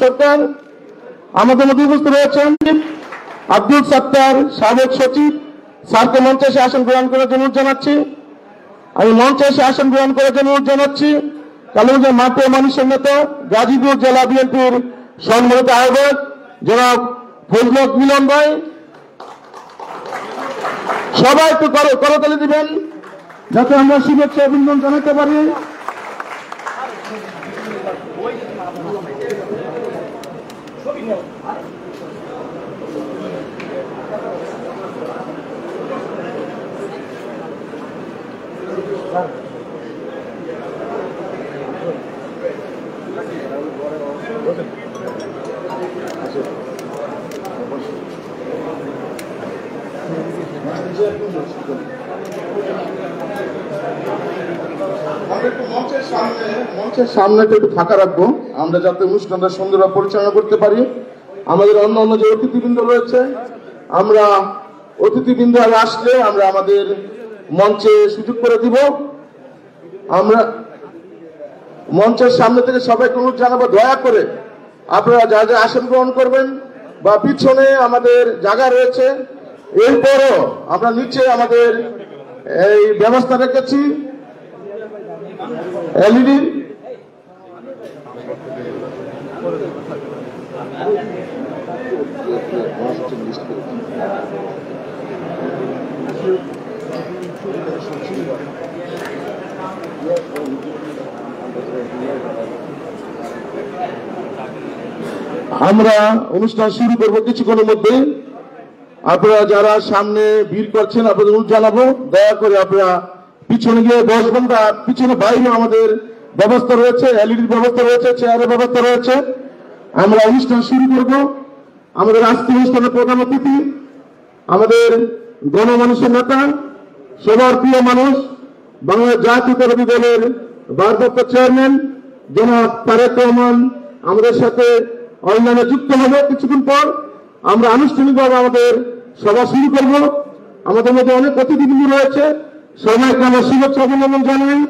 সরকার আমাদের মধ্যে উপস্থিত রয়েছেন। আব্দুল সাত্তার সাবেক সচিব স্যারকে মঞ্চে এসে আসন গ্রহণ করার জন্য অনুরোধ জানাচ্ছি। আমি মঞ্চে এসে আসন গ্রহণ করার জন্য অনুরোধ জানাচ্ছি কালুগঞ্জের মাটি ও মানুষের নেতা গাজীপুর জেলা বিএনপির সম্মানিত আহ্বায়ক জনাব ফজল হক মিলন ভাই। সবাই একটু করতালি দিবেন যাতে আমরা শুভেচ্ছা অভিনন্দন জানাতে পারি। মঞ্চের সামনেটা একটু ফাঁকা রাখবো আমরা যাতে অনুষ্ঠানটা সুন্দরভাবে পরিচালনা করতে পারি। আমাদের অন্য অন্য যে অতিথিবৃন্দ রয়েছে আমরা অতিথিবৃন্দ আসলে আমরা আমাদের মঞ্চে সুযোগ করে দিব। আমরা মঞ্চের সামনে থেকে সবাইকে অনুরোধ জানাবো দয়া করে আপনারা যা যা আসন গ্রহণ করবেন বা পিছনে আমাদের জায়গা রয়েছে। এরপরও আমরা নিচে আমাদের এই ব্যবস্থা রেখেছি এলইডি। আমরা অনুষ্ঠান শুরু করবো কিছুক্ষণের মধ্যে। আপনারা যারা সামনে ভিড় করছেন আপনাদের অনুরোধ জানাবো দয়া করে আপনারা পিছনে গিয়ে বসবেন বা পিছনে বাইরে আমাদের ব্যবস্থা রয়েছে, এলইডির ব্যবস্থা রয়েছে, চেয়ারের ব্যবস্থা রয়েছে। আমরা অনুষ্ঠান শুরু করব। আমাদের আজকের অনুষ্ঠানের প্রধান অতিথি আমাদের গণমানুষের নেতা সবার প্রিয় মানুষ বাংলাদেশ জাতীয়তাবাদী দলের ভারপ্রাপ্ত চেয়ারম্যান জনাব তারেক রহমান আমাদের সাথে অনলাইনে যুক্ত হবে কিছুক্ষণ পর। আমরা আনুষ্ঠানিকভাবে আমাদের সভা শুরু করব। আমাদের মধ্যে অনেক অতিথিবৃন্দ রয়েছে, সবাইকে আমরা শুভেচ্ছা অভিনন্দন জানাই।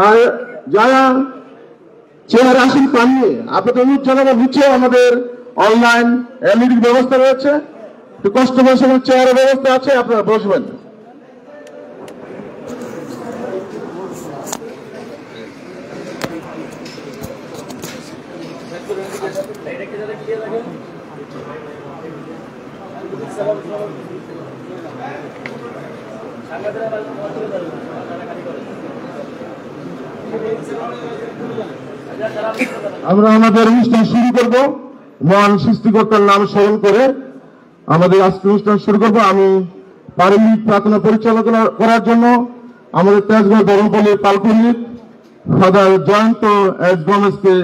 আর যারা চেয়ার আসন পাননি আপনাদের অনুরোধ জানাবো নিচে আমাদের অনলাইন এলইডি ব্যবস্থা রয়েছে, একটু কষ্ট করে চেয়ারের ব্যবস্থা আছে, আপনারা বসবেন। আমরা আমাদের অনুষ্ঠান শুরু করব মহান সৃষ্টিকর্তার নাম স্মরণ করে আমাদের আজকে অনুষ্ঠান শুরু করব। আমি পারিবারিক প্রার্থনা পরিচালনা করার জন্য আমাদের তেজগাঁও ধর্মপল্লীর পালকুন্নিক ফাদার জয়ন্ত এস গমেজকে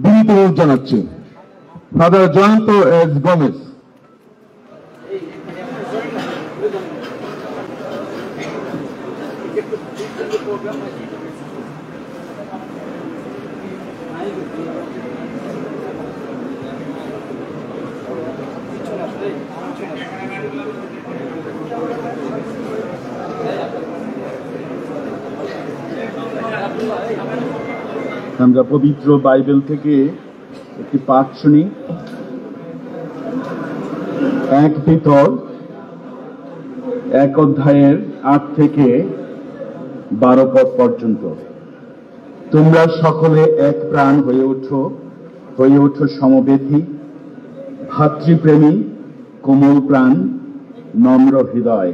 বিনীত অনুরোধ জানাচ্ছি। Father Jayanta S Gomes. আমরা পবিত্র বাইবেল থেকে একটি পাঠ শুনি। 1 পিতর 1 অধ্যায়ের 8 থেকে 12 পদ পর্যন্ত। তোমরা সকলে এক প্রাণ হয়ে ওঠো সমবেথী, ভাতৃপ্রেমী, কোমল প্রাণ, নম্র হৃদয়।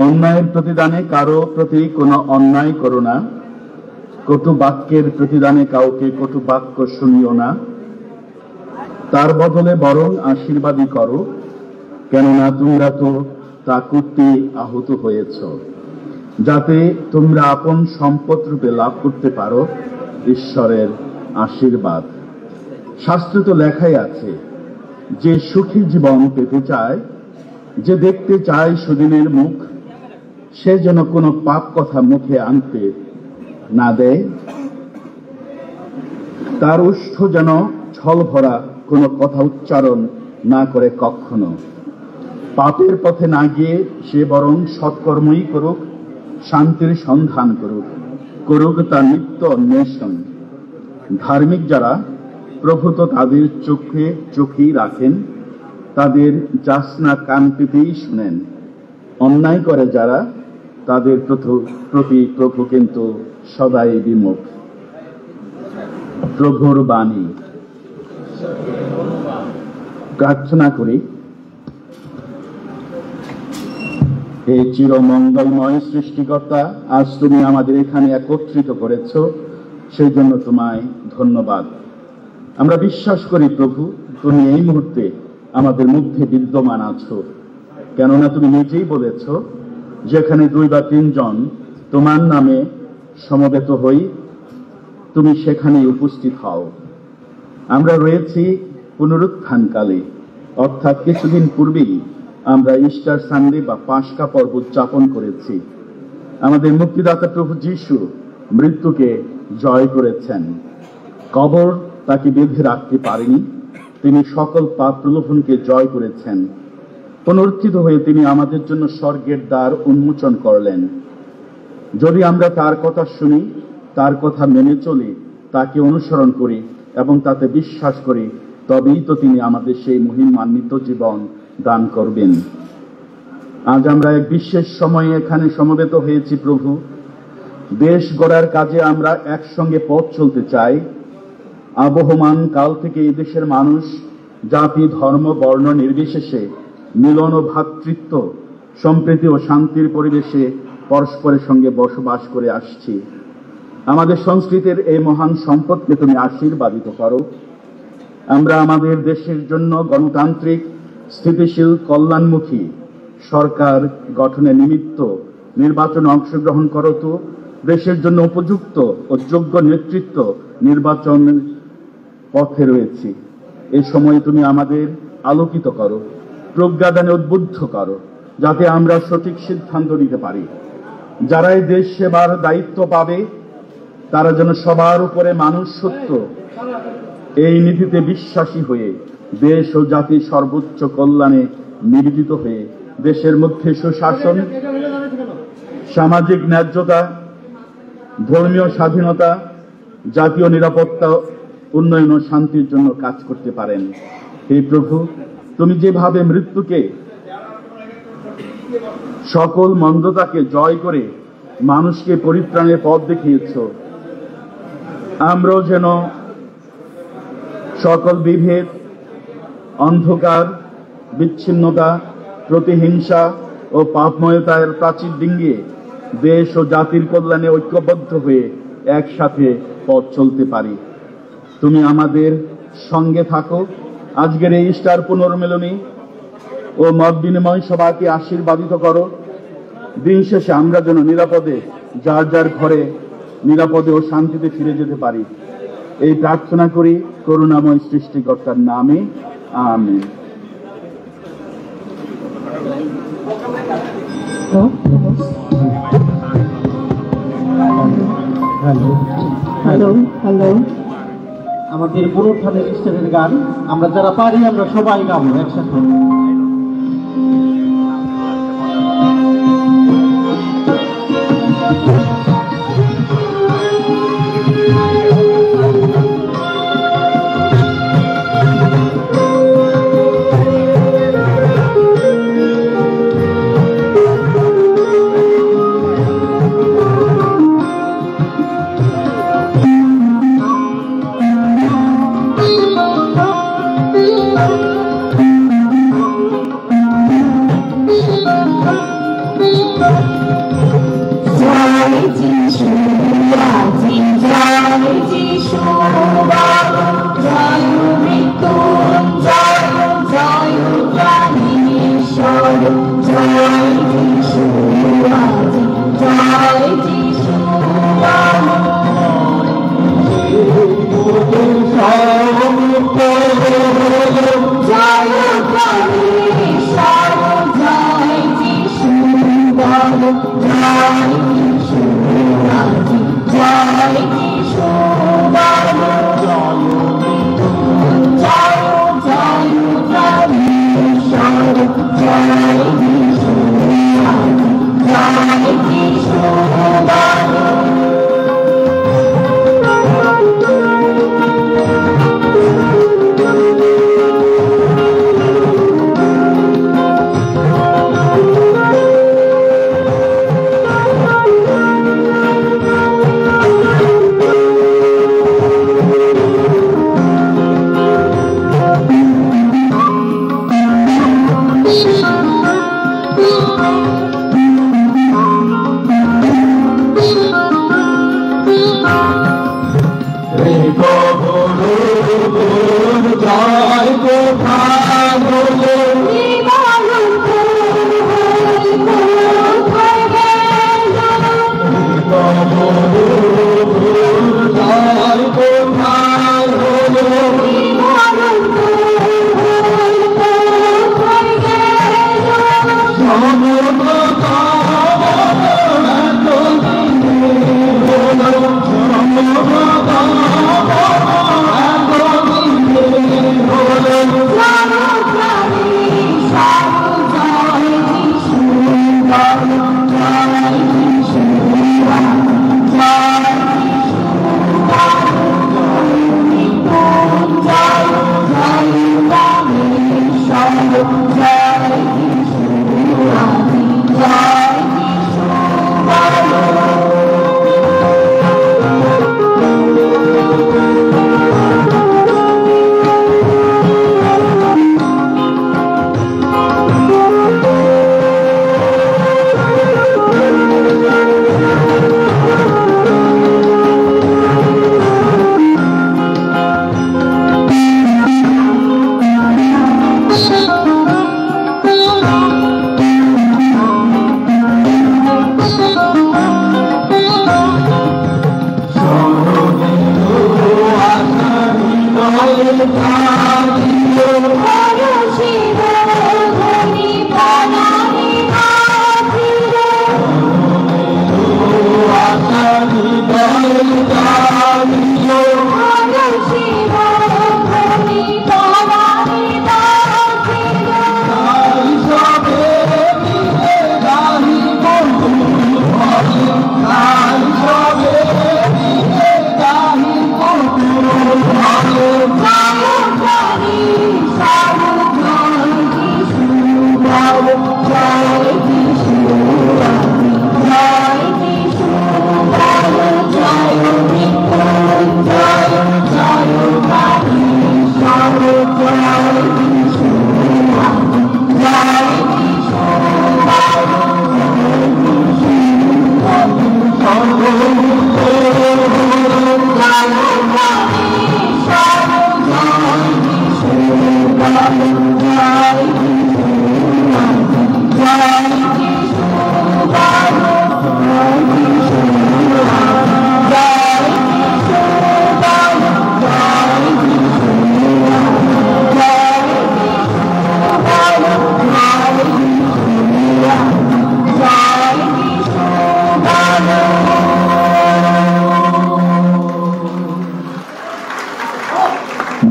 অন্যায়ের প্রতিদানে কারো প্রতি কোনো অন্যায় করো না, কটু বাক্যের প্রতিদানে কাউকে কটু বাক্য শুনিও না, তার বদলে বরং আশীর্বাদই করো, কেননা তোমরা তো তা করতে আহত হয়েছ, যাতে তোমরা আপন সম্পদ রূপে লাভ করতে পারো ঈশ্বরের আশীর্বাদ। শাস্ত্রে তো লেখাই আছে, যে সুখী জীবন পেতে চায়, যে দেখতে চায় সুদিনের মুখ, সে যেন কোনো পাপ কথা মুখে আনতে না দেয়, তার ওষ্ঠ যেন ছল ভরা কোনো কথা উচ্চারণ না করে কখনো। পাপের পথে না গিয়ে সে বরং সৎকর্মই করুক, শান্তির সন্ধান করুক তার নিত্য অন্বেষণ। ধার্মিক যারা প্রভু তো তাদের চোখেই রাখেন, তাদের যাচনা কান পেতেই শুনেন। অন্যায় করে যারা, তাদের প্রতি প্রভু কিন্তু সদাই বিমুখ। প্রভুর বাণী। প্রার্থনা করি। হে চিরমঙ্গলময় সৃষ্টিকর্তা, আজ তুমি আমাদের এখানে একত্রিত করেছ, সেই জন্য তোমায় ধন্যবাদ। আমরা বিশ্বাস করি প্রভু, তুমি এই মুহূর্তে আমাদের মধ্যে বিদ্যমান আছো, কেননা তুমি নিজেই বলেছ, যেখানে 2 বা 3 জন তোমার নামে সমবেত হই, তুমি সেখানেই উপস্থিত হও। আমরা রয়েছি পুনরুত্থানকালে, অর্থাৎ কিছুদিন পূর্বেই আমরা ইস্টার সানডে বা পাস্কা পর্ব উদযাপন করেছি। আমাদের মুক্তিদাতা প্রভু যীশু মৃত্যুকে জয় করেছেন। কবর তাকে বেঁধে রাখতে পারেনি, তিনি সকল পাপ প্রলোভনকে জয় করেছেন। পুনরুত্থিত হয়ে তিনি আমাদের জন্য স্বর্গের দ্বার উন্মোচন করলেন। যদি আমরা তার কথা শুনি, তার কথা মেনে চলি, তাকে অনুসরণ করি এবং তাতে বিশ্বাস করি, তবেই তো তিনি আমাদের সেই মহিমান্বিত জীবন দান করবেন। আজ আমরা এক বিশেষ সময়ে এখানে সমবেত হয়েছি প্রভু। দেশ গড়ার কাজে আমরা একসঙ্গে পথ চলতে চাই। আবহমান কাল থেকে এই দেশের মানুষ জাতি, ধর্ম, বর্ণ নির্বিশেষে মিলন ও ভ্রাতৃত্ব, সম্প্রীতি ও শান্তির পরিবেশে পরস্পরের সঙ্গে বসবাস করে আসছি। আমাদের সংস্কৃতির এই মহান সম্পদকে তুমি আশীর্বাদিত করো। আমরা আমাদের দেশের জন্য গণতান্ত্রিক, স্থিতিশীল, কল্যাণমুখী সরকার গঠনের নিমিত্ত নির্বাচনে অংশগ্রহণ করো। তো দেশের জন্য উপযুক্ত ও যোগ্য নেতৃত্ব নির্বাচন পথে রয়েছে। এই সময় তুমি আমাদের আলোকিত করো, প্রজ্ঞাদানে উদ্বুদ্ধ করো, যাতে আমরা সঠিক সিদ্ধান্ত নিতে পারি। যারা এই দেশ সেবার দায়িত্ব পাবে, তারা যেন সবার উপরে মানুষ সত্য এই নীতিতে বিশ্বাসী হয়ে দেশ ও জাতির সর্বোচ্চ কল্যাণে নিবেদিত হয়ে দেশের মধ্যে সুশাসন, সামাজিক ন্যায্যতা, ধর্মীয় স্বাধীনতা, জাতীয় নিরাপত্তা, উন্নয়ন ও শান্তির জন্য কাজ করতে পারেন। হে প্রভু, তুমি যেভাবে মৃত্যুকে, সকল মন্দতাকে জয় করে মানুষকে পরিত্রাণের পথ দেখিয়েছ, আমরাও যেন সকল বিভেদ, অন্ধকার, বিচ্ছিন্নতা, প্রতিহিংসা ও পাপময়তার প্রাচীর ডিঙ্গিয়ে দেশ ও জাতির কল্যাণে ঐক্যবদ্ধ হয়ে একসাথে পথ চলতে পারি। তুমি আমাদের সঙ্গে থাকো। আজকের এই ইস্টার পুনর্মিলনী ও মত বিনিময় সভাকে আশীর্বাদিত করো। দিন শেষে আমরা যেন নিরাপদে যার যার ঘরে নিরাপদে ও শান্তিতে ফিরে যেতে পারি, এই প্রার্থনা করি করুণাময় সৃষ্টিকর্তার নামে, আমেন। হ্যালো হ্যালো, আমাদের পুনরুত্থানের ইস্টারের গান আমরা যারা পারি আমরা সবাই গাবো একসাথে।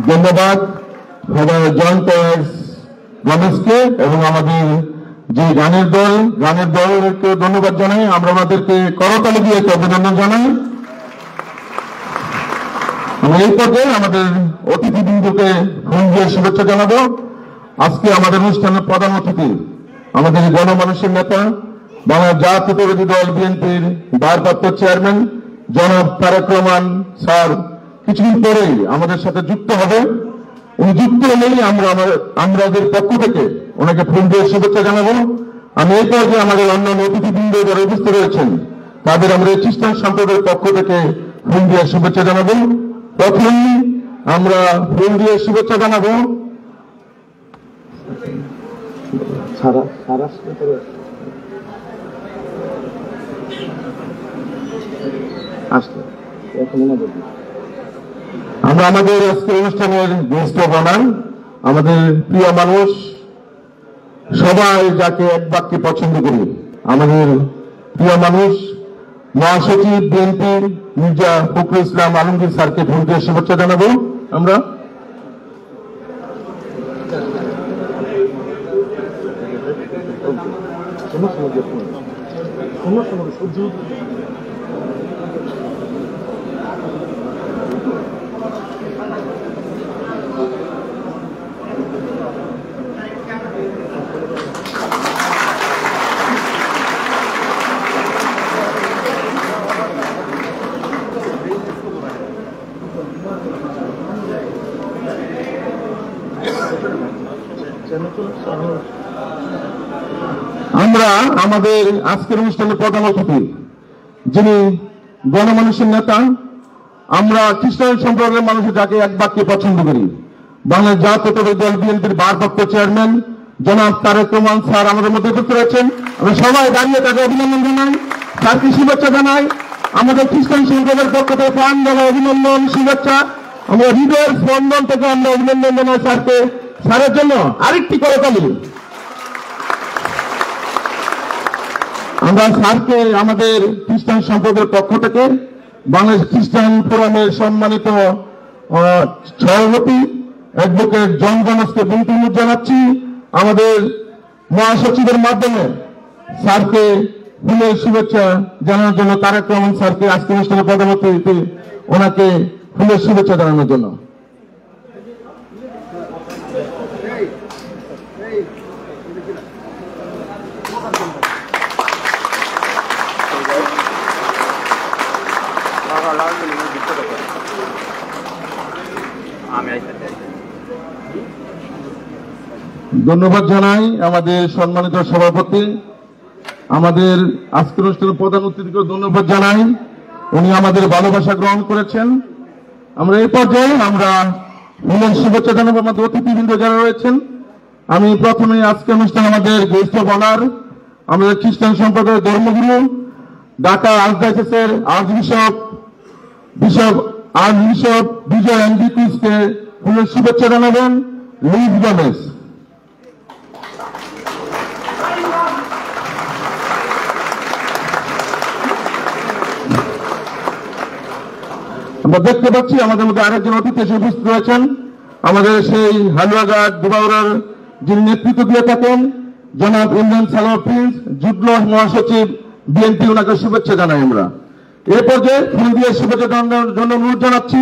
ধন্যবাদ জয়েন্ট রমেশকে এবং আমাদের যে গানের দলকে ধন্যবাদ জানাই। আমরা আমাদেরকে করতালি দিয়ে অভিনন্দন জানাই। আমরা এই পর্যায়ে আমাদের অতিথিবৃন্দকে ফুল দিয়ে শুভেচ্ছা জানাবো। আজকে আমাদের অনুষ্ঠানের প্রধান অতিথি আমাদের গণমানুষের নেতা বাংলা জাতীয়তাবাদী দল বিএনপির ভারপ্রাপ্ত চেয়ারম্যান জনাব তারেক রহমান স্যার কিছুদিন পরেই আমাদের সাথে যুক্ত হবে। উনি যুক্ত হলেই আমাদের পক্ষ থেকে ওনাকে ফুল দিয়ে শুভেচ্ছা জানাবো। আমি এই পর্যায়ে আমাদের অন্যান্য অতিথিবৃন্দ যারা উপস্থিত রয়েছেন তাদের আমরা খ্রিস্টান সম্প্রদায়ের পক্ষ থেকে ফুল দিয়ে শুভেচ্ছা জানাবো। প্রথমেই আমরা ফুল দিয়ে শুভেচ্ছা জানাবো আমরা আমাদের আজকের অনুষ্ঠানের গেস্ট অফ অনার আমাদের প্রিয় মানুষ, সবাই যাকে এক বাক্যে পছন্দ করি, আমাদের প্রিয় মানুষ মহাসচিব বিএনপি মির্জা ফখরুল ইসলাম আলমগীর স্যারকে ফুল দিয়ে শুভেচ্ছা জানাবো। আমরা আমাদের আজকের অনুষ্ঠানের প্রধান অতিথি যিনি গণমানুষের নেতা, আমরা খ্রিস্টান সম্প্রদায়ের মানুষ যাকে এক বাক্যে পছন্দ করি, বাংলাদেশ জাতীয়তাবাদী দল বিএনপির ভারপ্রাপ্ত চেয়ারম্যান জনাব তারেক রহমান স্যার আমাদের মধ্যে উপস্থিত রয়েছেন। আমরা সবাই দাঁড়িয়ে তাকে অভিনন্দন জানাই, স্যারকে শুভেচ্ছা জানাই। আমাদের খ্রিস্টান সম্প্রদায়ের পক্ষ থেকে প্রাণ ঢালা অভিনন্দন, শুভেচ্ছা। আমরা হৃদয়ের স্পন্দন থেকে আমরা অভিনন্দন জানাই স্যারকে। স্যারের জন্য আরেকটি করতালি। আমরা স্যারকে আমাদের খ্রিস্টান সম্প্রদায়ের পক্ষ থেকে বাংলাদেশ খ্রিস্টান ফোরামের সম্মানিত সভাপতি অ্যাডভোকেট জন গণেশকে বিনতি জানাচ্ছি। আমাদের মহাসচিবের মাধ্যমে স্যারকে ফুলের শুভেচ্ছা জানানোর জন্য, তারেক রহমান স্যারকে আজকে অনুষ্ঠানে প্রধান অতিথি ওনাকে ফুলের শুভেচ্ছা জানানোর জন্য। ধন্যবাদ জানাই আমাদের সম্মানিত সভাপতি, আমাদের আজকের অনুষ্ঠানের প্রধান অতিথিকে ধন্যবাদ জানাই। উনি আমাদের ভালোবাসা গ্রহণ করেছেন। আমরা এই পর্যায়ে আমরা ফুলের শুভেচ্ছা জানাবো আমাদের অতিথিবৃন্দ যারা রয়েছেন। আমি প্রথমে আজকের অনুষ্ঠানে আমাদের গেস্ট অফ অনার, আমাদের খ্রিস্টান সম্প্রদায়ের ধর্মগুরু ঢাকা আর্চডায়োসিসের আর্চবিশপ বিজয় এমবি কুইজকে ফুলের শুভেচ্ছা জানাবেন লুইস গমেজ। আমরা দেখতে পাচ্ছি আমাদের মধ্যে আরেকজন অতিথি এসে উপস্থিত রয়েছেন, আমাদের সেই হালুয়াঘাট দুবাউড়ার যিনি নেতৃত্ব দিয়ে থাকেন জনাব ইমরান সালাম প্রিন্স, যুগ্ম মহাসচিব বিএনপি, ওনাকে শুভেচ্ছা জানাই। আমরা এ পর্যায়ে ফুল দিয়ে শুভেচ্ছা জানানোর জন্য অনুরোধ জানাচ্ছি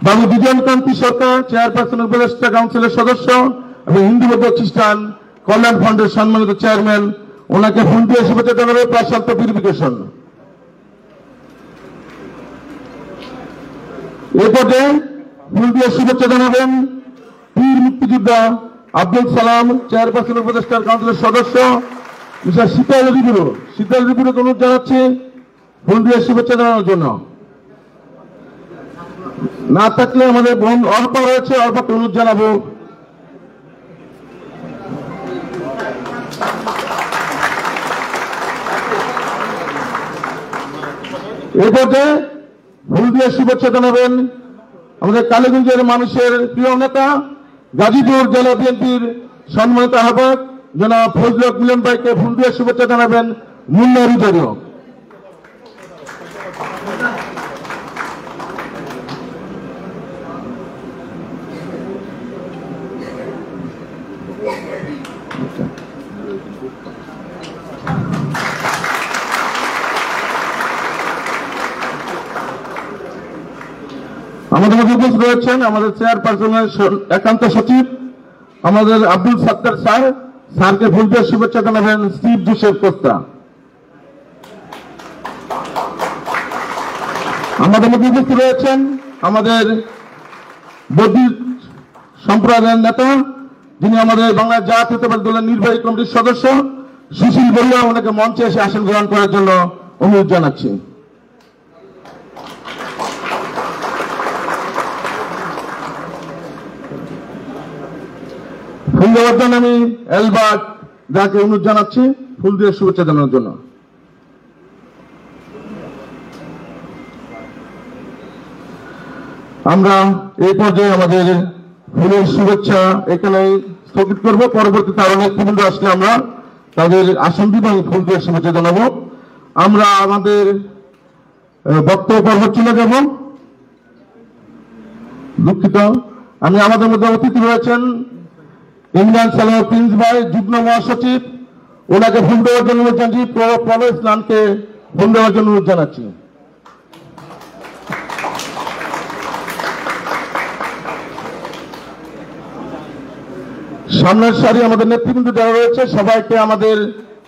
বাবু বিজয়ন কান্তি সরকার, চেয়ারপারসন উপদেষ্টা কাউন্সিলের সদস্য এবং হিন্দু বৌদ্ধ খ্রিস্টান কল্যাণ ফান্ডের সম্মানিত চেয়ারম্যান, ওনাকে ফুল দিয়ে শুভেচ্ছা জানাবে প্রশান্ত পিউরিফিকেশন। এ পর্যায়ে ফুল দিয়ে শুভেচ্ছা জানাবেন বীর মুক্তিযোদ্ধা আব্দুল সালাম, চেয়ারপারসন উপদেষ্টা কাউন্সিলের সদস্য মিস্টার শীতল রিপুরকে অনুরোধ জানাচ্ছি ফুল দিয়ে শুভেচ্ছা জানানোর জন্য। না থাকলে আমাদের বোন অল্প রয়েছে, অল্পকে অনুরোধ জানাবো। এই পর্যায়ে ফুল দিয়ে শুভেচ্ছা জানাবেন আমাদের কালীগঞ্জের মানুষের প্রিয় নেতা, গাজীপুর জেলা বিএনপির সম্মানিত আহ্বায়ক জনাব ফজলুল হক মিলন ভাইকে ফুল দিয়ে শুভেচ্ছা জানাবেন মুন্না রুজারিও। আমাদের মধ্যে উপস্থিত রয়েছেন আমাদের চেয়ারপারসনের একান্ত সচিব আমাদের আব্দুল সত্তার স্যারকে ফুল দিয়ে শুভেচ্ছা জানাবেন স্টিভ জোসেফ কোস্তা। আমাদের মধ্যে উপস্থিত রয়েছেন আমাদের বৌদ্ধিক সম্প্রদায়ের নেতা, যিনি আমাদের বাংলাদেশ জাতীয়তাবাদী দলের নির্বাহী কমিটির সদস্য সুশীল বড়ুয়া, ওনাকে মঞ্চে এসে আসন গ্রহণ করার জন্য অনুরোধ জানাচ্ছি। ফুল দেওয়ার জন্য আমি এলবার্ট যাকে অনুরোধ জানাচ্ছি ফুল দিয়ে শুভেচ্ছা জানানোর জন্য। আমরা এই পর্যায়ে আমাদের ফুলের শুভেচ্ছা এখানে স্থগিত করব। পরবর্তীতে আরো নেতৃবৃন্দ আসলে আমরা তাদের আসন দিব এবং ফুল দিয়ে শুভেচ্ছা জানাবো। আমরা আমাদের বক্তব্য পর্ব চলে যাব। দুঃখিত, আমি আমাদের মধ্যে অতিথি রয়েছেন ইমরান সালাম প্রিন্স ভাই, যুগ্ম মহাসচিব, ওনাকে ফুল দেওয়ার জন্য অনুরোধ জানাচ্ছি। প্রভু ইসলামকে ফুল দেওয়ার জন্য অনুরোধ জানাচ্ছি। সামনের সারি আমাদের নেতৃবৃন্দ যারা রয়েছে সবাইকে, আমাদের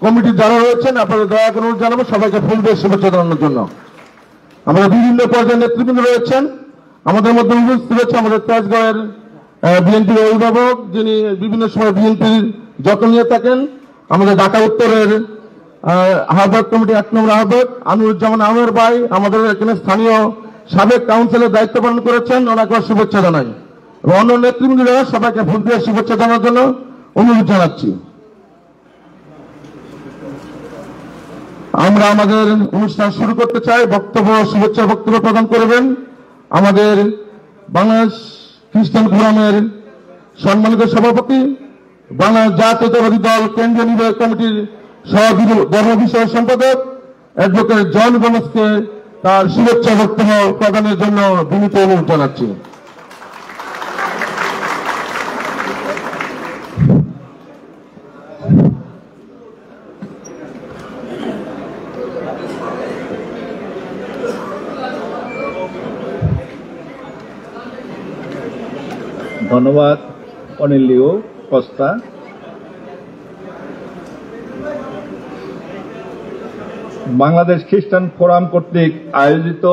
কমিটি যারা রয়েছেন আপনাদের দয়া করে অনুরোধ জানাবো সবাইকে ফুল দিয়ে শুভেচ্ছা জানানোর জন্য। আমাদের বিভিন্ন পর্যায়ের নেতৃবৃন্দ রয়েছেন, আমাদের মধ্যে উপস্থিত রয়েছে আমাদের তেজগাঁওয়ের বিএনপির অভিভাবক, যিনি বিভিন্ন সময় বিএনপির যত্ন নিয়ে থাকেন, আমাদের ঢাকা উত্তরের আহ্বায়ক কমিটি 1 নম্বর আহ্বায়ক আমিরুজ্জামান আহমেদ ভাই, আমাদের এখানে স্থানীয় সাবেক কাউন্সিলের দায়িত্ব পালন করেছেন, ওনাকে শুভেচ্ছা জানাই অন্য নেতৃবৃন্দরা সবাইকে ফুল দিয়ে শুভেচ্ছা জানার জন্য অনুরোধ জানাচ্ছি। আমরা আমাদের অনুষ্ঠান শুরু করতে চাই। শুভেচ্ছা বক্তব্য প্রদান করবেন আমাদের বাংলাদেশ খ্রিস্টান ফোরামের সম্মানিত সভাপতি, বাংলাদেশ জাতীয়তাবাদী দল কেন্দ্রীয় নির্বাহী কমিটির ধর্ম বিষয় সম্পাদক অ্যাডভোকেট জন গোমেজকে তার শুভেচ্ছা বক্তব্য প্রদানের জন্য বিনীত অনুরোধ জানাচ্ছি। ধন্যবাদ অনিলিও কস্তা। বাংলাদেশ খ্রিস্টান ফোরাম কর্তৃক আয়োজিত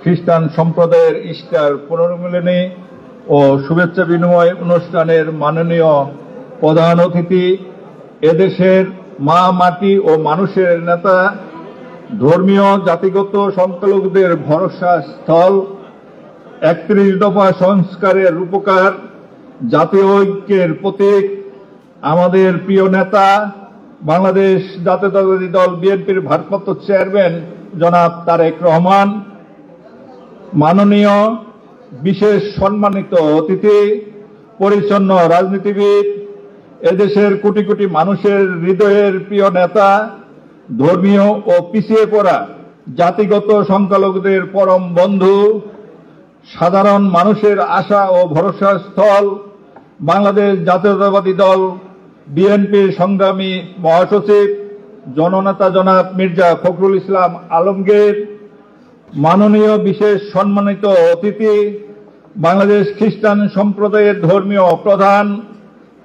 খ্রিস্টান সম্প্রদায়ের ইস্টার পুনর্মিলনী ও শুভেচ্ছা বিনিময় অনুষ্ঠানের মাননীয় প্রধান অতিথি, এদেশের মা মাটি ও মানুষের নেতা, ধর্মীয় জাতিগত সংখ্যালঘুদের ভরসা স্থল, 31 দফা সংস্কারের রূপকার, জাতীয় ঐক্যের প্রতীক, আমাদের প্রিয় নেতা, বাংলাদেশ জাতীয়তাবাদী দল বিএনপির ভারপ্রাপ্ত চেয়ারম্যান জনাব তারেক রহমান, মাননীয় বিশেষ সম্মানিত অতিথি, পরিচ্ছন্ন রাজনীতিবিদ, এদেশের কোটি কোটি মানুষের হৃদয়ের প্রিয় নেতা, ধর্মীয় ও পিছিয়ে পড়া জাতিগত সংখ্যালঘুদের পরম বন্ধু, সাধারণ মানুষের আশা ও ভরসার স্থল, বাংলাদেশ জাতীয়তাবাদী দল বিএনপির সংগ্রামী মহাসচিব জননেতা জনাব মির্জা ফখরুল ইসলাম আলমগীর, মাননীয় বিশেষ সম্মানিত অতিথি, বাংলাদেশ খ্রিস্টান সম্প্রদায়ের ধর্মীয় প্রধান,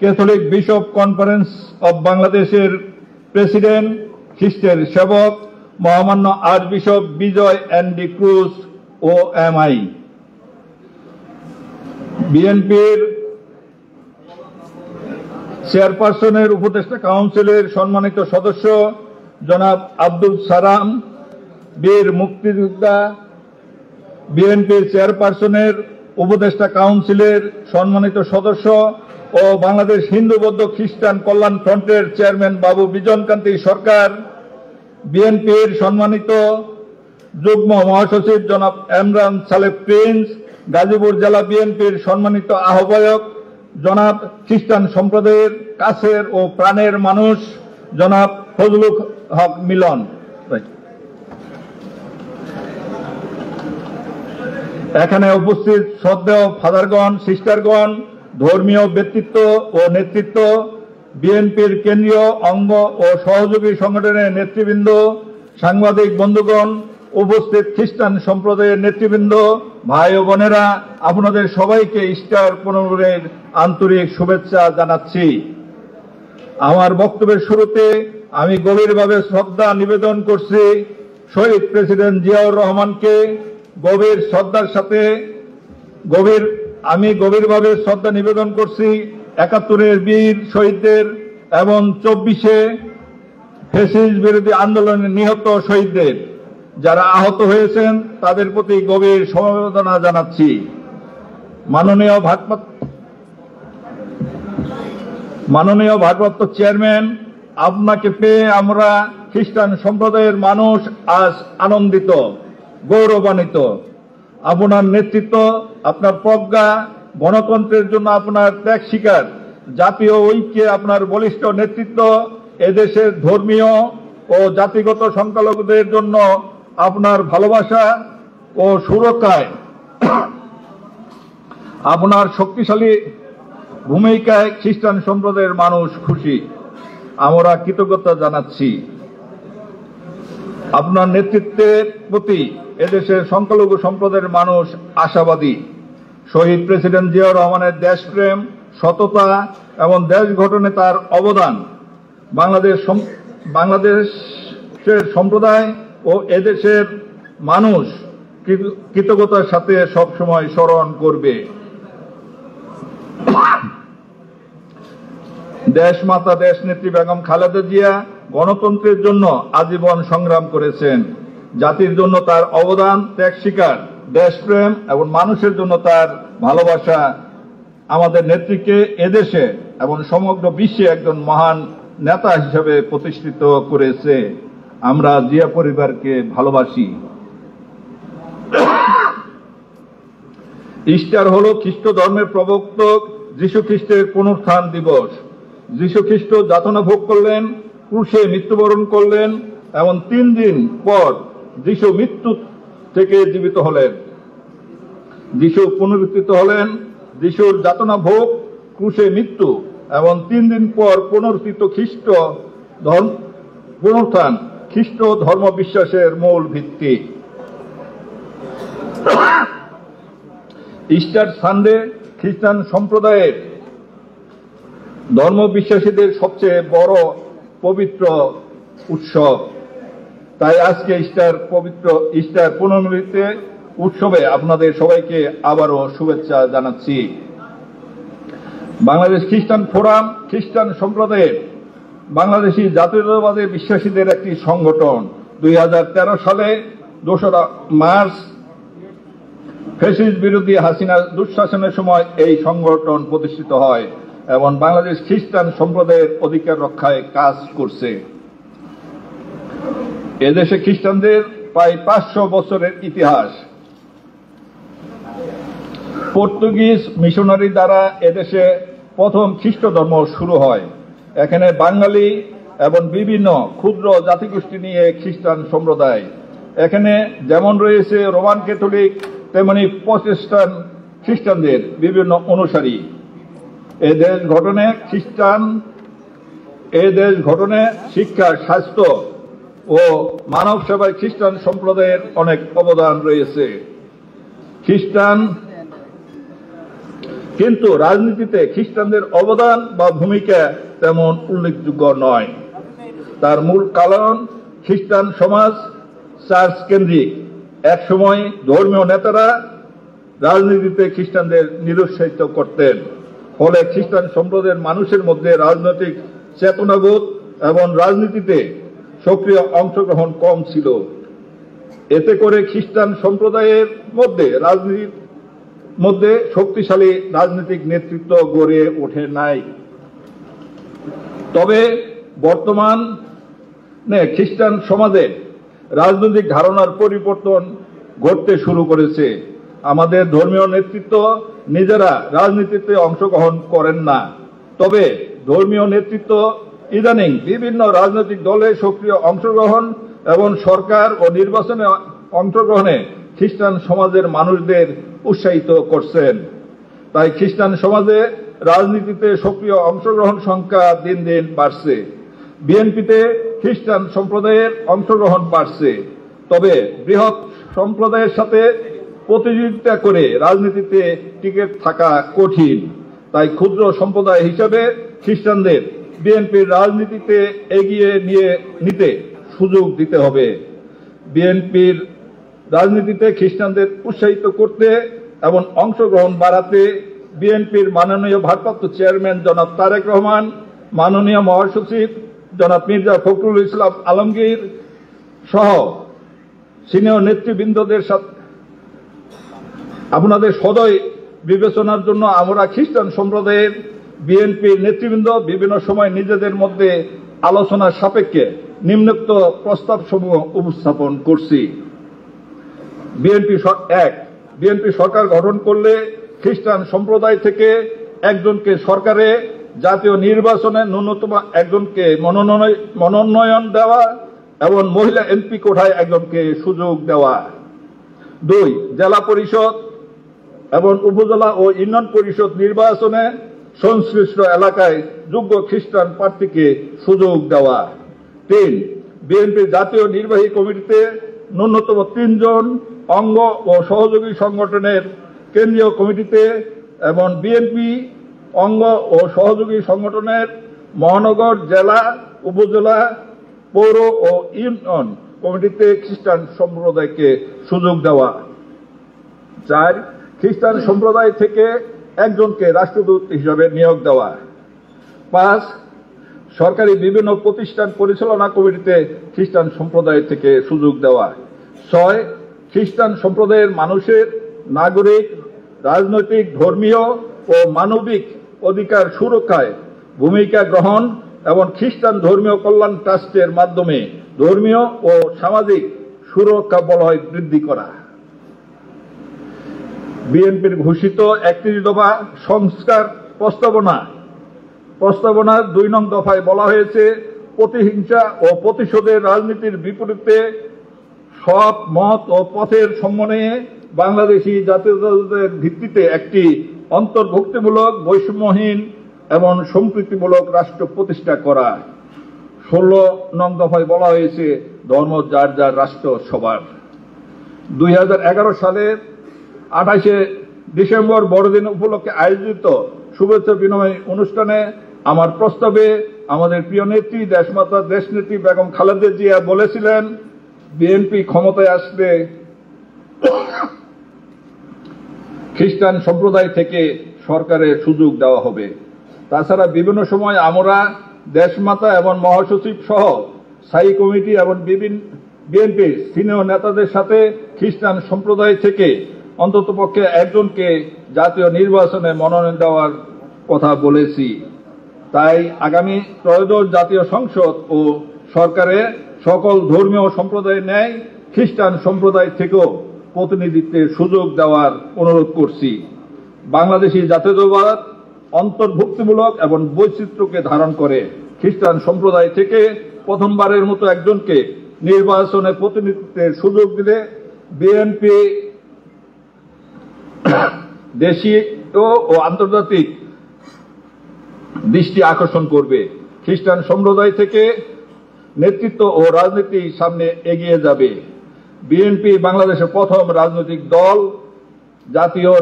ক্যাথলিক বিশপ কনফারেন্স অব বাংলাদেশের প্রেসিডেন্ট, খ্রিস্টের সেবক মহামান্য আর্চ বিশপ বিজয় এন ডি ক্রুজ ও এমআই, বিএনপির চেয়ারপারসনের উপদেষ্টা কাউন্সিলের সম্মানিত সদস্য জনাব আব্দুল সালাম, বীর মুক্তিযোদ্ধা, বিএনপির চেয়ারপারসনের উপদেষ্টা কাউন্সিলের সম্মানিত সদস্য ও বাংলাদেশ হিন্দু বৌদ্ধ খ্রিস্টান কল্যাণ ফ্রন্টের চেয়ারম্যান বাবু বিজনকান্তি সরকার, বিএনপির সম্মানিত যুগ্ম মহাসচিব জনাব এমরান সালেহ প্রিন্স, গাজীপুর জেলা বিএনপির সম্মানিত আহ্বায়ক জনাব খ্রিস্টান সম্প্রদায়ের কাছের ও প্রাণের মানুষ জনাব ফজলুল হক মিলন, এখানে উপস্থিত শ্রদ্ধেয় ফাদারগণ, সিস্টারগণ, ধর্মীয় ব্যক্তিত্ব ও নেতৃত্ব, বিএনপির কেন্দ্রীয় অঙ্গ ও সহযোগী সংগঠনের নেতৃবৃন্দ, সাংবাদিক বন্ধুগণ, উপস্থিত খ্রিস্টান সম্প্রদায়ের নেতৃবৃন্দ, ভাই ও বোনেরা, আপনাদের সবাইকে ইস্টার পুনর্মিলনের আন্তরিক শুভেচ্ছা জানাচ্ছি। আমার বক্তব্যের শুরুতে আমি গভীরভাবে শ্রদ্ধা নিবেদন করছি শহীদ প্রেসিডেন্ট জিয়াউর রহমানকে। গভীর শ্রদ্ধার সাথে আমি গভীরভাবে শ্রদ্ধা নিবেদন করছি 71-এর বীর শহীদদের এবং 24-এ ফ্যাসিস্ট বিরোধী আন্দোলনে নিহত শহীদদের, যারা আহত হয়েছেন তাদের প্রতি গভীর সমবেদনা জানাচ্ছি। মাননীয় ভারপ্রাপ্ত চেয়ারম্যান, আপনাকে পেয়ে আমরা খ্রিস্টান সম্প্রদায়ের মানুষ আজ আনন্দিত, গৌরবান্বিত। আপনার নেতৃত্ব, আপনার প্রজ্ঞা, গণতন্ত্রের জন্য আপনার ত্যাগ স্বীকার, জাতীয় ঐক্যে আপনার বলিষ্ঠ নেতৃত্ব, এদেশের ধর্মীয় ও জাতিগত সংখ্যালঘুদের জন্য আপনার ভালোবাসা ও সুরক্ষায় আপনার শক্তিশালী ভূমিকায় খ্রিস্টান সম্প্রদায়ের মানুষ খুশি। আমরা কৃতজ্ঞতা জানাচ্ছি। আপনার নেতৃত্বের প্রতি এদেশের সংখ্যালঘু সম্প্রদায়ের মানুষ আশাবাদী। শহীদ প্রেসিডেন্ট জিয়াউর রহমানের দেশপ্রেম, সততা এবং দেশ গঠনে তার অবদান বাংলাদেশের সম্প্রদায় ও এদেশের মানুষ কৃতজ্ঞতার সাথে সবসময় স্মরণ করবে। দেশমাতা দেশনেত্রী বেগম খালেদা জিয়া গণতন্ত্রের জন্য আজীবন সংগ্রাম করেছেন। জাতির জন্য তার অবদান ত্যাগ স্বীকার দেশপ্রেম এবং মানুষের জন্য তার ভালোবাসা আমাদের নেত্রীকে এদেশে এবং সমগ্র বিশ্বে একজন মহান নেতা হিসেবে প্রতিষ্ঠিত করেছে। আমরা জিয়া পরিবারকে ভালোবাসি। ইস্টার হলো খ্রিস্ট ধর্মের প্রবর্তক যীশু খ্রিস্টের পুনরুত্থান দিবস। যীশু খ্রিস্ট যাতনা ভোগ করলেন, ক্রুশে মৃত্যুবরণ করলেন এবং 3 দিন পর যীশু মৃত্যু থেকে জীবিত হলেন। যীশু পুনরুত্থিত হলেন। যীশুর যাতনা ভোগ, ক্রুশে মৃত্যু এবং 3 দিন পর পুনরুত্থিত খ্রিস্ট পুনরুত্থান খ্রিস্ট ধর্ম বিশ্বাসের মূল ভিত্তি। ইস্টার সানডে খ্রিস্টান সম্প্রদায়ের ধর্ম বিশ্বাসীদের সবচেয়ে বড় পবিত্র উৎসব। তাই আজকে ইস্টার পুনর্মিলনী উৎসবে আপনাদের সবাইকে আবারও শুভেচ্ছা জানাচ্ছি। বাংলাদেশ খ্রিস্টান ফোরাম খ্রিস্টান সম্প্রদায়ের বাংলাদেশি জাতীয়তাবাদী বিশ্বাসীদের একটি সংগঠন। 2013 সালে 2 মার্চ ফ্যাসিস্ট বিরোধী হাসিনা দুঃশাসনের সময় এই সংগঠন প্রতিষ্ঠিত হয় এবং বাংলাদেশ খ্রিস্টান সম্প্রদায়ের অধিকার রক্ষায় কাজ করছে। এদেশে খ্রিস্টানদের প্রায় 500 বছরের ইতিহাস। পর্তুগিজ মিশনারি দ্বারা এদেশে প্রথম খ্রিস্ট ধর্ম শুরু হয়। এখানে বাঙালি এবং বিভিন্ন ক্ষুদ্র জাতিগোষ্ঠী নিয়ে খ্রিস্টান সম্প্রদায়। এখানে যেমন রয়েছে রোমান ক্যাথলিক, তেমনি প্রটেস্টান্ট খ্রিস্টানদের বিভিন্ন অনুসারী। এ দেশ গঠনে শিক্ষা, স্বাস্থ্য ও মানব সেবায় খ্রিস্টান সম্প্রদায়ের অনেক অবদান রয়েছে। কিন্তু রাজনীতিতে খ্রিস্টানদের অবদান বা ভূমিকা তেমন উল্লেখযোগ্য নয়। তার মূল কারণ খ্রিস্টান সমাজ চার্চ কেন্দ্রিক। একসময় ধর্মীয় নেতারা রাজনীতিতে খ্রিস্টানদের নিরুৎসাহিত করতেন। ফলে খ্রিস্টান সম্প্রদায়ের মানুষের মধ্যে রাজনৈতিক চেতনাবোধ এবং রাজনীতিতে সক্রিয় অংশগ্রহণ কম ছিল। এতে করে খ্রিস্টান সম্প্রদায়ের মধ্যে শক্তিশালী রাজনৈতিক নেতৃত্ব গড়ে ওঠে নাই। তবে বর্তমানে খ্রিস্টান সমাজে রাজনৈতিক ধারণার পরিবর্তন ঘটতে শুরু করেছে। আমাদের ধর্মীয় নেতৃত্ব নিজেরা রাজনীতিতে অংশগ্রহণ করেন না। তবে ধর্মীয় নেতৃত্ব ইদানিং বিভিন্ন রাজনৈতিক দলে সক্রিয় অংশগ্রহণ এবং সরকার ও নির্বাচনে অংশগ্রহণে খ্রিস্টান সমাজের মানুষদের উৎসাহিত করছেন। তাই খ্রিস্টান সমাজে রাজনীতিতে সক্রিয় অংশগ্রহণ সংখ্যা দিন দিন বাড়ছে। বিএনপিতে খ্রিস্টান সম্প্রদায়ের অংশগ্রহণ বাড়ছে। তবে বৃহৎ সম্প্রদায়ের সাথে প্রতিযোগিতা করে রাজনীতিতে টিকে থাকা কঠিন। তাই ক্ষুদ্র সম্প্রদায় হিসাবে খ্রিস্টানদের বিএনপির রাজনীতিতে এগিয়ে নিতে সুযোগ দিতে হবে। বিএনপির রাজনীতিতে খ্রিস্টানদের উৎসাহিত করতে এবং অংশগ্রহণ বাড়াতে বিএনপির মাননীয় ভারপ্রাপ্ত চেয়ারম্যান জনাব তারেক রহমান, মাননীয় মহাসচিব জনাব মির্জা ফখরুল ইসলাম আলমগীর সহ সিনিয়র নেতৃবৃন্দদের সাথে আপনাদের সদয় বিবেচনার জন্য আমরা খ্রিস্টান সম্প্রদায়ের বিএনপির নেতৃবৃন্দ বিভিন্ন সময় নিজেদের মধ্যে আলোচনার সাপেক্ষে নিম্নোক্ত প্রস্তাবসমূহ উপস্থাপন করছি। বিএনপি সরকার গঠন করলে খ্রিস্টান সম্প্রদায় থেকে একজনকে সরকারে, জাতীয় নির্বাচনে ন্যূনতম একজনকে মনোনয়ন দেওয়া এবং মহিলা এমপি কোঠায় একজনকে সুযোগ দেওয়া। 2, জেলা পরিষদ এবং উপজেলা ও ইউনিয়ন পরিষদ নির্বাচনে সংশ্লিষ্ট এলাকায় যোগ্য খ্রিস্টান প্রার্থীকে সুযোগ দেওয়া। 3, বিএনপির জাতীয় নির্বাহী কমিটিতে ন্যূনতম 3 জন অঙ্গ ও সহযোগী সংগঠনের কেন্দ্রীয় কমিটিতে এবং বিএনপি অঙ্গ ও সহযোগী সংগঠনের মহানগর, জেলা, উপজেলা, পৌর ও ইউনিয়ন কমিটিতে খ্রিস্টান সম্প্রদায়কে সুযোগ দেওয়া। 4, খ্রিস্টান সম্প্রদায় থেকে একজনকে রাষ্ট্রদূত হিসাবে নিয়োগ দেওয়া। 5, সরকারি বিভিন্ন প্রতিষ্ঠান পরিচালনা কমিটিতে খ্রিস্টান সম্প্রদায় থেকে সুযোগ দেওয়া। 6, খ্রিস্টান সম্প্রদায়ের মানুষের নাগরিক, রাজনৈতিক, ধর্মীয় ও মানবিক অধিকার সুরক্ষায় ভূমিকা গ্রহণ এবং খ্রিস্টান ধর্মীয় কল্যাণ ট্রাস্টের মাধ্যমে ধর্মীয় ও সামাজিক সুরক্ষা বলয় বৃদ্ধি করা। বিএনপির ঘোষিত 31 দফা সংস্কার প্রস্তাবনার 2 নং দফায় বলা হয়েছে, প্রতিহিংসা ও প্রতিশোধের রাজনীতির বিপরীতে সব মত ও পথের সমন্বয়ে বাংলাদেশী জাতীয়তাবাদের ভিত্তিতে একটি অন্তর্ভুক্তিমূলক, বৈষম্যহীন এবং সম্প্রীতিমূলক রাষ্ট্র প্রতিষ্ঠা করা। 16 নং দফায় বলা হয়েছে, ধর্ম যার যার, রাষ্ট্র সবার। 2011 সালের 28 ডিসেম্বর বড়দিন উপলক্ষে আয়োজিত শুভেচ্ছা বিনিময় অনুষ্ঠানে আমার প্রস্তাবে আমাদের প্রিয় নেত্রী, দেশমাতা, দেশনেত্রী বেগম খালেদা জিয়া বলেছিলেন, বিএনপি ক্ষমতায় আসলে খ্রিস্টান সম্প্রদায় থেকে সরকারের সুযোগ দেওয়া হবে। তাছাড়া বিভিন্ন সময় আমরা দেশমাতা এবং মহাসচিব সহ স্থায়ী কমিটি এবং বিএনপির সিনিয়র নেতাদের সাথে খ্রিস্টান সম্প্রদায় থেকে অন্ততপক্ষে একজনকে জাতীয় নির্বাচনে মনোনয়ন দেওয়ার কথা বলেছি। তাই আগামী ত্রয়োদশ জাতীয় সংসদ ও সরকারে সকল ধর্মীয় সম্প্রদায়ের ন্যায় খ্রিস্টান সম্প্রদায় থেকেও প্রতিনিধিত্বের সুযোগ দেওয়ার অনুরোধ করছি। বাংলাদেশী জাতীয়তাবাদ অন্তর্ভুক্তিমূলক এবং বৈচিত্র্যকে ধারণ করে। খ্রিস্টান সম্প্রদায় থেকে প্রথমবারের মতো একজনকে নির্বাচনে প্রতিনিধিত্বের সুযোগ দিলে বিএনপি দেশীয় ও আন্তর্জাতিক দৃষ্টি আকর্ষণ করবে। খ্রিস্টান সম্প্রদায় থেকে নেতৃত্ব ও রাজনীতি সামনে এগিয়ে যাবে। বিএনপি বাংলাদেশের প্রথম রাজনৈতিক দল জাতীয়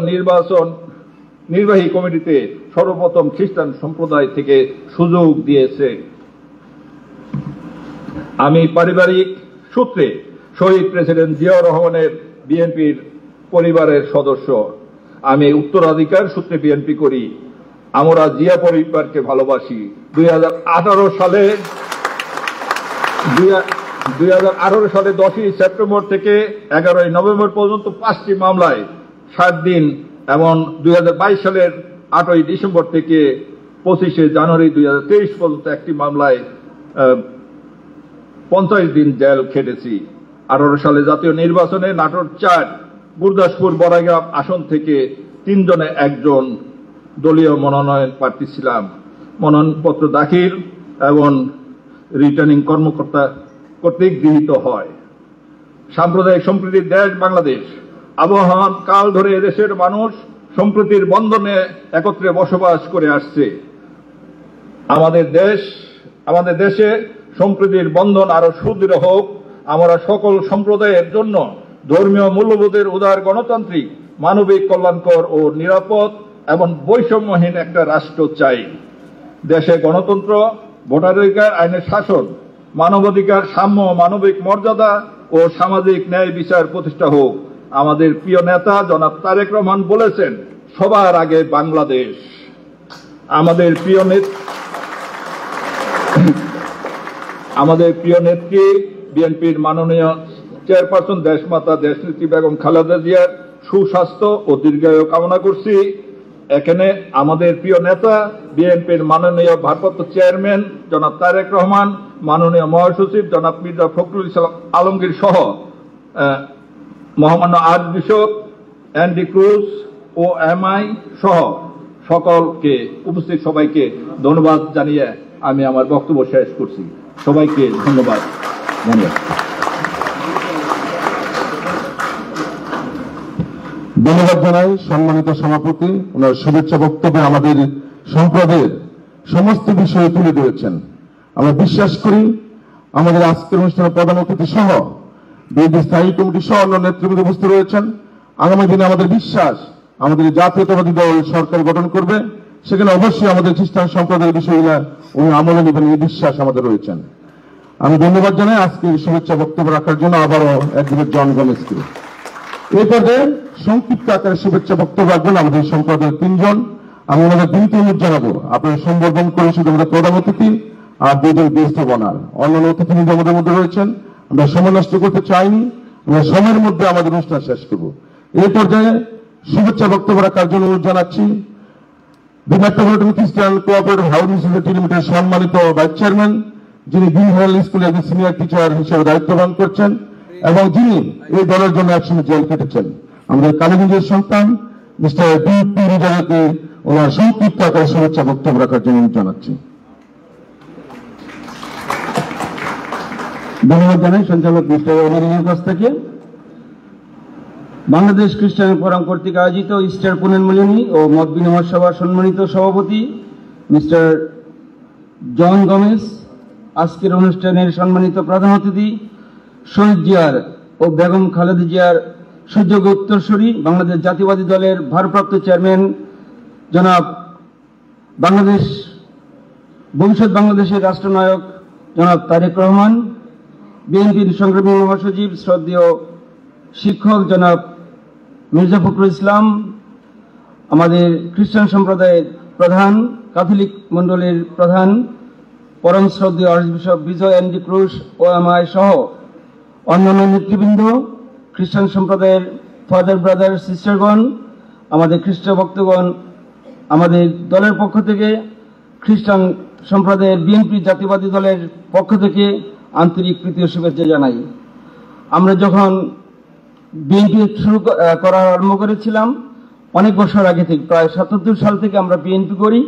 নির্বাহী কমিটিতে সর্বপ্রথম খ্রিস্টান সম্প্রদায় থেকে সুযোগ দিয়েছে। আমি পারিবারিক সূত্রে শহীদ প্রেসিডেন্ট জিয়াউর রহমানের বিএনপির পরিবারের সদস্য। আমি উত্তরাধিকার সূত্রে বিএনপি করি। আমরা জিয়া পরিবারকে ভালোবাসি। 2018 সালে 10ই সেপ্টেম্বর থেকে 11ই নভেম্বর পর্যন্ত 5টি মামলায় 7 দিন এবং 2022 সালের 8ই ডিসেম্বর থেকে 25শে জানুয়ারি 2023 পর্যন্ত একটি মামলায় 50 দিন জেল খেটেছি। 18 সালে জাতীয় নির্বাচনে নাটোর 4 গুরদাসপুর বড়াইগ্রাম আসন থেকে 3 জনে 1 জন দলীয় মনোনয়ন প্রার্থী ছিলাম। মনোনয়নপত্র দাখিল এবং রিটার্নিং কর্মকর্তা কর্তৃক গৃহীত হয়। সাম্প্রদায়িক সম্প্রীতির দেশ বাংলাদেশ। আবহাওয়ার কাল ধরে এদেশের মানুষ সম্প্রীতির বন্ধনে একত্রে বসবাস করে আসছে। আমাদের দেশে সম্প্রীতির বন্ধন আরো সুদৃঢ় হোক। আমরা সকল সম্প্রদায়ের জন্য ধর্মীয় মূল্যবোধের উদার, গণতান্ত্রিক, মানবিক, কল্যাণকর ও নিরাপদ এবং বৈষম্যহীন একটা রাষ্ট্র চাই। দেশে গণতন্ত্র, ভোটাধিকার, আইনের শাসন, মানবাধিকার, সাম্য, মানবিক মর্যাদা ও সামাজিক ন্যায় বিচার প্রতিষ্ঠা হোক। আমাদের প্রিয় নেতা জনাব তারেক রহমান বলেছেন, সবার আগে বাংলাদেশ। আমাদের প্রিয় নেত্রী বিএনপির মাননীয় চেয়ারপারসন দেশমাতা দেশনেত্রী বেগম খালেদা জিয়ার সুস্বাস্থ্য ও দীর্ঘায়ু কামনা করছি। এখানে আমাদের প্রিয় নেতা বিএনপির মাননীয় ভারপ্রাপ্ত চেয়ারম্যান জনাব তারেক রহমান, মাননীয় মহাসচিব জনাব মির্জা ফখরুল ইসলাম আলমগীর সহ মহামান্য আর্চ বিশপ অ্যান্ডি ক্রুজ ও এমআই সহ সকলকে, উপস্থিত সবাইকে ধন্যবাদ জানিয়ে আমি আমার বক্তব্য শেষ করছি। সবাইকে ধন্যবাদ জানিয়ে ধন্যবাদ জানাই সম্মানিত সভাপতি। ওনার শুভেচ্ছা বক্তব্যে আমাদের সম্প্রদায়ের সমস্ত বিষয়ে তুলে ধরেছেন। আমরা বিশ্বাস করি আমাদের আজকের অনুষ্ঠানের প্রধান অতিথি সহ বিএনপি স্থায়ী কমিটি সহ অন্য নেতৃবৃন্দ উপস্থিত রয়েছেন। আগামী দিনে আমাদের বিশ্বাস আমাদের জাতীয়তাবাদী দল সরকার গঠন করবে, সেখানে অবশ্যই আমাদের খ্রিস্টান সম্প্রদায়ের বিষয়গুলা উনি আমলে নেবেন, এই বিশ্বাস আমাদের রয়েছেন। আমি ধন্যবাদ জানাই আজকের শুভেচ্ছা বক্তব্য রাখার জন্য আবারও অ্যাডভোকেট জন গোমেজকে। এই পর্যায়ে সংক্ষিপ্ত আকারে শুভেচ্ছা বক্তব্য রাখবেন আমাদের সম্প্রদায়ের 3 জন। আমি ওনাদের দিনটি অনুরোধ জানাবো আপনারা সম্বোধন করে শুধু আমাদের প্রধান অতিথি আর 2 জন ব্যবস্থাপনার অন্যান্য অতিথি আমাদের মধ্যে রয়েছেন। আমরা সময় নষ্ট করতে চাইনি। আমরা সময়ের মধ্যে আমাদের অনুষ্ঠান শেষ করব। এই পর্যায়ে শুভেচ্ছা বক্তব্য রাখার জন্য অনুরোধ জানাচ্ছি দি মেট্রোপলিটন খ্রিস্টান কোঅপারেটিভ হাউজিং সোসাইটি লিমিটেড সম্মানিত ভাইস চেয়ারম্যান, যিনি গ্রিনহল স্কুলে একজন সিনিয়র টিচার হিসেবে দায়িত্ব পালন করছেন এবং যিনি এই দলের জন্য একসঙ্গে জেল কেটেছেন, আমাদের কালীগঞ্জের সন্তান মিস্টার ডিপি রিজাকে ওনার সংক্ষিপ্ত আকারে শুভেচ্ছা বক্তব্য রাখার জন্য অনুরোধ জানাচ্ছি। ধন্যবাদ জানাই সঞ্চালক মিস্টার অমরের কাছ থেকে। বাংলাদেশ খ্রিস্টান ফোরাম কর্তৃক আয়োজিত ইস্টার পুনর্মিলনী ও মত বিনিময় সভার সম্মানিত সভাপতি মিস্টার জন গমেজ, আজকের অনুষ্ঠানের সম্মানিত প্রধান অতিথি শহীদ জিয়ার ও বেগম খালেদা জিয়ার সুযোগ্য উত্তরসূরি বাংলাদেশ জাতীয়বাদী দলের ভারপ্রাপ্ত চেয়ারম্যান জনাব ভবিষ্যৎ বাংলাদেশের রাষ্ট্রনায়ক জনাব তারেক রহমান, বিএনপির সংগ্রামী মহাসচিব শ্রদ্ধেয় শিক্ষক জনাব মির্জা ফখরুল ইসলাম, আমাদের খ্রিস্টান সম্প্রদায়ের প্রধান, ক্যাথলিক মণ্ডলীর প্রধান পরম শ্রদ্ধেয় আর্চবিশপ বিজয় এন ডি ক্রুশ ওএমআই সহ অন্যান্য নেতৃবৃন্দ, খ্রিস্টান সম্প্রদায়ের ফাদার ব্রাদার সিস্টারগণ, আমাদের খ্রিস্ট ভক্তগণ, আমাদের দলের পক্ষ থেকে খ্রিস্টান সম্প্রদায়ের বিএনপি জাতীয়বাদী দলের পক্ষ থেকে আন্তরিক প্রীতি ও শুভেচ্ছা জানাই। আমরা যখন বিএনপি শুরু করা আরম্ভ করেছিলাম অনেক বছর আগে থেকে, প্রায় ৭৭ সাল থেকে আমরা বিএনপি করি,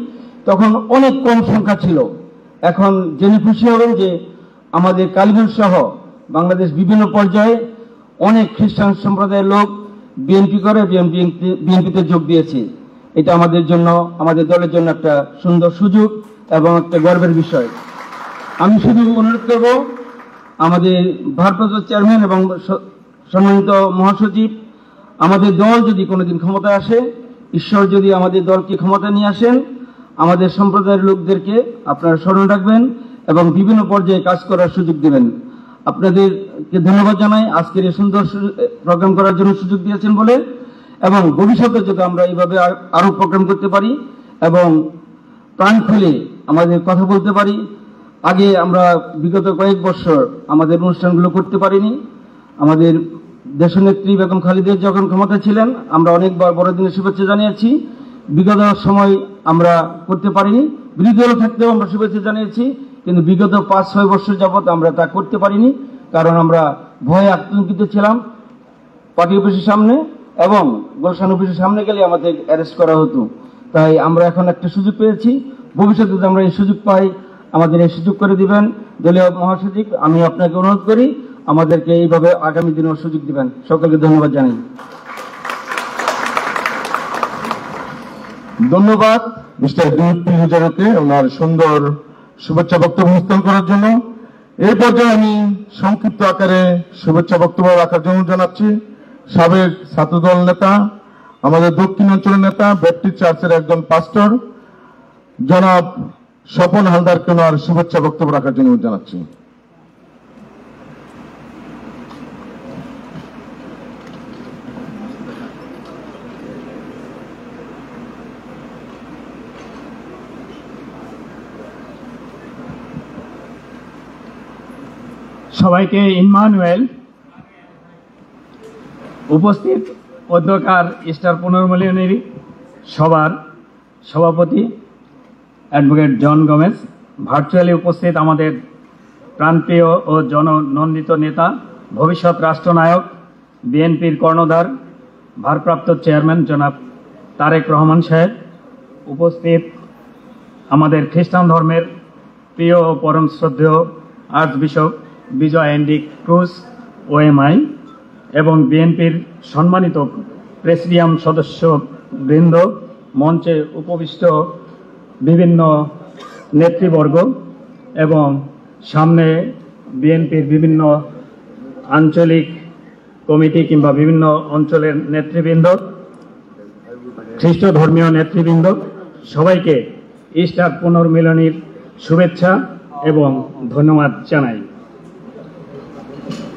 তখন অনেক কম সংখ্যা ছিল। এখন জেনে খুশি হবেন যে আমাদের কালীগঞ্জ সহ বাংলাদেশ বিভিন্ন পর্যায়ে অনেক খ্রিস্টান সম্প্রদায়ের লোক বিএনপি করে বিএনপিতে যোগ দিয়েছে। এটা আমাদের জন্য, আমাদের দলের জন্য একটা সুন্দর সুযোগ এবং একটা গর্বের বিষয়। আমি শুধু অনুরোধ করব আমাদের ভারপ্রাপ্ত চেয়ারম্যান এবং সম্মানিত মহাসচিব, আমাদের দল যদি কোনোদিন ক্ষমতায় আসে, ঈশ্বর যদি আমাদের দলকে ক্ষমতা নিয়ে আসেন, আমাদের সম্প্রদায়ের লোকদেরকে আপনারা স্মরণ রাখবেন এবং বিভিন্ন পর্যায়ে কাজ করার সুযোগ দেবেন। আপনাদেরকে ধন্যবাদ জানাই আজকের এই সুন্দর প্রোগ্রাম করার জন্য সুযোগ দিয়েছেন বলে, এবং ভবিষ্যতে যদি আমরা এইভাবে আরো প্রোগ্রাম করতে পারি এবং প্রাণ খুলে আমাদের কথা বলতে পারি। আগে আমরা বিগত কয়েক বছর আমাদের অনুষ্ঠানগুলো করতে পারিনি। আমাদের দেশনেত্রী বেগম খালেদা যখন ক্ষমতা ছিলেন আমরা অনেকবার বড়দিনের শুভেচ্ছা জানিয়েছি, বিগত সময় আমরা করতে পারিনি। বিরোধী দল থাকতেও আমরা শুভেচ্ছা জানিয়েছি, কিন্তু বিগত ৫-৬ বছর যাবৎ আমরা তা করতে পারিনি, কারণ আমরা ভয়ে আতঙ্কিত ছিলাম। পার্টি অফিসের সামনে এবং গুলশান অফিসের সামনে গেলে আমাদের অ্যারেস্ট করা হতো। তাই আমরা এখন একটা সুযোগ পেয়েছি, ভবিষ্যতে যদি আমরা এই সুযোগ পাই আমাদের এই সুযোগ করে দিবেন। দলীয় মহাসচিব, আমি আপনাকে অনুরোধ করি আমাদেরকে এইভাবে আগামী দিনেও সুযোগ দিবেন। সকলকে ধন্যবাদ জানাই। ধন্যবাদ মিস্টার ডিপি রিজাকে ওনার সুন্দর শুভেচ্ছা বক্তব্য উপস্থাপন করার জন্য। এই পর্যায়ে আমি সংক্ষিপ্ত আকারে শুভেচ্ছা বক্তব্য রাখার জন্য জানাচ্ছি সাবেক ছাত্রদল নেতা, আমাদের দক্ষিণ অঞ্চলের নেতা, ব্যাপটিস্ট চার্চের একজন পাস্টর জনাব স্বপন হালদারকে ওনার শুভেচ্ছা বক্তব্য রাখার জন্য জানাচ্ছি। সবাইকে ইম্মানুয়েল। উপস্থিত অধ্যকার ইস্টার পুনর্মিলনী সভার সভাপতি অ্যাডভোকেট জন গমেজ, ভার্চুয়ালি উপস্থিত আমাদের প্রাণপ্রিয় ও জননন্দিত নেতা, ভবিষ্যৎ রাষ্ট্রনায়ক, বিএনপির কর্ণধার, ভারপ্রাপ্ত চেয়ারম্যান জনাব তারেক রহমান সাহেব, উপস্থিত আমাদের খ্রিস্টান ধর্মের প্রিয় ও পরম শ্রদ্ধেয় আর্চবিশপ বিজয় এন ডি ক্রুশ ওএমআই এবং বিএনপির সম্মানিত প্রেসিডিয়াম সদস্যবৃন্দ, মঞ্চে উপবিষ্ট বিভিন্ন নেতৃবর্গ এবং সামনে বিএনপির বিভিন্ন আঞ্চলিক কমিটি কিংবা বিভিন্ন অঞ্চলের নেতৃবৃন্দ, খ্রিস্ট ধর্মীয় নেতৃবৃন্দ, সবাইকে ইস্টার পুনর্মিলনীর শুভেচ্ছা এবং ধন্যবাদ জানাই।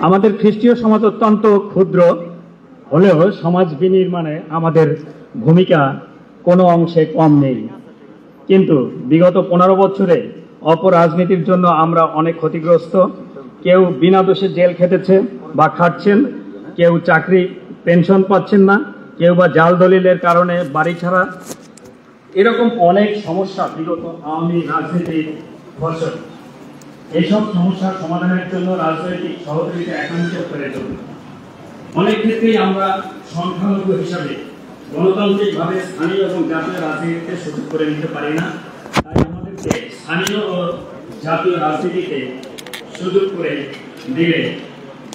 আমাদের খ্রিস্টীয় সমাজ অত্যন্ত ক্ষুদ্র হলেও সমাজ বিনির্মাণে আমাদের ভূমিকা কোনো অংশে কম নেই, কিন্তু বিগত 15 বছরে অপরাজনীতির জন্য আমরা অনেক ক্ষতিগ্রস্ত। কেউ বিনা দোষে জেল খেটেছে বা খাটছেন, কেউ চাকরি পেনশন পাচ্ছেন না, কেউ বা জাল দলিলের কারণে বাড়ি ছাড়া, এরকম অনেক সমস্যা বিগত আওয়ামী রাজনীতির ফসল। এইসব সমস্যার সমাধানের জন্য রাজনৈতিক সহযোগিতা একান্ত প্রয়োজন। অনেক ক্ষেত্রেই আমরা সংখ্যালঘু হিসাবে গণতান্ত্রিকভাবে স্থানীয় এবং জাতীয় রাজনীতিতে সুযোগ করে নিতে পারি না। তাই আমাদেরকে স্থানীয় ও জাতীয় রাজনীতিতে সুযোগ করে দিলে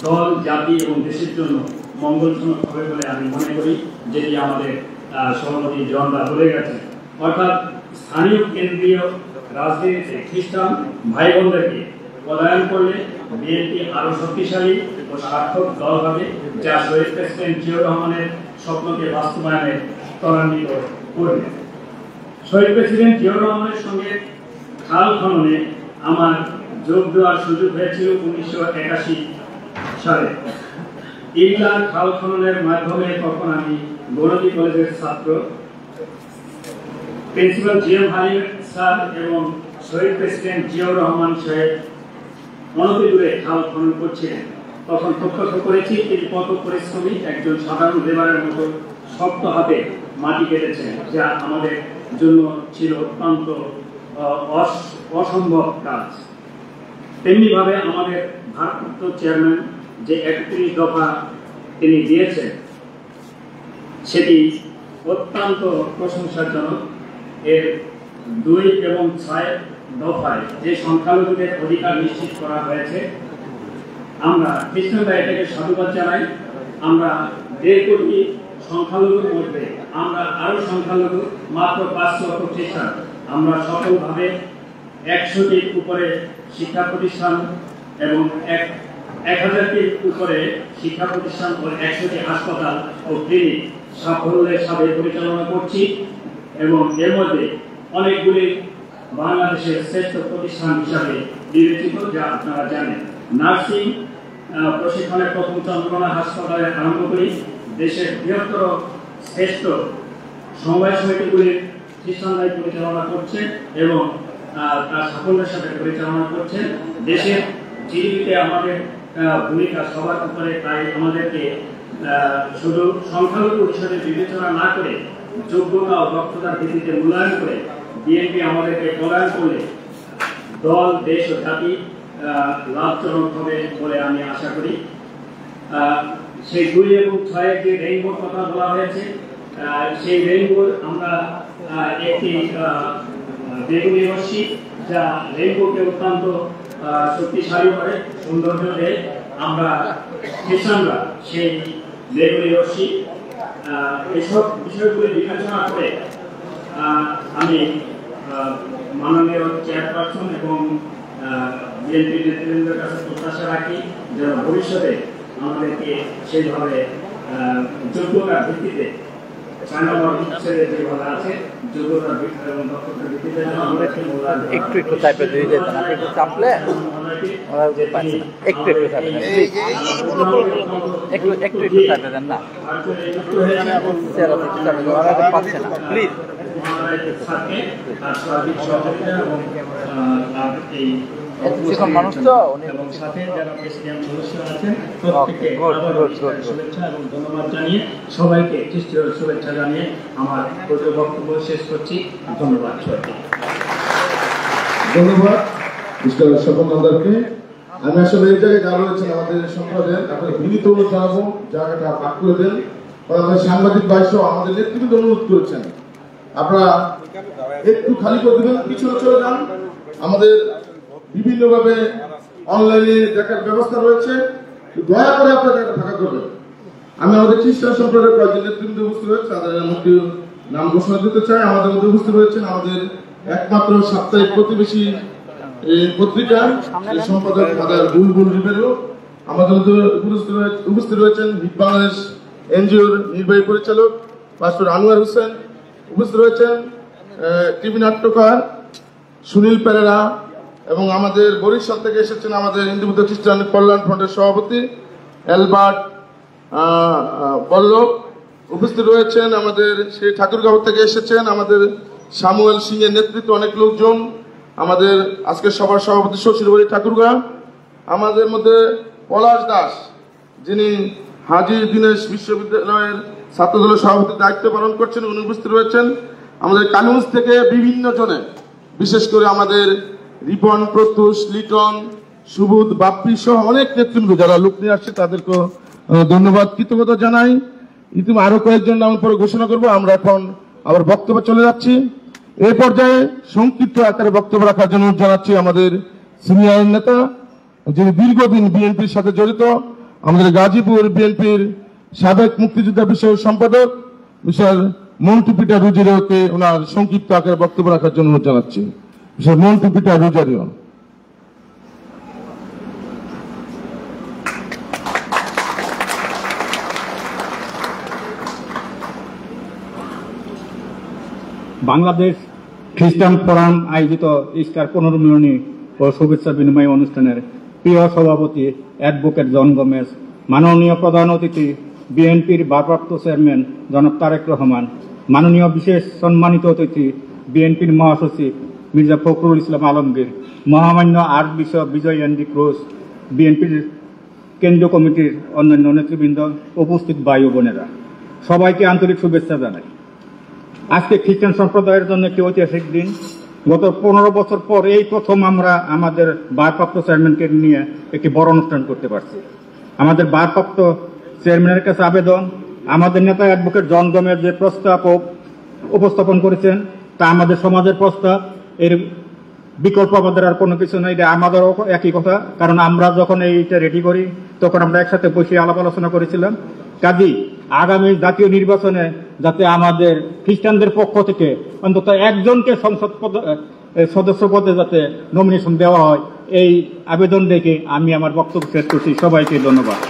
দল, জাতি এবং দেশের জন্য মঙ্গলজনক হবে বলে আমি মনে করি, যেটি আমাদের সভাপতি জনরা বলে গেছেন। অর্থাৎ স্থানীয় কেন্দ্রীয় রাজনীতিতে খ্রিস্টান ভাই বোনদেরকে পদায়ন করলে বিএনপি আরো শক্তিশালী ও সার্থক দল হবে, যা শহীদ প্রেসিডেন্ট জিয়াউর রহমানের স্বপ্নকে বাস্তবায়নে ত্বরান্বিত করবে। শহীদ প্রেসিডেন্ট জিয়াউর রহমানের সঙ্গে খাল খননে আমার যোগ দেওয়ার সুযোগ হয়েছিল 1981 সালে। ইল্লা খাল খননের মাধ্যমে তখন আমি গণিত কলেজের ছাত্র, প্রিন্সিপাল জিএম হালিম স্যার এবং শহীদ প্রেসিডেন্ট জিয়াউর রহমান সাহেব অনতিদূরে খাল খনন করছিলেন। তখন প্রত্যক্ষ করেছি তিনি কত পরিশ্রমী, একজন সাধারণ লেবারের মতো শক্ত হাতে মাটি কেটেছেন, যা আমাদের জন্য ছিল অত্যন্ত অসম্ভব কাজ। তেমনিভাবে আমাদের ভারপ্রাপ্ত চেয়ারম্যান যে 31 দফা তিনি দিয়েছেন সেটি অত্যন্ত প্রশংসাজনক। এর 2 এবং 6 দফায় যে সংখ্যালঘুদের অধিকার নিশ্চিত করা হয়েছে, আমরা খ্রিস্টানরা এটাকে সাধুবাদ জানাই। আমরা 1.5 কোটি সংখ্যালঘুর মধ্যে আমরা আরো সংখ্যালঘু মাত্র 500 খ্রিস্টান। আমরা সফলভাবে 100টির উপরে শিক্ষা প্রতিষ্ঠান এবং 1000টির উপরে শিক্ষা প্রতিষ্ঠান ও 100টি হাসপাতাল ও ক্লিনিক সাফল্যের সাথে পরিচালনা করছি এবং এর মধ্যে অনেকগুলি বাংলাদেশের শ্রেষ্ঠ প্রতিষ্ঠান হিসাবে বিবেচিত, যা আপনারা জানেন। নার্সিং প্রশিক্ষণের প্রথম চন্দ্রকোনা হাসপাতালে আরম্ভ করি দেশের বৃহত্তর শ্রেষ্ঠ সমবায় সমিতিগুলির খ্রিস্টানরাই পরিচালনা করছে এবং তার সাফল্যের সাথে পরিচালনা করছেন। দেশের জিডিপিতে আমাদের ভূমিকা সবার উপরে, তাই আমাদেরকে শুধু সংখ্যালঘু হিসেবে বিবেচনা না করে যোগ্যতা ও দক্ষতার ভিত্তিতে মূল্যায়ন করে বিএনপি আমাদেরকে প্রদান করলে দল, দেশ ও জাতি লাভজনক হবে বলে আমি আশা করি। সেই 2 এবং 6 যে রেইনবোর কথা বলা হয়েছে, সেই রেইনবোর আমরা একটি বেগুনি রশ্মি, যা রেইনবোকে অত্যন্ত শক্তিশালী করে, সৌন্দর্য দেয়। আমরা খ্রিস্টানরা সেই বেগুনি রশ্মি, এসব বিষয়গুলি বিবেচনা করে আমি মাননীয় চেয়ারপারসন এবং বিএনপি নেতৃবৃন্দের কাছে প্রত্যাশা রাখি যেন ভবিষ্যতে আমাদেরকে সেইভাবে যোগ্যতার ভিত্তিতে একটু টাইপের দিয়ে যেতেন, আপনি একটু চাপলে ওরা পাচ্ছে না, একটু চাপেন, একটু চাপে দেন না, ওরা পাচ্ছে না, প্লিজ। মানুষ তো ধন্যবাদ জানিয়ে সবাইকে খ্রিস্টীয় শুভেচ্ছা জানিয়ে আমার বক্তব্য শেষ করছি। ধন্যবাদ। ধন্যবাদ মিস্টার স্বপন হালদারকে। আমি আসলে এই জায়গায় যারা রয়েছেন আমাদের সম্প্রদায়ের আপনাকে বিনীত অনুরোধ জানাবো জায়গাটা ভাগ করে দেন। আমাদের সাংবাদিক ভাই সহ আমাদের নেতৃবৃন্দ অনুরোধ করেছেন আপনারা একটু খালি করে দেবেন, পিছনে চলে যান। আমাদের বিভিন্নভাবে অনলাইনে দেখার ব্যবস্থা রয়েছে, দয়া করে আপনারা এটা ফাঁকা করবেন। আমি আমাদের খ্রিস্টান সম্প্রদায়ের কয়েকজন নেতৃবৃন্দ উপস্থিত রয়েছে, তাদের মধ্যে নাম ঘোষণা দিতে চাই। আমাদের মধ্যে উপস্থিত রয়েছেন আমাদের একমাত্র সাপ্তাহিক প্রতিবেশী পত্রিকা সম্পাদক ফাদার বুলবুল রিবেরো। আমাদের মধ্যে উপস্থিত রয়েছেন হিট বাংলাদেশ এনজিওর নির্বাহী পরিচালক পাস্টর আনোয়ার হোসেন। উপস্থিত রয়েছেন টিভি নাট্যকার সুনীল পেরেরা এবং আমাদের বরিশাল থেকে এসেছেন আমাদের হিন্দু খ্রিস্টান কল্যাণ ফ্রন্টের সভাপতি অ্যালবার্ট বল্লভ। উপস্থিত রয়েছেন আমাদের সেই ঠাকুরগাঁও থেকে এসেছেন আমাদের সামুয়েল সিং এর নেতৃত্বে অনেক লোকজন। আমাদের আজকের সভার সভাপতি শ্বশুরবাড়ি ঠাকুরগাঁও। আমাদের মধ্যে পলাশ দাস, যিনি হাজী দীনেশ বিশ্ববিদ্যালয়ের ছাত্রদলের সভাপতির দায়িত্ব পালন করছেন, উনি উপস্থিত রয়েছেন। আমাদের কানুজ থেকে বিভিন্ন জনে, বিশেষ করে আমাদের রিপন, প্রত্যুষ, লিটন, সুবোধ, বাপ্পি সহ অনেক নেতৃবৃন্দ যারা লোক নিয়ে আসছে তাদেরকে ধন্যবাদ, কৃতজ্ঞতা জানাই। ইতিমধ্যে আরো কয়েকজন নাম পরে ঘোষণা করবো। আমরা এখন আবার বক্তব্য চলে যাচ্ছি। এই পর্যায়ে সংক্ষিপ্ত আকারে বক্তব্য রাখার জন্য জানাচ্ছি আমাদের সিনিয়র নেতা, যিনি দীর্ঘদিন বিএনপির সাথে জড়িত, আমাদের গাজীপুর বিএনপির সাবেক মুক্তিযোদ্ধা বিষয়ক সম্পাদক মিস্টার মন্টু পিটার রুজারিওকে ওনার সংক্ষিপ্ত আকারে বক্তব্য রাখার জন্য জানাচ্ছি। Mister Montu Peter Rozario. বাংলাদেশ খ্রিস্টান ফোরাম আয়োজিত ইস্টার পুনর্মিলনী ও শুভেচ্ছা বিনিময় অনুষ্ঠানের প্রিয় সভাপতি অ্যাডভোকেট জন গোমেজ, মাননীয় প্রধান অতিথি বিএনপির ভারপ্রাপ্ত চেয়ারম্যান জনাব তারেক রহমান, মাননীয় বিশেষ সম্মানিত অতিথি বিএনপির মহাসচিব মির্জা ফখরুল ইসলাম আলমগীর, মহামান্য আর্চবিশপ বিজয় এন্ডি ক্রুজ, বিএনপির কেন্দ্রীয় কমিটির অন্যান্য নেতৃবৃন্দ, উপস্থিত ভাই ও বোনেরা, সবাইকে আন্তরিক শুভেচ্ছা জানাই। আজকে খ্রিস্টান সম্প্রদায়ের জন্য একটি ঐতিহাসিক দিন। গত 15 বছর পর এই প্রথম আমরা আমাদের ভারপ্রাপ্ত চেয়ারম্যানকে নিয়ে একটি বড় অনুষ্ঠান করতে পারছি। আমাদের ভারপ্রাপ্ত চেয়ারম্যানের কাছে আবেদন, আমাদের নেতা অ্যাডভোকেট জন গোমেজ যে প্রস্তাব উপস্থাপন করেছেন তা আমাদের সমাজের প্রস্তাব, এর বিকল্প আমাদের আর কোনো কিছু নেই। এটা আমাদেরও একই কথা, কারণ আমরা যখন এইটা রেডি করি তখন আমরা একসাথে বসে আলাপ আলোচনা করেছিলাম। কাজেই আগামী জাতীয় নির্বাচনে যাতে আমাদের খ্রিস্টানদের পক্ষ থেকে অন্তত একজনকে সংসদ সদস্য পদে যাতে নমিনেশন দেওয়া হয়, এই আবেদন রেখে আমি আমার বক্তব্য শেষ করছি। সবাইকে ধন্যবাদ।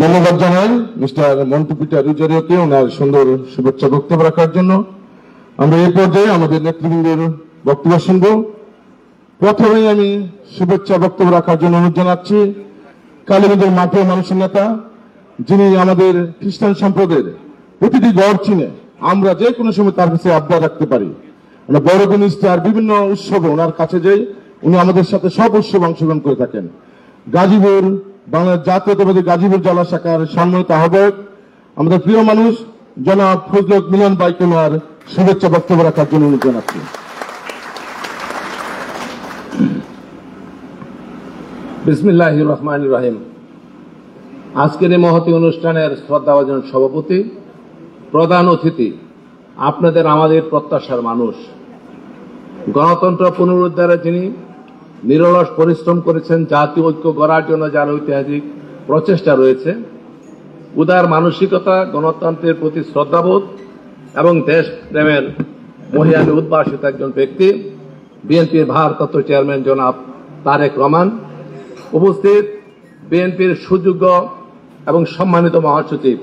ধন্যবাদ জানাই মিস্টার মন্টু পিটার রুজারিওকে ওনার সুন্দর শুভেচ্ছা বক্তব্য রাখার জন্য। আমরা এই পর্যায়ে আমাদের নেতৃবৃন্দের বক্তব্য শুনব। প্রথমেই আমি শুভেচ্ছা বক্তব্য রাখার জন্য অনুরোধ জানাচ্ছি কালীগঞ্জের মাঠে মানুষের নেতা, যিনি আমাদের খ্রিস্টান সম্প্রদায়ের প্রতিটি গড় চিনে আমরা যে কোনো সময় তার কাছে আবদার রাখতে পারি। আমরা বড়দিন, ইস্টার, বিভিন্ন উৎসবে ওনার কাছে যাই, উনি আমাদের সাথে সব উৎসবে অংশগ্রহণ করে থাকেন। গাজীপুর বাংলাদেশ জাতীয়তাবাদী গাজীপুর জেলা শাখার সম্মানিত আহ্বায়ক আমাদের প্রিয় মানুষ জনাব ফজলুল মিলন ভাইকে ওনার শুভেচ্ছা বক্তব্য রাখার জন্য অনুরোধ জানাচ্ছি। বিসমিল্লাহির রহমানির রহিম। আজকের এই মহতী অনুষ্ঠানের শ্রদ্ধাভাজন সভাপতি, প্রধান অতিথি, আপনাদের আমাদের প্রত্যাশার মানুষ, গণতন্ত্র পুনরুদ্ধারে যিনি নিরলস পরিশ্রম করেছেন, জাতীয় ঐক্য গড়ার জন্য যার ঐতিহাসিক প্রচেষ্টা রয়েছে, উদার মানসিকতা, গণতন্ত্রের প্রতি শ্রদ্ধাবোধ এবং দেশপ্রেমের মহিয়ানে উদ্ভাসিত একজন ব্যক্তি, বিএনপির ভারপ্রাপ্ত চেয়ারম্যান জনাব তারেক রহমান, উপস্থিত বিএনপির সুযোগ্য এবং সম্মানিত মহাসচিব,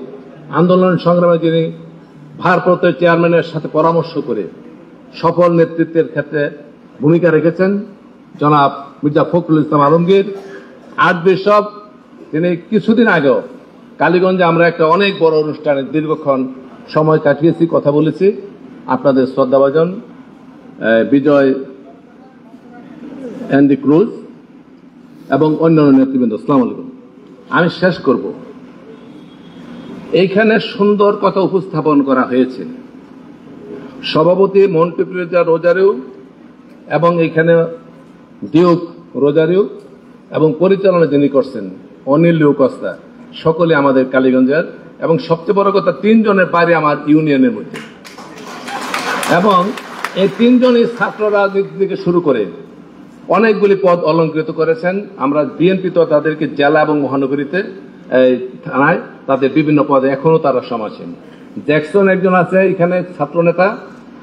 আন্দোলন সংগ্রামে যিনি ভারপ্রাপ্ত চেয়ারম্যানের সাথে পরামর্শ করে সফল নেতৃত্বের ক্ষেত্রে ভূমিকা রেখেছেন জনাব মির্জা ফখরুল ইসলাম আলমগীর, আর্চবিশপ, তিনি কিছুদিন আগেও কালীগঞ্জে আমরা একটা অনেক বড় অনুষ্ঠানে দীর্ঘক্ষণ সময় কাটিয়েছি, কথা বলেছি, আপনাদের শ্রদ্ধাভাজন বিজয় এন্ডি ক্রুজ এবং অন্যান্য নেতৃবৃন্দ, আসসালামু আলাইকুম। আমি শেষ করব, এইখানে সুন্দর কথা উপস্থাপন করা হয়েছে। সভাপতি মন্টু পিটার রুজারিও এবং এইখানে ডিউক রোজারিও এবং পরিচালনা যিনি করছেন অনিল লিউকস্তা, সকলে আমাদের কালীগঞ্জের, এবং সবচেয়ে বড় কথা 3 জনের বাইরে আমার ইউনিয়নের মধ্যে, এবং এই 3 জনই ছাত্র রাজনীতি থেকে শুরু করে অনেকগুলি পদ অলঙ্কৃত করেছেন। আমরা বিএনপি তো তাদেরকে জেলা এবং মহানগরীতে থানায় তাদের বিভিন্ন পদে এখনো তারা সমাসীন। জ্যাকসন একজন আছে এখানে ছাত্র নেতা,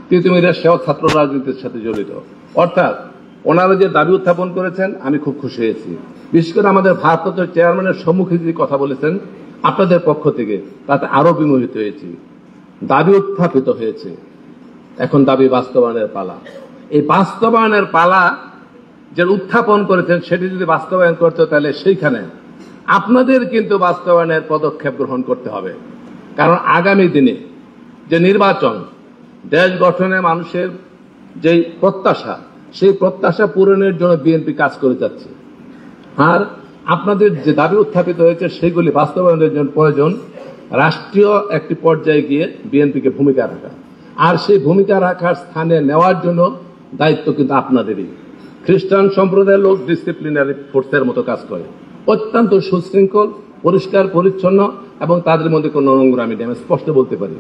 তিতুমিরা, সেও ছাত্র রাজনীতির সাথে জড়িত। অর্থাৎ ওনারা যে দাবি উত্থাপন করেছেন আমি খুব খুশি হয়েছি। বিশেষ করে আমাদের ভারপ্রাপ্ত চেয়ারম্যানের সম্মুখে যে কথা বলেছেন আপনাদের পক্ষ থেকে, তাতে আরো বিমোহিত হয়েছি। দাবি উত্থাপিত হয়েছে, এখন দাবি বাস্তবায়নের পালা। এই বাস্তবায়নের পালা যে উত্থাপন করেছেন সেটি যদি বাস্তবায়ন করতে, তাহলে সেইখানে আপনাদের কিন্তু বাস্তবায়নের পদক্ষেপ গ্রহণ করতে হবে। কারণ আগামী দিনে যে নির্বাচন, দেশ গঠনে মানুষের যে প্রত্যাশা, সেই প্রত্যাশা পূরণের জন্য বিএনপি কাজ করে যাচ্ছে। আর আপনাদের যে দাবি উত্থাপিত হয়েছে সেগুলি বাস্তবায়নের জন্য প্রয়োজন রাষ্ট্রীয় একটি পর্যায়ে গিয়ে বিএনপিকে ভূমিকা রাখা, আর সেই ভূমিকা রাখার স্থানে নেওয়ার জন্য দায়িত্ব কিন্তু আপনাদেরই। খ্রিস্টান সম্প্রদায়ের লোক ডিসিপ্লিনারি ফোর্সের মতো কাজ করে, অত্যন্ত সুশৃঙ্খল, পরিষ্কার পরিচ্ছন্ন, এবং তাদের মধ্যে কোনো নোংরামি নেই, আমি স্পষ্ট বলতে পারি।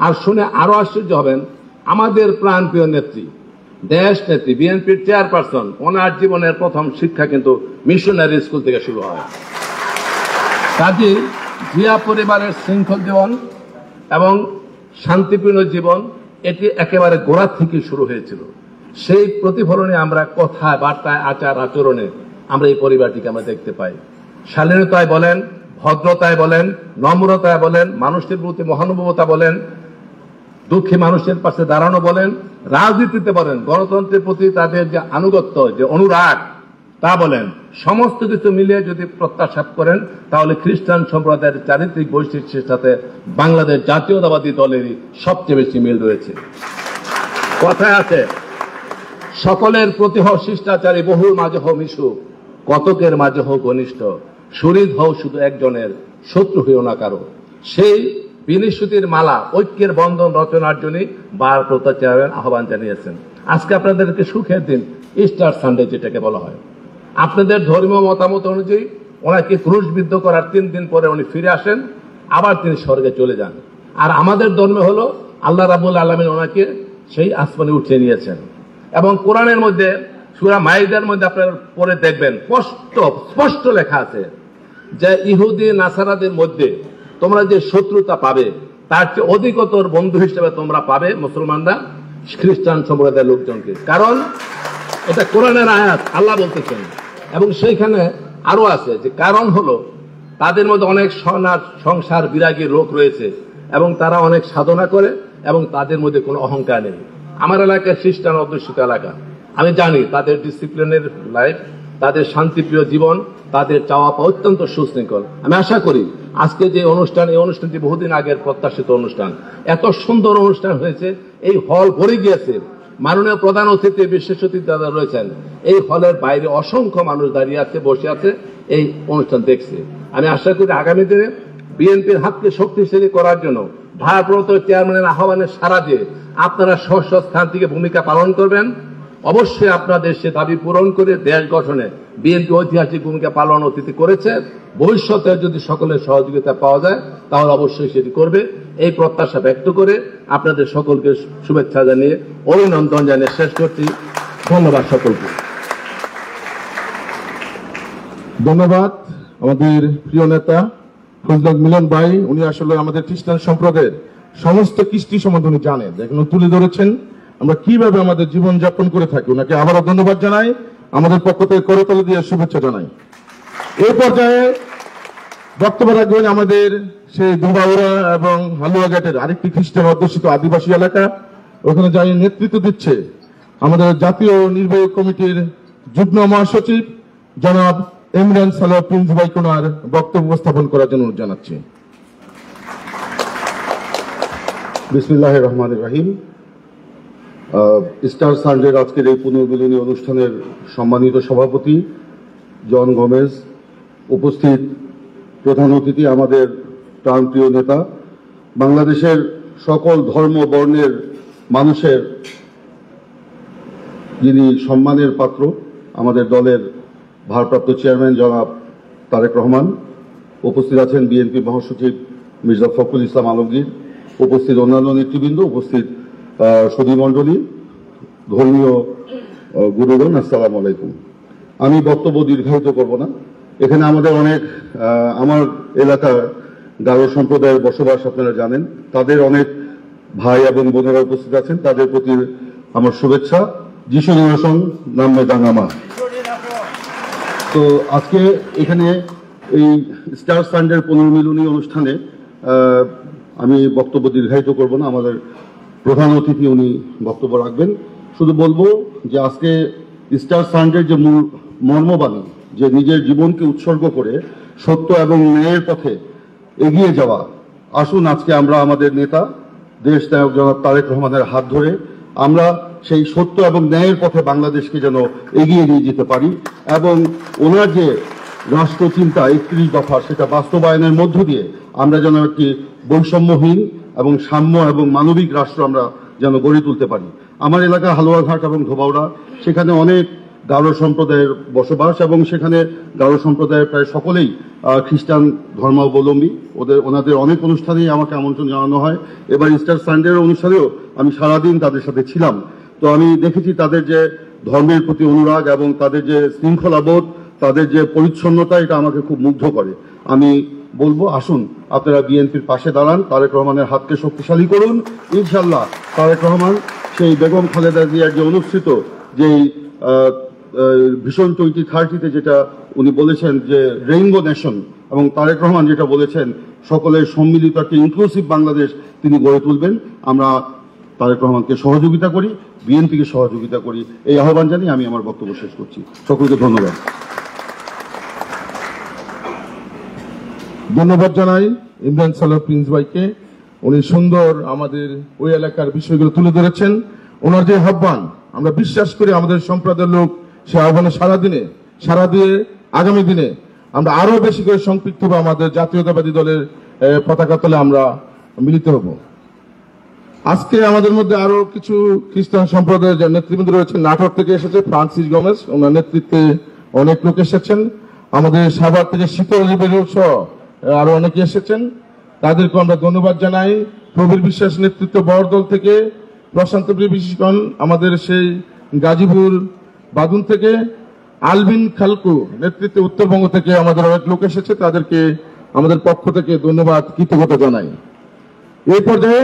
আর শুনে আরো আশ্চর্য হবেন, আমাদের প্রাণপ্রিয় নেত্রী, দেশ নেত্রী, বিএনপির চেয়ারপারসন, ওনার জীবনের প্রথম শিক্ষা কিন্তু মিশনারি স্কুল থেকে শুরু হয়। কাজী জিয়া পরিবারের শৃঙ্খল জীবন এবং শান্তিপূর্ণ জীবন এটি একেবারে গোড়া থেকে শুরু হয়েছিল। সেই প্রতিফলনে আমরা কথায়, বার্তায়, আচার আচরণে আমরা এই পরিবারটিকে আমরা দেখতে পাই। শালীনতায় বলেন, ভদ্রতায় বলেন, নম্রতায় বলেন, মানুষের প্রতি মহানুভবতা বলেন, দুঃখী মানুষের পাশে দাঁড়ানো বলেন, রাজনীতিতে বলেন, গণতন্ত্রের প্রতি তাদের যে আনুগত্য, যে অনুরাগ তা বলেন, সমস্ত কিছু মিলিয়ে যদি প্রত্যাশা করেন তাহলে খ্রিস্টান সম্প্রদায়ের চারিত্রিক বৈশিষ্ট্যের সাথে বাংলাদেশ জাতীয়তাবাদী দলেরই সবচেয়ে বেশি মিল রয়েছে। কথায় আছে, সকলের প্রতি হও শিষ্টাচারী, বহুর মাঝে হও মিশু, কতকের মাঝে হও ঘনিষ্ঠ, শরীর হও শুধু একজনের, শত্রু হইও না কারো। সেই বিনিশুতির মালা, ঐক্যের বন্ধন রচনার জন্য ভারপ্রাপ্ত চেয়ারম্যান আহ্বান জানিয়েছেন। আজকে আপনাদেরকে সুখের দিন, ইস্টার সানডে যেটাকে বলা হয়। আপনাদের ধর্মীয় মতামত অনুযায়ী ওনাকে ক্রুশবিদ্ধ করার 3 দিন পরে উনি ফিরে আসেন, আবার তিনি স্বর্গে চলে যান। আর আমাদের ধর্মে হলো আল্লাহ রাব্বুল আলামিন ওনাকে সেই আসমানে উঠিয়ে নিয়েছেন। এবং কোরআনের মধ্যে সূরা মাইদার মধ্যে আপনারা পরে দেখবেন স্পষ্ট লেখা আছে যে ইহুদি নাসারাদের মধ্যে তোমরা যে শত্রুতা পাবে তার চেয়ে অধিকতর বন্ধু হিসেবে তোমরা পাবে মুসলমানরা খ্রিস্টান সম্প্রদায়ের লোকজনকে। কারণ এটা কোরআনের আয়াত, আল্লাহ বলতেছেন। এবং সেইখানে আরো আছে যে কারণ হলো তাদের মধ্যে অনেক সংসার বিরাগী লোক রয়েছে এবং তারা অনেক সাধনা করে এবং তাদের মধ্যে কোনো অহংকার নেই। আমার এলাকায় খ্রিস্টান অধ্যুষিত এলাকা, আমি জানি তাদের ডিসিপ্লিনের লাইফ, তাদের শান্তিপ্রিয় জীবন, তাদের চাওয়া পাওয়া অত্যন্ত সুশৃঙ্খল। আমি আশা করি আজকে যে অনুষ্ঠান, এই অনুষ্ঠানটি বহুদিন আগের প্রত্যাশিত অনুষ্ঠান, এত সুন্দর অনুষ্ঠান হয়েছে, এই হল ভরে গিয়েছে। মাননীয় প্রধান অতিথি, বিশেষ অতিথি যারা রয়েছেন, এই হলের বাইরে অসংখ্য মানুষ দাঁড়িয়ে আছে, বসে আছে, এই অনুষ্ঠান দেখছে। আমি আশা করি আগামী দিনে বিএনপির হাতকে শক্তিশালী করার জন্য ভারপ্রাপ্ত চেয়ারম্যানের আহ্বানে সাড়া দিয়ে আপনারা স্ব স্থান থেকে ভূমিকা পালন করবেন। অবশ্যই আপনাদের সে দাবি পূরণ করে দেশ গঠনে বিএনপি ঐতিহাসিক ভূমিকা পালন অতীতে করেছে, ভবিষ্যতে যদি সকলের সহযোগিতা পাওয়া যায় তাহলে অবশ্যই সেটি করবে। এই প্রত্যাশা ব্যক্ত করে আপনাদের সকলকে শুভেচ্ছা জানিয়ে, অভিনন্দন জানিয়ে শেষ করছি। ধন্যবাদ সকলকে। ধন্যবাদ আমাদের প্রিয় নেতা ফজলুল মিলন ভাই। উনি আসলে আমাদের খ্রিস্টান সম্প্রদায়ের সমস্ত কৃষ্টি সম্বন্ধে উনি জানেন, এখন তুলে ধরেছেন আমরা কিভাবে আমাদের জীবন যাপন করে থাকি। ওনাকে আবারও ধন্যবাদ জানাই, আমাদের পক্ষ থেকে করতালি দিয়ে শুভেচ্ছা জানাই। এই পর্যায়ে বক্তব্য রাখবেন আমাদের সেই দুবাউরা এবং হালুয়াঘাটের আরেকটি খ্রিস্টান অধ্যুষিত আদিবাসী এলাকা, ওখানে যাই নেতৃত্ব দিচ্ছে আমাদের জাতীয় নির্বাহী কমিটির যুগ্ম মহাসচিব জনাব ইমরান সালাহ প্রিন্স ভাই কোনার বক্তব্য উপস্থাপন করার জন্য জানাচ্ছি। বিসমিল্লাহির রহমানির রহিম। স্টার সানডের আজকের এই পুনর্মিলনী অনুষ্ঠানের সম্মানিত সভাপতি জন গোমেজ, উপস্থিত প্রধান অতিথি, আমাদের প্রাণপ্রিয় নেতা, বাংলাদেশের সকল ধর্ম বর্ণের মানুষের যিনি সম্মানের পাত্র, আমাদের দলের ভারপ্রাপ্ত চেয়ারম্যান জনাব তারেক রহমান, উপস্থিত আছেন বিএনপি মহাসচিব মির্জা ফখরুল ইসলাম আলমগীর, উপস্থিত অন্যান্য নেতৃবৃন্দ, উপস্থিত সুধীমণ্ডলী, ধর্মীয় গুরুগণ, আসসালামু আলাইকুম। আমি বক্তব্য দীর্ঘায়িত করব না। এখানে আমাদের অনেক আমার এলাকার গারো সম্প্রদায়ের বসবাস আপনারা জানেন, তাদের অনেক ভাই এবং বোনেরা উপস্থিত আছেন, তাদের প্রতি আমার শুভেচ্ছা। যিশু নিরসন নামে দাঙ্গামা। তো আজকে এখানে এই স্টার সানডের পুনর্মিলনী অনুষ্ঠানে আমি বক্তব্য দীর্ঘায়িত করব না, আমাদের প্রধান অতিথি উনি বক্তব্য রাখবেন। শুধু বলবো যে আজকে স্টার সানডের যে মূল মর্মবাণী, যে নিজের জীবনকে উৎসর্গ করে সত্য এবং ন্যায়ের পথে এগিয়ে যাওয়া, আসুন আজকে আমরা আমাদের নেতা দেশ নায়ক জনাব তারেক রহমানের হাত ধরে আমরা সেই সত্য এবং ন্যায়ের পথে বাংলাদেশকে যেন এগিয়ে নিয়ে যেতে পারি। এবং ওনার যে রাষ্ট্রচিন্তা 31 দফা সেটা বাস্তবায়নের মধ্য দিয়ে আমরা যেন একটি বৈষম্যহীন এবং সাম্য এবং মানবিক রাষ্ট্র আমরা যেন গড়ে তুলতে পারি। আমার এলাকা হালুয়াঘাট এবং ধোবাউড়া, সেখানে অনেক গারো সম্প্রদায়ের বসবাস এবং সেখানে গারো সম্প্রদায়ের প্রায় সকলেই খ্রিস্টান ধর্মাবলম্বী। ওনাদের অনেক অনুষ্ঠানেই আমাকে আমন্ত্রণ জানানো হয়। এবার ইস্টার সানডের অনুষ্ঠানেও আমি সারাদিন তাদের সাথে ছিলাম। তো আমি দেখেছি তাদের যে ধর্মের প্রতি অনুরাগ এবং তাদের যে শৃঙ্খলাবোধ, তাদের যে পরিচ্ছন্নতা, এটা আমাকে খুব মুগ্ধ করে। আমি বলবো, আসুন আপনারা বিএনপির পাশে দাঁড়ান, তারেক রহমানের হাতকে শক্তিশালী করুন। ইনশাল্লাহ তারেক রহমান সেই বেগম খালেদা জিয়ার যে অনুষ্ঠিত যেই ভিশন 2030-তে যেটা উনি বলেছেন যে রেইনবো নেশন, এবং তারেক রহমান যেটা বলেছেন সকলের সম্মিলিত একটি ইনক্লুসিভ বাংলাদেশ তিনি গড়ে তুলবেন। আমরা তারেক রহমানকে সহযোগিতা করি, বিএনপিকে সহযোগিতা করি, এই আহ্বান জানিয়ে আমি আমার বক্তব্য শেষ করছি। সকলকে ধন্যবাদ। ধন্যবাদ জানাই ইমরান সালাহ প্রিন্স ভাইকে। উনি সুন্দর আমাদের ওই এলাকার বিষয়গুলো তুলে ধরেছেন। ওনার যে আহ্বান, আমরা বিশ্বাস করি আমাদের সম্প্রদায়ের লোক সে আহ্বানে সারা দিয়ে আগামী দিনে আমরা আরো বেশি করে সম্পৃক্ত হবো, আমাদের জাতীয়তাবাদী দলের পতাকা তলে আমরা মিলিত হব। আজকে আমাদের মধ্যে আরো কিছু খ্রিস্টান সম্প্রদায়ের নেতৃবৃন্দ রয়েছেন। নাটোর থেকে এসেছে ফ্রান্সিস গোমেজ, ওনার নেতৃত্বে অনেক লোক এসেছেন। আমাদের সাভার থেকে শীতল সহ আরো অনেকে এসেছেন, তাদেরকে আমরা ধন্যবাদ জানাই। প্রবীর বিশ্বাস নেতৃত্ব বড়দল থেকে, প্রশান্ত বিশিষণ আমাদের সেই গাজীপুর বাদুন থেকে, আলবিন খালকু নেতৃত্বে উত্তরবঙ্গ থেকে আমাদের অনেক লোক এসেছে, তাদেরকে আমাদের পক্ষ থেকে ধন্যবাদ কৃতজ্ঞতা জানাই। এই পর্যায়ে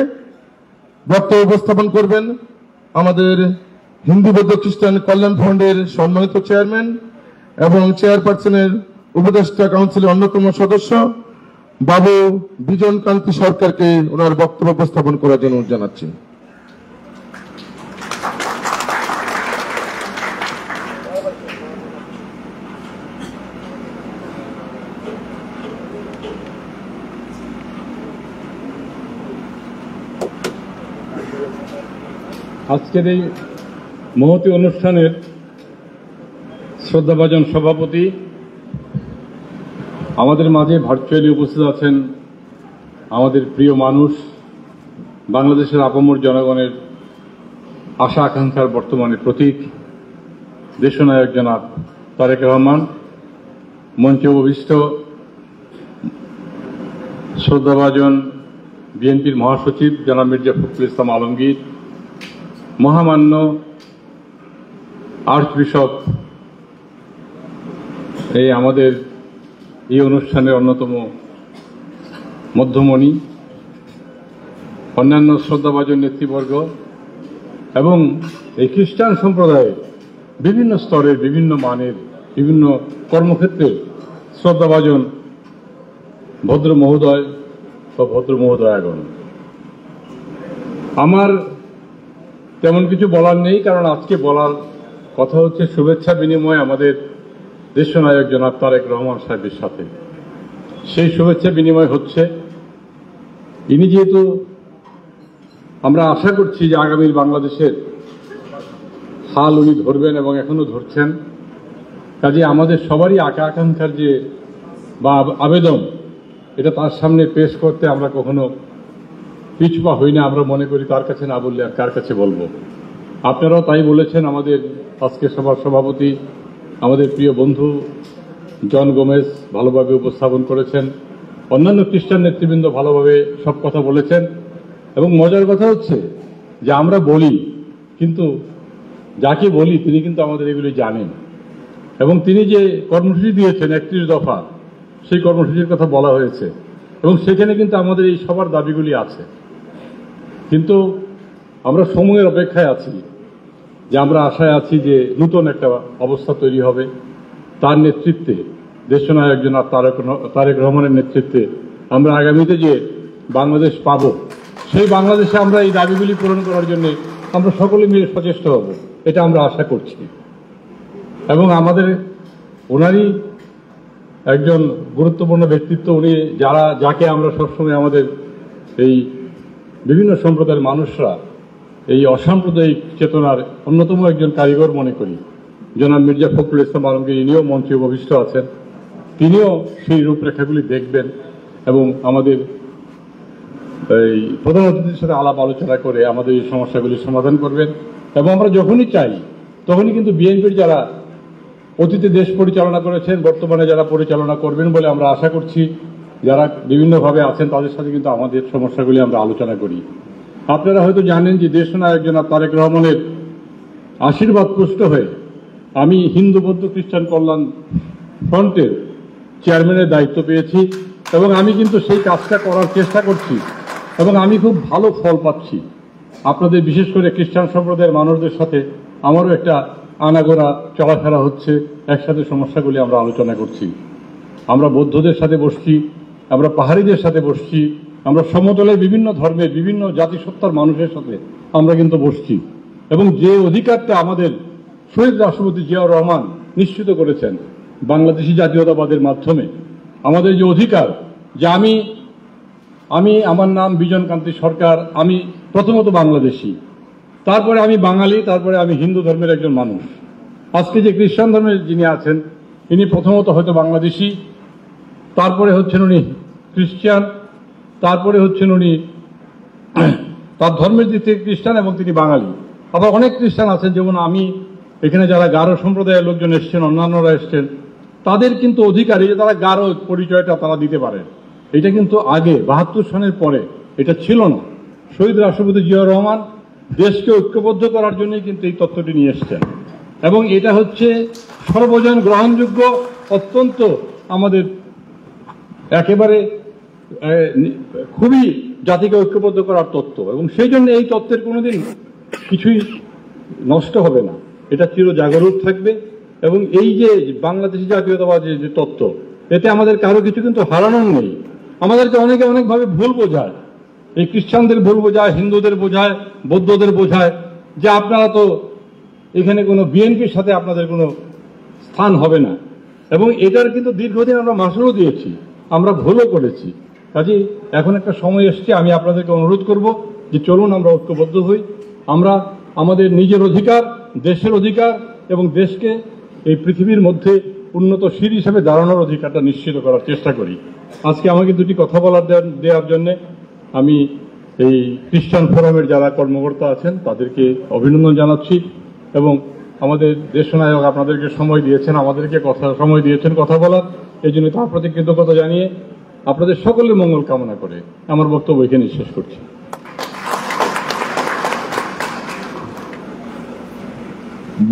বক্তব্য উপস্থাপন করবেন আমাদের হিন্দু বৌদ্ধ খ্রিস্টান কল্যাণ ফন্ডের সম্মানিত চেয়ারম্যান এবং চেয়ারপারসনের উপদেষ্টা কাউন্সিলের অন্যতম সদস্য বাবু বিজন কান্তি সরকারকে ওনার বক্তব্য উপস্থাপন করার জন্য জানাচ্ছি। আজকের এই মহতী অনুষ্ঠানের শ্রদ্ধাভাজন সভাপতি, আমাদের মাঝে ভার্চুয়ালি উপস্থিত আছেন আমাদের প্রিয় মানুষ, বাংলাদেশের আপামর জনগণের আশা আকাঙ্ক্ষার বর্তমানে প্রতীক দেশনায়ক জনাব তারেক রহমান, মঞ্চে উপবিষ্ট শ্রদ্ধাভাজন বিএনপির মহাসচিব জনাব মির্জা ফখরুল ইসলাম আলমগীর, মহামান্য আর্চ বিশপ, এই আমাদের এই অনুষ্ঠানের অন্যতম মধ্যমণি, অন্যান্য শ্রদ্ধাভাজন নেতৃবর্গ এবং এই খ্রিস্টান সম্প্রদায়ের বিভিন্ন স্তরের, বিভিন্ন মানের, বিভিন্ন কর্মক্ষেত্রের শ্রদ্ধাভাজন ভদ্র মহোদয় বা ভদ্র মহোদয়াগণ, আমার তেমন কিছু বলার নেই, কারণ আজকে বলার কথা হচ্ছে শুভেচ্ছা বিনিময় আমাদের দেশনায়ক জনাব তারেক রহমান সাহেবের সাথে। সেই শুভেচ্ছা বিনিময় হচ্ছে। ইনি যেহেতু, আমরা আশা করছি যে আগামীর বাংলাদেশের হাল উনি ধরবেন এবং এখনো ধরছেন, কাজে আমাদের সবারই আকাঙ্ক্ষার যে বা আবেদন, এটা তার সামনে পেশ করতে আমরা কখনো পিছপা হই না। আমরা মনে করি তার কাছে না বললে আর কার কাছে বলবো। আপনারাও তাই বলেছেন। আমাদের আজকে সভার সভাপতি আমাদের প্রিয় বন্ধু জন গোমেজ ভালোভাবে উপস্থাপন করেছেন, অন্যান্য খ্রিস্টান নেতৃবৃন্দ ভালোভাবে সব কথা বলেছেন। এবং মজার কথা হচ্ছে যে আমরা বলি, কিন্তু যাকে বলি তিনি কিন্তু আমাদের এগুলি জানেন, এবং তিনি যে কর্মসূচি দিয়েছেন 31 দফা, সেই কর্মসূচির কথা বলা হয়েছে এবং সেখানে কিন্তু আমাদের এই সবার দাবিগুলি আছে। কিন্তু আমরা সময়ের অপেক্ষায় আছি, যে আমরা আশায় আছি যে নূতন একটা অবস্থা তৈরি হবে তার নেতৃত্বে, দেশনায়ক জনাব তারেক রহমানের নেতৃত্বে আমরা আগামীতে যে বাংলাদেশ পাব, সেই বাংলাদেশে আমরা এই দাবিগুলি পূরণ করার জন্য আমরা সকলে মিলে সচেষ্ট হব, এটা আমরা আশা করছি। এবং আমাদের ওনারই একজন গুরুত্বপূর্ণ ব্যক্তিত্ব, উনি যাকে আমরা সবসময় আমাদের এই বিভিন্ন সম্প্রদায়ের মানুষরা এই অসাম্প্রদায়িক চেতনার অন্যতম একজন কারিগর মনে করি, জনাব মির্জা ফখরুল ইসলাম আলমগীর। ইনিও মঞ্চে উপবিষ্ট আছেন। তিনিও সেই রূপরেখাগুলি দেখবেন এবং আমাদের এই প্রধান অতিথির সাথে আলাপ আলোচনা করে আমাদের এই সমস্যাগুলির সমাধান করবেন। এবং আমরা যখনই চাই তখনই কিন্তু বিএনপির যারা অতীতে দেশ পরিচালনা করেছেন, বর্তমানে যারা পরিচালনা করবেন বলে আমরা আশা করছি, যারা বিভিন্নভাবে আছেন তাদের সাথে কিন্তু আমাদের সমস্যাগুলি আমরা আলোচনা করি। আপনারা হয়তো জানেন যে দেশনায়ক জনাব তারেক রহমানের আশীর্বাদ পুষ্ট হয়ে আমি হিন্দু বৌদ্ধ খ্রিস্টান কল্যাণ ফ্রন্টের চেয়ারম্যানের দায়িত্ব পেয়েছি এবং আমি কিন্তু সেই কাজটা করার চেষ্টা করছি এবং আমি খুব ভালো ফল পাচ্ছি। আপনাদের বিশেষ করে খ্রিস্টান সম্প্রদায়ের মানুষদের সাথে আমারও একটা আনাগোনা চলাফেরা হচ্ছে, একসাথে সমস্যাগুলি আমরা আলোচনা করছি। আমরা বৌদ্ধদের সাথে বসছি, আমরা পাহাড়িদের সাথে বসছি, আমরা সমতলের বিভিন্ন ধর্মের বিভিন্ন জাতিসত্তার মানুষের সাথে আমরা কিন্তু বসছি এবং যে অধিকারটা আমাদের শহীদ রাষ্ট্রপতি জিয়াউর রহমান নিশ্চিত করেছেন বাংলাদেশি জাতীয়তাবাদের মাধ্যমে, আমাদের যে অধিকার যে আমি আমার নাম বিজন কান্তি সরকার, আমি প্রথমত বাংলাদেশি, তারপরে আমি বাঙালি, তারপরে আমি হিন্দু ধর্মের একজন মানুষ। আজকে যে খ্রিস্টান ধর্মের যিনি আছেন ইনি প্রথমত হয়তো বাংলাদেশি, তারপরে হচ্ছেন উনি খ্রিস্টান, তারপরে হচ্ছেন উনি তার ধর্মের দিক থেকে খ্রিস্টান এবং তিনি বাঙালি। আবার অনেক খ্রিস্টান আছেন, যেমন আমি, এখানে যারা গারো সম্প্রদায়ের লোকজন এসছেন, অন্যান্যরা এসছেন, তাদের কিন্তু অধিকারী যে তারা গারো পরিচয়টা তারা দিতে পারে। এটা কিন্তু আগে ৭২ সনের পরে এটা ছিল না। শহীদ রাষ্ট্রপতি জিয়াউর রহমান দেশকে ঐক্যবদ্ধ করার জন্যই কিন্তু এই তত্ত্বটি নিয়ে এসছেন এবং এটা হচ্ছে সর্বজন গ্রহণযোগ্য, অত্যন্ত আমাদের একেবারে খুবই জাতিকে ঐক্যবদ্ধ করার তত্ত্ব এবং সেই জন্য এই তত্ত্বের কোনোদিন কিছুই নষ্ট হবে না, এটা চির জাগরুক থাকবে। এবং এই যে বাংলাদেশি জাতীয়তাবাদের যে তত্ত্ব, এতে আমাদের কারো কিছু কিন্তু হারানোর নেই। আমাদেরকে অনেকে অনেকভাবে ভুল বোঝায়, এই খ্রিস্টানদের ভুল বোঝায়, হিন্দুদের বোঝায়, বৌদ্ধদের বোঝায় যে আপনারা তো এখানে কোনো বিএনপির সাথে আপনাদের কোনো স্থান হবে না এবং এটার কিন্তু দীর্ঘদিন আমরা মাসুলও দিয়েছি, আমরা ভুলও করেছি। কাজেই এখন একটা সময় এসছে, আমি আপনাদেরকে অনুরোধ করব যে চলুন আমরা ঐক্যবদ্ধ হই, আমরা আমাদের নিজের অধিকার, দেশের অধিকার এবং দেশকে এই পৃথিবীর মধ্যে উন্নতশীল হিসেবে দাঁড়ানোর অধিকারটা নিশ্চিত করার চেষ্টা করি। আজকে আমাকে দুটি কথা বলার দেওয়ার জন্য আমি এই খ্রিস্টান ফোরামের যারা কর্মকর্তা আছেন তাদেরকে অভিনন্দন জানাচ্ছি এবং আমাদের দেশনায়ক আপনাদেরকে সময় দিয়েছেন, আমাদেরকে সময় দিয়েছেন কথা বলার, এই জন্য তার প্রতি কৃতজ্ঞতা জানিয়ে আপনাদের সকলের মঙ্গল কামনা করে আমার বক্তব্য এখানে শেষ করছি।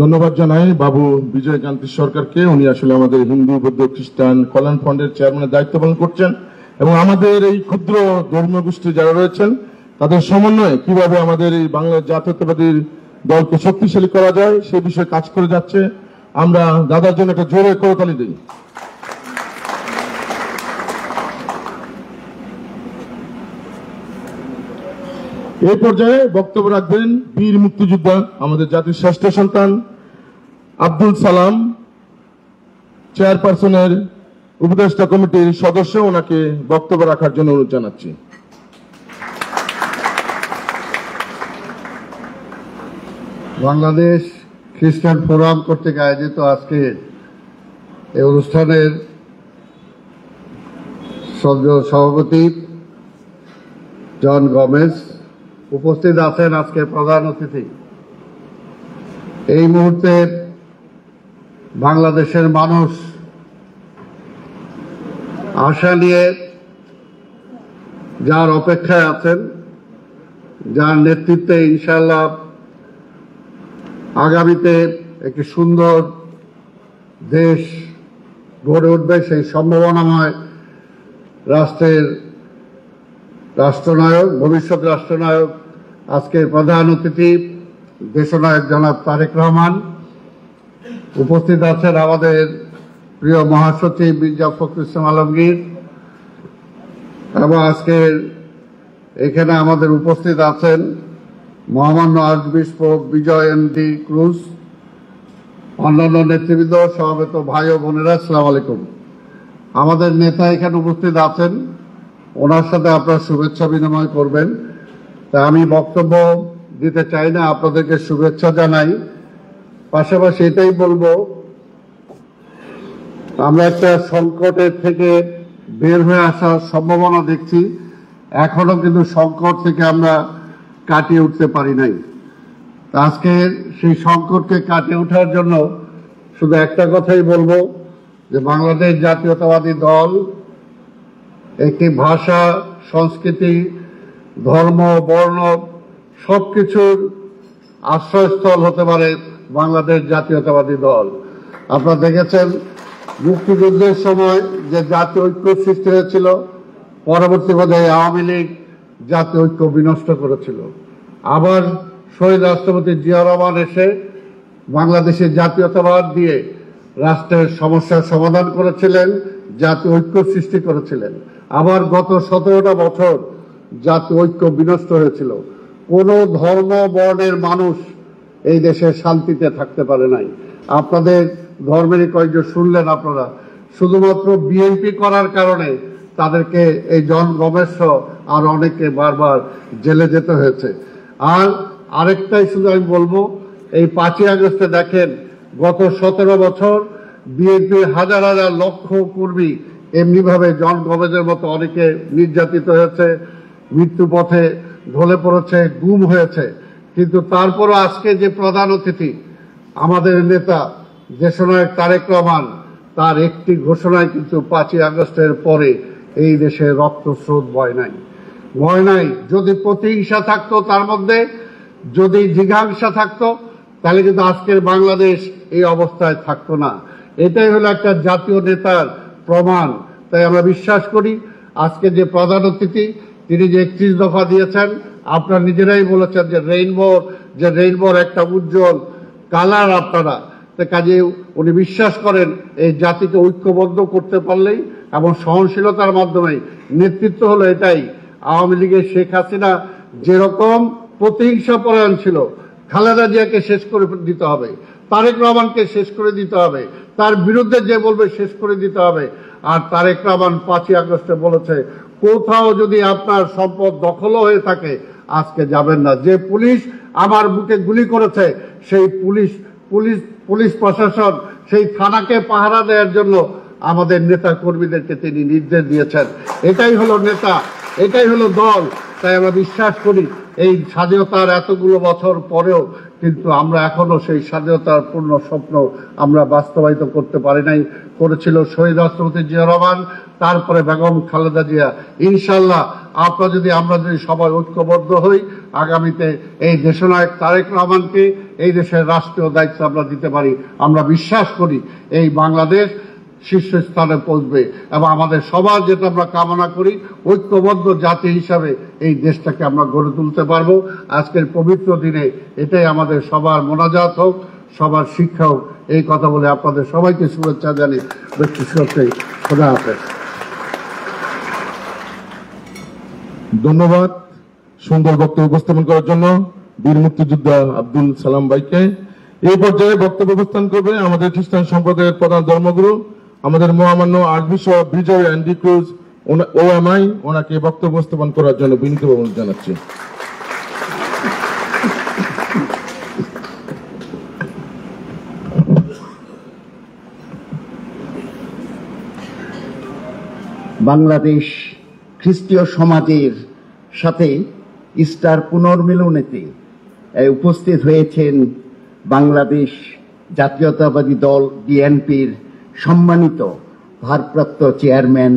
ধন্যবাদ জানাই বাবু বিজয়কান্তি সরকারকে। উনি আসলে আমাদের হিন্দু বৌদ্ধ খ্রিস্টান কল্যাণ ফন্ডের চেয়ারম্যানের দায়িত্ব পালন করছেন এবং আমাদের এই ক্ষুদ্র ধর্মীয় গোষ্ঠী যারা রয়েছেন তাদের সমন্বয়ে কিভাবে আমাদের এই বাংলা জাতীয়তাবাদী দলকে শক্তিশালী করা যায় সে বিষয়ে কাজ করে যাচ্ছে। আমরা দাদার জন্য একটা জোরে করতালি দিই। এই পর্যায়ে বক্তব্য রাখবেন বীর মুক্তিযোদ্ধা, আমাদের জাতির শ্রেষ্ঠ সন্তান আব্দুল সালাম, চেয়ারপারসনের উপদেষ্টা কমিটির সদস্য। ওনাকে বক্তব্য রাখার জন্য অনুরোধ জানাচ্ছি। বাংলাদেশ খ্রিস্টান ফোরাম কর্তৃক আয়োজিত আজকে এই অনুষ্ঠানের সভাপতি জন গমেজ, উপস্থিত আছেন আজকের প্রধান অতিথি। এই মুহূর্তে বাংলাদেশের মানুষ আশা নিয়ে যার অপেক্ষায় আছেন, যার নেতৃত্বে ইনশাআল্লাহ আগামীতে একটি সুন্দর দেশ গড়ে উঠবে, সেই সম্ভাবনাময় রাষ্ট্রের রাষ্ট্রনায়ক, ভবিষ্যৎ রাষ্ট্রনায়ক, আজকের প্রধান অতিথি দেশনায়ক জনাব তারেক রহমান। উপস্থিত আছেন আমাদের প্রিয় মহাসচিব মির্জা ফখরুল ইসলাম আলমগীর এবং আজকের এখানে আমাদের উপস্থিত আছেন মহামান্য আর্চবিশপ বিজয় এন.ডি. ক্রুজ, অন্যান্য নেতৃবৃন্দ, সমবেত ভাই ও বোনেরা, আসসালামু আলাইকুম। আমাদের নেতা এখানে উপস্থিত আছেন, ওনার সাথে আপনারা শুভেচ্ছা বিনিময় করবেন। তা আমি বক্তব্য দিতে চাই না, আপনাদেরকে শুভেচ্ছা জানাই। পাশাপাশি এটাই বলবো, আমরা একটা সংকটের থেকে বের হয়ে আসার সম্ভাবনা দেখছি। এখনো কিন্তু সংকট থেকে আমরা কাটিয়ে উঠতে পারি নাই। আজকে সেই সংকটকে কাটিয়ে ওঠার জন্য শুধু একটা কথাই বলবো যে বাংলাদেশ জাতীয়তাবাদী দল একটি ভাষা, সংস্কৃতি, ধর্ম, বর্ণ সবকিছুর আশ্রয়স্থল হতে পারে বাংলাদেশ জাতীয়তাবাদী দল। আপনারা দেখেছেন মুক্তিযুদ্ধের সময় যে জাতীয় ঐক্য সৃষ্টি হয়েছিল, পরবর্তী পর্যায়ে আওয়ামী লীগ জাতীয় ঐক্য বিনষ্ট করেছিল। আবার শহীদ রাষ্ট্রপতি জিয়া রহমান এসে বাংলাদেশের জাতীয়তাবাদ দিয়ে রাষ্ট্রের সমস্যার সমাধান করেছিলেন, জাতীয় ঐক্য সৃষ্টি করেছিলেন। আবার গত 17টা বছর জাতীয় ঐক্য বিনষ্ট হয়েছিল। কোন ধর্ম বর্ণের মানুষ এই দেশে শান্তিতে থাকতে পারে নাই। আপনাদের ধর্মেরই কয়েকজন শুনলেন আপনারা, শুধুমাত্র বিএনপি করার কারণে তাদেরকে এই জন গবেষ আর অনেকে বারবার জেলে যেতে হয়েছে। আর আরেকটাই শুধু আমি বলবো, এই 5ই আগস্টে দেখেন গত 17 বছর বিএনপির হাজার হাজার লক্ষ কর্মী এমনিভাবে জন গবেজের মতো অনেকে নির্যাতিত হয়েছে, মৃত্যু পথে ঢলে পড়েছে, গুম হয়েছে। কিন্তু তারপরও আজকে যে প্রধান অতিথি আমাদের নেতা দেশনায়ক তারেক রহমান, তার একটি ঘোষণায় কিন্তু 5ই আগস্টের পরে এই দেশে রক্তস্রোত বয় নাই, ভয় নাই। যদি প্রতিহিংসা থাকতো তার মধ্যে, যদি জিঘাংসা থাকতো, তাহলে কিন্তু আজকের বাংলাদেশ এই অবস্থায় থাকতো না। এটাই হলো একটা জাতীয় নেতার প্রমাণ। তাই আমরা বিশ্বাস করি আজকে যে প্রধান অতিথি তিনি যে 31 দফা দিয়েছেন, আপনারা নিজেরাই বলেছেন যে রেইনবোর একটা উজ্জ্বল কালার আপনারা, কাজে উনি বিশ্বাস করেন এই জাতিকে ঐক্যবদ্ধ করতে পারলেই এবং সহনশীলতার মাধ্যমে নেতৃত্ব হলো এটাই। আওয়ামী লীগের শেখ হাসিনা যেরকম প্রতিহিংসা পরায়ণ ছিল, খালেদা জিয়াকে শেষ করে দিতে হবে, তারেক রহমানকে শেষ করে দিতে হবে, তার বিরুদ্ধে যে বলবে শেষ করে দিতে হবে। আর তারেক রহমান 5ই আগস্টে বলেছে, কোথাও যদি আপনার সম্পদ দখল হয়ে থাকে আজকে যাবেন না। যে পুলিশ আমার বুকে গুলি করেছে সেই পুলিশ প্রশাসন, সেই থানাকে পাহারা দেওয়ার জন্য আমাদের নেতা কর্মীদেরকে তিনি নির্দেশ দিয়েছেন। এটাই হলো নেতা, এটাই হলো দল। তাই আমরা বিশ্বাস করি এই স্বাধীনতার এতগুলো বছর পরেও কিন্তু আমরা এখনো সেই স্বাধীনতার পূর্ণ স্বপ্ন আমরা বাস্তবায়িত করতে পারি নাই। করেছিল শহীদ রাষ্ট্রপতি জিয়া রহমান, তারপরে বেগম খালেদা জিয়া। ইনশাল্লাহ আমরা যদি সবাই ঐক্যবদ্ধ হই, আগামীতে এই দেশনায়ক তারেক রহমানকে এই দেশের রাষ্ট্রীয় দায়িত্ব আমরা দিতে পারি। আমরা বিশ্বাস করি এই বাংলাদেশ শীর্ষস্থানে পৌঁছবে এবং আমাদের সবার যেটা আমরা কামনা করি, ঐক্যবদ্ধ জাতি হিসাবে এই দেশটাকে আমরা গড়ে তুলতে পারবো। আজকের পবিত্র দিনে এটাই আমাদের সবার মোনাজাত হোক, সবার শিক্ষা হোক। এই কথা বলে আপনাদের সবাইকে শুভেচ্ছা জানিয়ে ব্যক্তি সত্যি খোদা হাফেজ। ধন্যবাদ সুন্দর বক্তব্য উপস্থাপন করার জন্য বীর মুক্তিযোদ্ধা আব্দুল সালাম ভাইকে। এই পর্যায়ে বক্তব্য উপস্থান করবে আমাদের খ্রিস্টান সম্প্রদায়ের প্রধান ধর্মগুরু, আমাদের মহামান্য আর্চবিশপ বিজয় অ্যান্ডি ক্রুজ OMI, ওনাকে বক্তব্য উপস্থাপন করার জন্য বিনীত অনুরোধ জানাচ্ছি। বাংলাদেশ খ্রিস্টীয় সমাজের সাথে ইস্টার পুনর্মিলনেতে উপস্থিত হয়েছেন বাংলাদেশ জাতীয়তাবাদী দল বিএনপির সম্মানিত ভারপ্রাপ্ত চেয়ারম্যান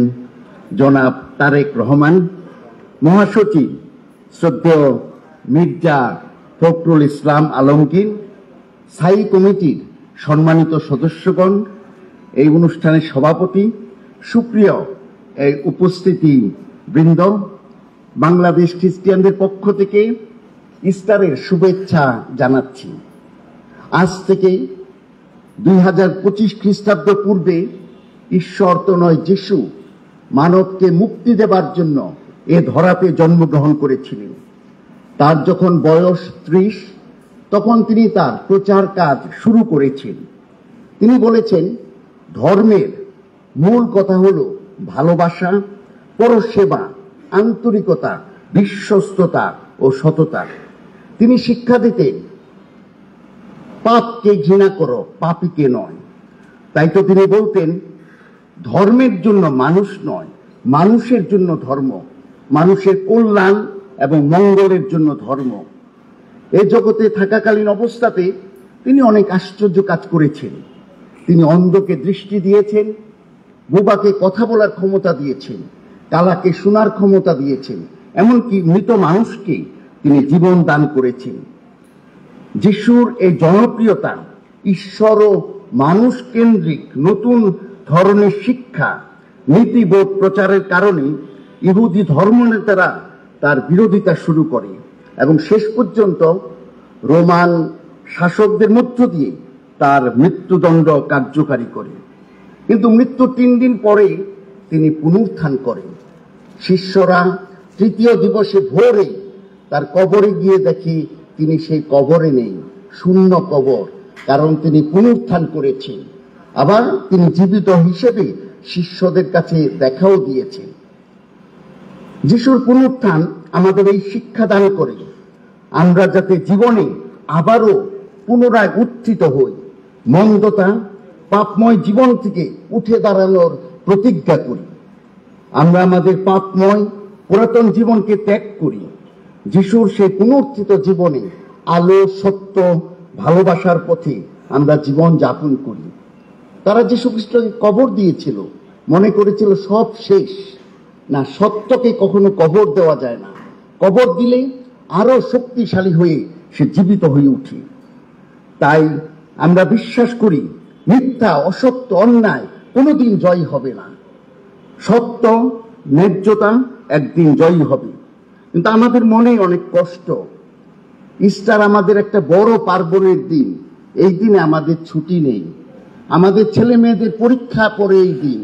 জনাব তারেক রহমান, মহাসচিব শ্রদ্ধেয় মির্জা ফখরুল ইসলাম আলমগীর, স্থায়ী কমিটির সম্মানিত সদস্যগণ, এই অনুষ্ঠানের সভাপতি, সুপ্রিয় এই উপস্থিতি বৃন্দ, বাংলাদেশ খ্রিস্টানদের পক্ষ থেকে ইস্টারের শুভেচ্ছা জানাচ্ছি। আজ থেকে 2025 খ্রিস্টাব্দ পূর্বে ঈশ্বর তো নয় যিশু মানবকে মুক্তি দেবার জন্য এ ধরাতে জন্মগ্রহণ করেছিলেন। তার যখন বয়স 30, তখন তিনি তার প্রচার কাজ শুরু করেছেন। তিনি বলেছেন, ধর্মের মূল কথা হলো ভালোবাসা, পরসেবা, আন্তরিকতা, বিশ্বস্ততা ও সততা। তিনি শিক্ষা দিতেন, পাপকে ঘৃণা করো, পাপীকে নয়। তাই তো তিনি বলতেন, ধর্মের জন্য মানুষ নয়, মানুষের জন্য ধর্ম, মানুষের কল্যাণ এবং মঙ্গলের জন্য ধর্ম। এই জগতে থাকাকালীন অবস্থাতে তিনি অনেক আশ্চর্য কাজ করেছেন। তিনি অন্ধকে দৃষ্টি দিয়েছেন, বোবাকে কথা বলার ক্ষমতা দিয়েছেন, কালাকে শোনার ক্ষমতা দিয়েছেন, এমনকি মৃত মানুষকে তিনি জীবন দান করেছেন। যিশুর এই জনপ্রিয়তা ঈশ্বর ও মানুষ কেন্দ্রিক নতুন ধরনের শিক্ষা নীতিবোধ প্রচারের কারণে ইহুদি ধর্মনেতারা তার বিরোধিতা শুরু করে এবং শেষ পর্যন্ত রোমান শাসকদের মধ্য দিয়ে তার মৃত্যুদণ্ড কার্যকারী করে। কিন্তু মৃত্যুর 3 দিন পরে তিনি পুনরুত্থান করেন। শিষ্যরা তৃতীয় দিবসে ভোরে তার কবরে গিয়ে দেখে তিনি সেই কবরে নেই, শূন্য কবর, কারণ তিনি পুনরুত্থান করেছেন। আবার তিনি জীবিত হিসেবে শিষ্যদের কাছে দেখাও দিয়েছেন। যিশুর পুনরুত্থান আমাদের এই শিক্ষা দান করে আমরা যাতে জীবনে আবারও পুনরায় উত্থিত হই, মন্দতা পাপময় জীবন থেকে উঠে দাঁড়ানোর প্রতিজ্ঞা করি। আমরা আমাদের পাপময় পুরাতন জীবনকে ত্যাগ করি, যিশুর সেই পুনরুত্থিত জীবনে আলো, সত্য, ভালোবাসার পথে আমরা জীবন যাপন করি। তারা যিশু খ্রিস্টকে কবর দিয়েছিল, মনে করেছিল সব শেষ। না, সত্যকে কখনো কবর দেওয়া যায় না। কবর দিলে আরো শক্তিশালী হয়ে সে জীবিত হয়ে উঠে। তাই আমরা বিশ্বাস করি মিথ্যা, অসত্য, অন্যায় কোনোদিন জয় হবে না। সত্য, ন্যায্যতা একদিন জয়ী হবে। কিন্তু আমাদের মনে অনেক কষ্ট। ইস্টার আমাদের একটা বড় পার্বণের দিন, এই দিনে আমাদের ছুটি নেই। আমাদের ছেলে মেয়েদের পরীক্ষা পড়ে এই দিন।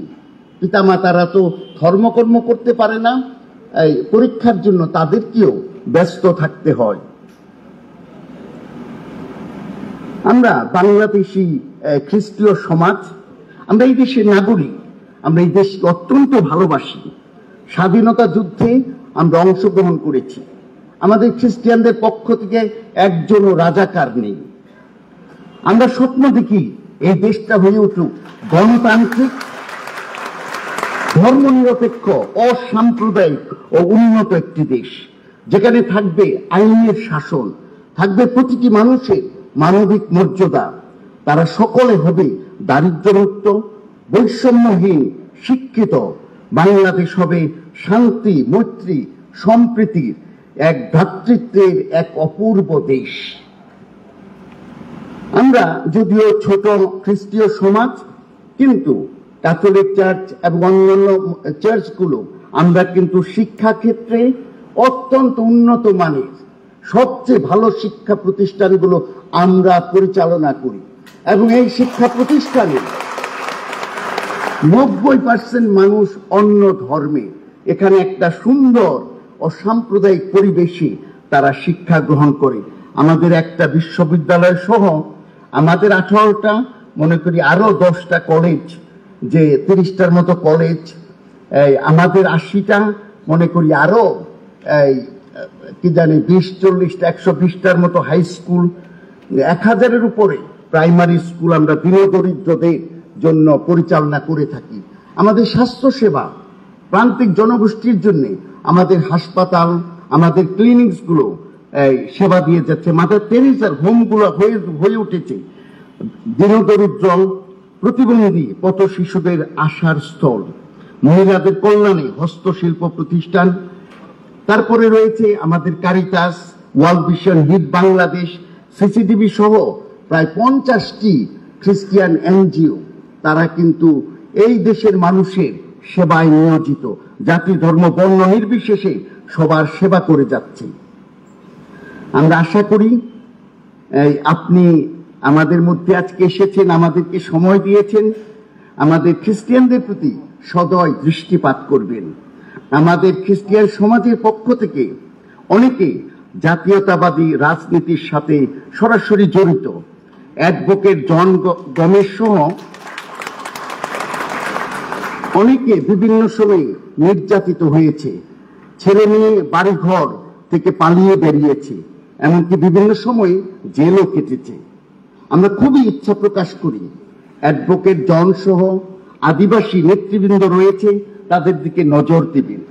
পিতামাতারা তো ধর্মকর্ম করতে পারে না, এই পরীক্ষার জন্য তাদেরকেও ব্যস্ত থাকতে হয়। আমরা বাংলাদেশি খ্রিস্টীয় সমাজ, আমরা এই দেশের নাগরিক, আমরা এই দেশকে অত্যন্ত ভালোবাসি। স্বাধীনতা যুদ্ধে আমরা অংশগ্রহণ করেছি। আমাদের খ্রিস্টানদের পক্ষ থেকে একজনও রাজাকার নেই। আমরা স্বপ্ন দেখি এই দেশটা হয়ে উঠুক গণতান্ত্রিক, ধর্মনিরপেক্ষ, অসাম্প্রদায়িক ও উন্নত একটি দেশ, যেখানে থাকবে আইনের শাসন, থাকবে প্রতিটি মানুষের মানবিক মর্যাদা, তারা সকলে হবে দারিদ্র্যমুক্ত, বৈষম্যহীন, শিক্ষিত। বাংলাদেশ হবে শান্তি, মৈত্রী, সম্প্রীতির এক ভ্রাতৃত্বের এক অপূর্ব দেশ। আমরা যদিও ছোট খ্রিস্টীয় সমাজ, কিন্তু ক্যাথলিক চার্চ এবং অন্যান্য চার্চগুলো আমরা কিন্তু শিক্ষা ক্ষেত্রে অত্যন্ত উন্নত মানের সবচেয়ে ভালো শিক্ষা প্রতিষ্ঠানগুলো আমরা পরিচালনা করি এবং এই শিক্ষা প্রতিষ্ঠানে 90% মানুষ অন্য ধর্মের। এখানে একটা সুন্দর ও সাম্প্রদায়িক পরিবেশে তারা শিক্ষা গ্রহণ করে। আমাদের একটা বিশ্ববিদ্যালয় সহ আমাদের 18টা, মনে করি আরো 10টা কলেজ, যে 30টার মতো কলেজ, আমাদের 80টা, মনে করি আরো কি জানি 20-40টা, 120টার মতো হাই স্কুল, 1000-এর উপরে প্রাইমারি স্কুল আমরা দরিদ্রদের জন্য পরিচালনা করে থাকি। আমাদের স্বাস্থ্য সেবা প্রান্তিক জনগোষ্ঠীর জন্য আমাদের হাসপাতাল, আমাদের ক্লিনিকসগুলো সেবা দিয়ে যাচ্ছে। মাদার টেরেসার হোমগুলো হয়ে উঠেছে দরিদ্র, প্রতিবন্ধী পথ শিশুদের আশার স্থল, মহিলাদের কল্যাণে হস্তশিল্প প্রতিষ্ঠান। তারপরে রয়েছে আমাদের Caritas, World Vision, HEED Bangladesh, CCTV সহ প্রায় 50টি খ্রিস্টিয়ান এনজিও। তারা কিন্তু এই দেশের মানুষের সেবায় নিয়োজিত, জাতি, ধর্ম, বর্ণ নির্বিশেষে সবার সেবা করে যাচ্ছে। আমরা আশা করি আপনি আমাদের মধ্যে আজকে এসেছেন, আমাদেরকে সময় দিয়েছেন, আমাদের খ্রিস্টিয়ানদের প্রতি সদয় দৃষ্টিপাত করবেন। আমাদের খ্রিস্টিয়ান সমাজের পক্ষ থেকে অনেকে জাতীয়তাবাদী রাজনীতির সাথে সরাসরি জড়িত। অ্যাডভোকেট জন গমেশ সহ অনেকে বিভিন্ন সময়ে নির্যাতিত হয়েছে, ছেলে মেয়ে বাড়িঘর থেকে পালিয়ে বেরিয়েছে, এমনকি বিভিন্ন সময়ে জেলও কেটেছে। আমরা খুবই ইচ্ছা প্রকাশ করি অ্যাডভোকেট জন সহ আদিবাসী নেতৃবৃন্দ রয়েছে তাদের দিকে নজর দিবেন।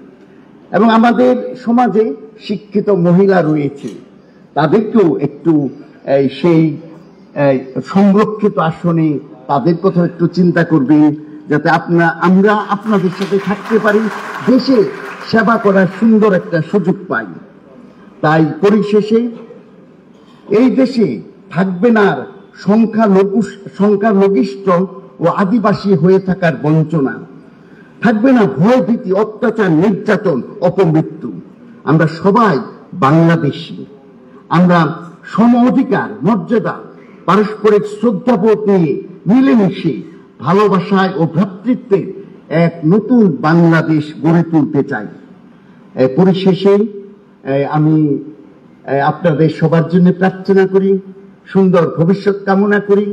এবং আমাদের সমাজে শিক্ষিত মহিলা রয়েছে, তাদেরকেও একটু সেই সংরক্ষিত আসনে তাদের কথা একটু চিন্তা করবেন, যাতে আমরা আপনাদের সাথে থাকতে পারি, দেশে সেবা করার সুন্দর একটা সুযোগ পাই। তাই পরিশেষে এই দেশে থাকবে না সংখ্যালঘিষ্ঠ ও আদিবাসী হয়ে থাকার বঞ্চনা, থাকবে না ভয় ভীতি, অত্যাচার, নির্যাতন, অপমৃত্যু। আমরা সবাই বাংলাদেশী, আমরা সম অধিকার, মর্যাদা, পারস্পরিক শ্রদ্ধাবোধ নিয়ে মিলেমিশে ভালোবাসায় ও ভ্রাতৃত্বে এক নতুন বাংলাদেশ গড়ে তুলতে চাই। পরিশেষে আমি আপনাদের সবার জন্য প্রার্থনা করি, সুন্দর ভবিষ্যৎ কামনা করি।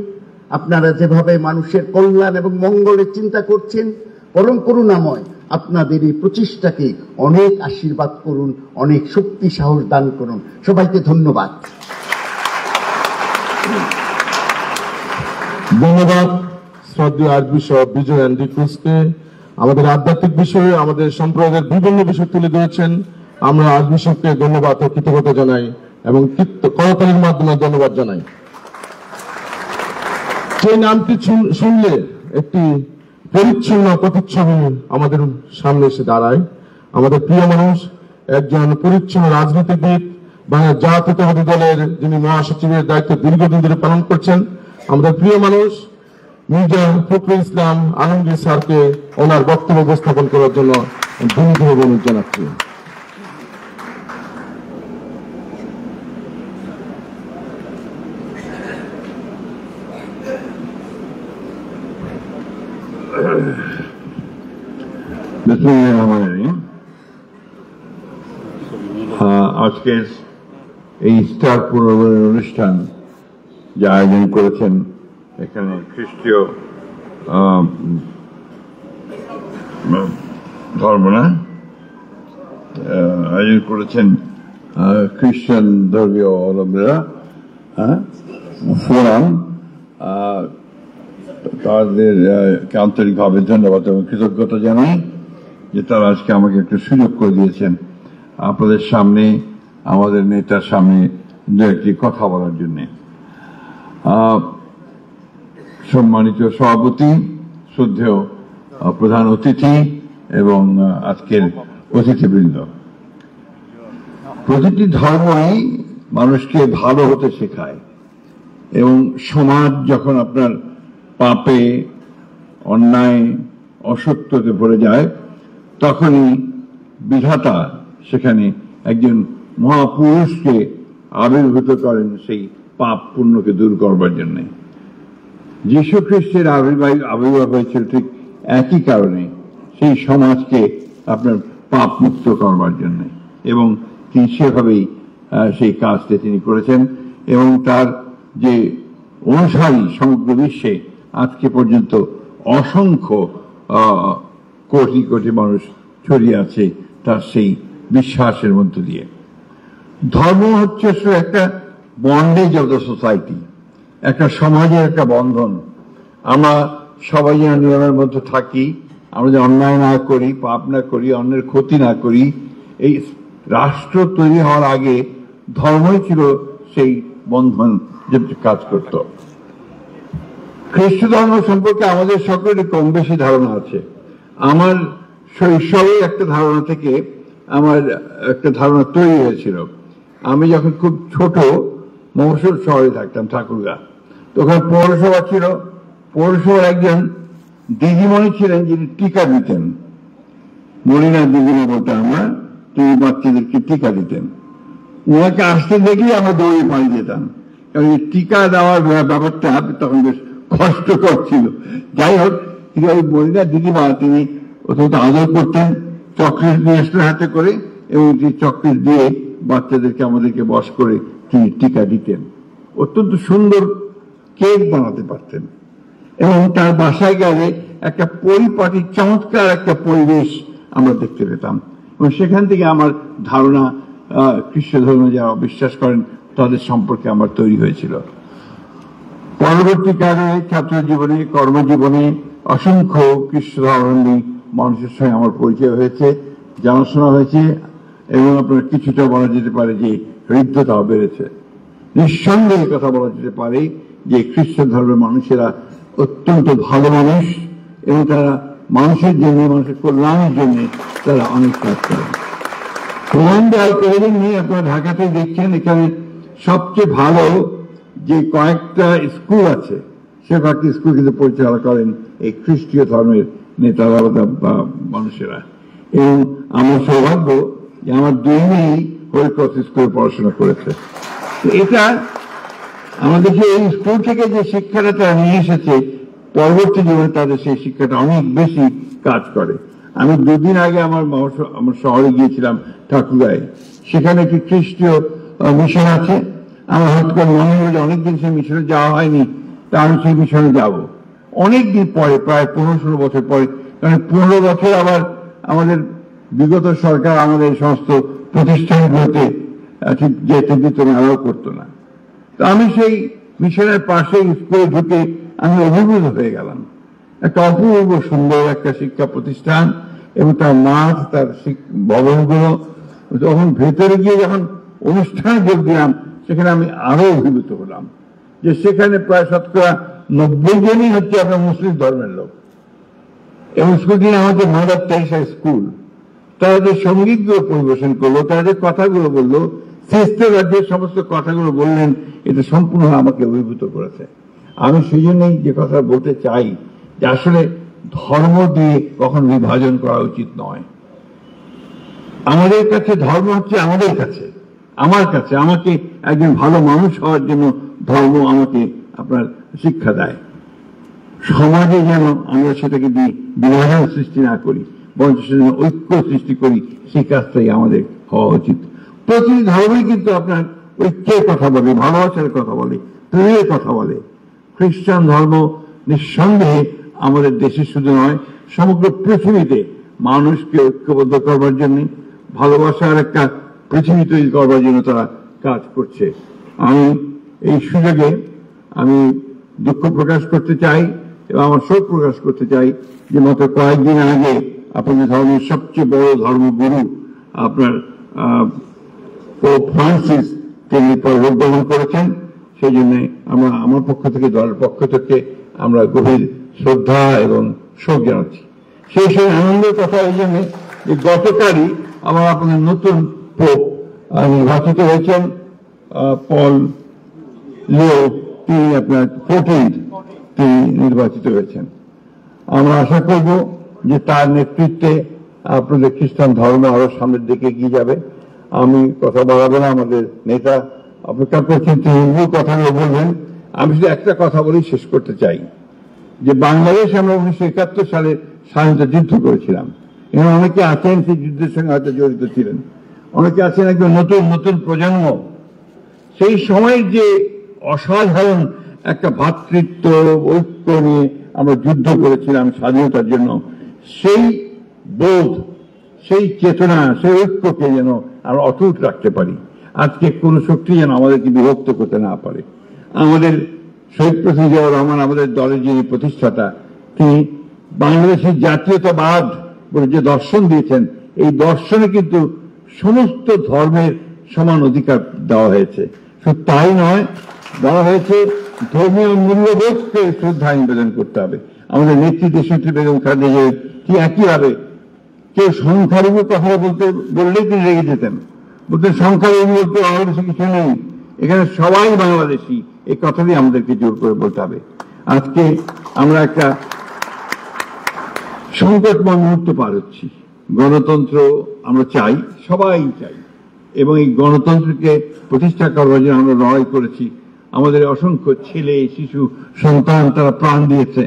আপনারা যেভাবে মানুষের কল্যাণ এবং মঙ্গলের চিন্তা করছেন, পরম করুণাময় আপনাদের এই প্রচেষ্টাকে অনেক আশীর্বাদ করুন, অনেক শক্তি সাহস দান করুন। সবাইকে ধন্যবাদ। ধন্যবাদ শ্রদ্ধেয় আর্চবিশপ বিজয় এন্ড্রু ক্রুজকে। আমাদের আধ্যাত্মিক বিষয়ে, আমাদের সম্প্রদায়ের বিভিন্ন বিষয় তুলে ধরেছেন। আমরা আর্চবিশপকে ধন্যবাদ ও কৃতজ্ঞতা জানাই এবং করতালির মাধ্যমে ধন্যবাদ জানাই। সেই নামটি শুনলে একটি পরিচ্ছন্ন প্রতিচ্ছবি আমাদের সামনে এসে দাঁড়ায়। আমাদের প্রিয় মানুষ, একজন পরিচ্ছন্ন রাজনীতিবিদ, বাংলা জাতীয়তাবাদী দলের যিনি মহাসচিবের দায়িত্ব দীর্ঘদিন ধরে পালন করছেন, আমাদের প্রিয় মানুষ মির্জা ফখরুল ইসলাম আলমগীর স্যারকে ওনার বক্তব্য উপস্থাপন করার জন্য বিনীতভাবে অনুরোধ জানাচ্ছি। আজকের এই স্টার পুনর্মিলন অনুষ্ঠান যে আয়োজন করেছেন, এখানে খ্রিস্টীয় ধর্ম না আয়োজন করেছেন খ্রিস্টান ধর্মীয় অবলম্বীরা, ফোরাম, তাদের আন্তরিকভাবে ধন্যবাদ এবং কৃতজ্ঞতা জানাই যে তারা আজকে আমাকে একটু সুযোগ করে দিয়েছেন আপনাদের সামনে, আমাদের নেতার সামনে দু একটি কথা বলার জন্য। সম্মানিত সভাপতি, শ্রদ্ধেয় প্রধান অতিথি এবং আজকের অতিথিবৃন্দ, প্রতিটি ধর্মই মানুষকে ভালো হতে শেখায় এবং সমাজ যখন আপনার পাপে, অন্যায়, অসত্যতে ভরে যায়, তখনই বিধাতা সেখানে একজন মহাপুরুষকে আবির্ভূত করেন সেই পাপ পুণ্যকে দূর করবার জন্য। যীশু খ্রিস্টের আবির্ভাব হয়েছিল ঠিক একই কারণে, সেই সমাজকে আপনার পাপ মুক্ত করবার জন্য, এবং তিনি সেভাবেই সেই কাজটা তিনি করেছেন এবং তার যে অনুসারী সমগ্র বিশ্বে আজকে পর্যন্ত অসংখ্য কোটি কোটি মানুষ ছড়িয়ে আছে তার সেই বিশ্বাসের মধ্য দিয়ে। ধর্ম হচ্ছে একটা বন্ডেজ অফ দ্য সোসাইটি, একটা সমাজের একটা বন্ধন। আমরা সবাই যেন নিয়মের মধ্যে থাকি, আমরা যে অন্যায় না করি, পাপ না করি, অন্যের ক্ষতি না করি। এই রাষ্ট্র তৈরি হওয়ার আগে ধর্মই ছিল সেই বন্ধন যে কাজ করত। খ্রিস্ট ধর্ম সম্পর্কে আমাদের সকলের কম বেশি ধারণা আছে। আমার শৈশবে একটা ধারণা থেকে আমার একটা ধারণা তৈরি হয়েছিল। আমি যখন খুব ছোট মফস্বল শহরে থাকতাম, ঠাকুরগাঁ, তো ওখানে পৌরসভা ছিল। পৌরসভার একজন দিদিমণি ছিলেন যিনি টিকা দিতেন, মরিনা দিদিমণি বলতাম আমরা, তিনি বাচ্চাদেরকে টিকা দিতেন। ওনাকে আসতে দেখলে আমরা দৌড়ে পালিয়ে যেতাম, কারণ টিকা দেওয়ার ব্যাপারটা তখন বেশ কষ্টকর ছিল। যাই হোক, কিন্তু ওই মরিনা দিদিমা তিনি অত্যন্ত আদর করতেন, চকলেট নিয়ে আসতেন হাতে করে, এবং সেই চকলেট দিয়ে বাচ্চাদেরকে আমাদেরকে বস করে তিনি টিকা দিতেন। অত্যন্ত সুন্দর কেক বানাতে পারতেন এবং তার বাসায় গেলে একটা পরিপাটি চমৎকার একটা পরিবেশ আমরা দেখতে পেতাম, এবং সেখান থেকে আমার ধারণা খ্রিস্ট ধর্মে যারা বিশ্বাস করেন তাদের সম্পর্কে আমার তৈরি হয়েছিল। পরবর্তীকালে ছাত্র জীবনে, কর্মজীবনে অসংখ্য কৃষ্ণধর্মাবলম্বী মানুষের সঙ্গে আমার পরিচয় হয়েছে, জানাশোনা হয়েছে, এবং আপনার কিছুটা বলা যেতে পারে যে হৃদ্যতাও বেড়েছে। নিঃসন্দেহে কথা বলা যেতে পারে যে খ্রিস্টান ধর্মের মানুষেরা অত্যন্ত ভালো মানুষ এবং তারা মানুষের জন্য, মানুষের কল্যাণের জন্য তারা অনেক কাজ করে। নিয়ে আপনারা ঢাকাতে দেখছেন, এখানে সবচেয়ে ভালো যে কয়েকটা স্কুল আছে সে কয়েকটি স্কুল কিন্তু পরিচালনা করেন এই খ্রিস্টীয় ধর্মের নেতারা বা মানুষেরা। এবং আমার সৌভাগ্য যে আমার দুই মেয়েই হরিক্রস স্কুলে পড়াশোনা করেছে। এটা আমাদের যে এই স্কুল থেকে যে শিক্ষাটা তারা নিয়ে এসেছে, পরবর্তী জীবনে তাদের সেই শিক্ষাটা অনেক বেশি কাজ করে। আমি দুদিন আগে আমার শহরে গিয়েছিলাম ঠাকুরগাঁয়ে, সেখানে একটি খ্রিস্টীয় মিশন আছে। আমার হঠাৎ করে মনে হলো যে অনেকদিন সেই মিশনে যাওয়া হয়নি, তা আমি সেই মিশনে যাব। অনেকদিন পরে, প্রায় 15-16 বছর পরে, কারণ 15 বছর আবার আমাদের বিগত সরকার আমাদের সমস্ত প্রতিষ্ঠানগুলোতে ঠিক যেতে দিত না, আলাও করতো না। তো আমি সেই মিশনের পাশে স্কুলে ঢুকে আমি অভিভূত হয়ে গেলাম। একটা অপূর্ব সুন্দর একটা শিক্ষা প্রতিষ্ঠান এবং তার মাঠ, তার ভবনগুলো। তখন ভেতরে গিয়ে যখন অনুষ্ঠানে যোগ দিলাম, সেখানে আমি আরো অভিভূত হলাম যে সেখানে প্রায় শতকরা 90 জনই হচ্ছে আপনার মুসলিম ধর্মের লোক। এবং স্কুলটি আমাদের মাদার তেরেসা স্কুল। তারা যে সঙ্গীতগুলো পরিবেশন করলো, তারা যে কথাগুলো বললো, সিস্টার রাজ্যের সমস্ত কথাগুলো বললেন, এটা সম্পূর্ণ আমাকে অভিভূত করেছে। আমি সেই জন্যই যে কথা বলতে চাই যে আসলে ধর্ম দিয়ে কখন বিভাজন করা উচিত নয়। আমাদের কাছে ধর্ম হচ্ছে আমাদের কাছে, আমার কাছে, আমাকে একজন ভালো মানুষ হওয়ার জন্য ধর্ম আমাকে আপনার শিক্ষা দেয়। সমাজে যেন আমরা সেটাকে দিয়ে বিভাজন সৃষ্টি না করি, বরঞ্চ সেজন্য ঐক্য সৃষ্টি করি, সেই কাজটাই আমাদের হওয়া উচিত। প্রতিটি ধর্মই কিন্তু আপনার ঐক্যের কথা বলে, ভালোবাসার কথা বলে, প্রেমের কথা বলে। খ্রিস্টান ধর্ম নিঃসন্দেহে আমাদের দেশে শুধু নয়, সমগ্র পৃথিবীতে মানুষকে ঐক্যবদ্ধ করবার জন্য, ভালোবাসার একটা পৃথিবী তৈরি করবার জন্য তারা কাজ করছে। আমি এই সুযোগে আমি দুঃখ প্রকাশ করতে চাই এবং আমার শোক প্রকাশ করতে চাই যে মাত্র কয়েকদিন আগে আপনাদের ধর্মের সবচেয়ে বড় ধর্মগুরু আপনার পোপ ফ্রান্সিস তিনি পরলোক গমন করেছেন। সেই জন্য আমরা আমার পক্ষ থেকে, দলের পক্ষ থেকে আমরা গভীর শ্রদ্ধা এবং শোক জানাচ্ছি। সেই সঙ্গে আনন্দের কথা এই জন্য যে গতকালই আমার আপনাদের নতুন পোপ নির্বাচিত হয়েছেন, পল লিও, তিনি আপনার 14 তিনি নির্বাচিত হয়েছেন। আমরা আশা করব যে তার নেতৃত্বে আপনাদের খ্রিস্টান ধর্ম আরো সামনের দিকে এগিয়ে যাবে। আমি কথা বাড়াবো না, আমাদের নেতা অপেক্ষা করছেন, তিনি কথাগুলো বলবেন। আমি শুধু একটা কথা বলেই শেষ করতে চাই যে বাংলাদেশ আমরা 1971 সালে স্বাধীনতা যুদ্ধ করেছিলাম এবং অনেকে আছেন সেই যুদ্ধের সঙ্গে হয়তো জড়িত ছিলেন, অনেকে আছেন একদম নতুন নতুন প্রজন্ম। সেই সময় যে অসাধারণ একটা ভ্রাতৃত্ব ঐক্য নিয়ে আমরা যুদ্ধ করেছিলাম স্বাধীনতার জন্য, সেই বোধ, সেই চেতনা, সেই ঐক্যকে যেন আমরা অটুট রাখতে পারি। আজকে কোন শক্তি যেন আমাদেরকে বিভক্ত করতে না পারে। আমাদের শহীদ প্রেসিডেন্ট জিয়াউর রহমান, আমাদের দলের যিনি প্রতিষ্ঠাতা, তিনি বাংলাদেশের জাতীয়তাবাদ বলে যে দর্শন দিয়েছেন, এই দর্শনে কিন্তু সমস্ত ধর্মের সমান অধিকার দেওয়া হয়েছে। শুধু তাই নয়, দেওয়া হয়েছে ধর্মীয় মূল্যবোধকে শ্রদ্ধা নিবেদন করতে হবে। আমাদের নেত্রী দেশনেত্রী বেগম খালেদা জিয়া কি একইভাবে কেউ সংখ্যালঘু কথা বললেই তিনি রেগে যেতেন, বলতেন সংখ্যালঘু বলতে বাংলাদেশে কিছু নেই, এখানে সবাই বাংলাদেশি। এই কথাটি আমাদেরকে জোর করে বলতে হবে। আজকে আমরা একটা সংকটময় মুহূর্ত পার হচ্ছি। গণতন্ত্র আমরা চাই, সবাই চাই, এবং এই গণতন্ত্রকে প্রতিষ্ঠা করবার জন্য আমরা লড়াই করেছি। আমাদের অসংখ্য ছেলে, শিশু, সন্তান তারা প্রাণ দিয়েছে,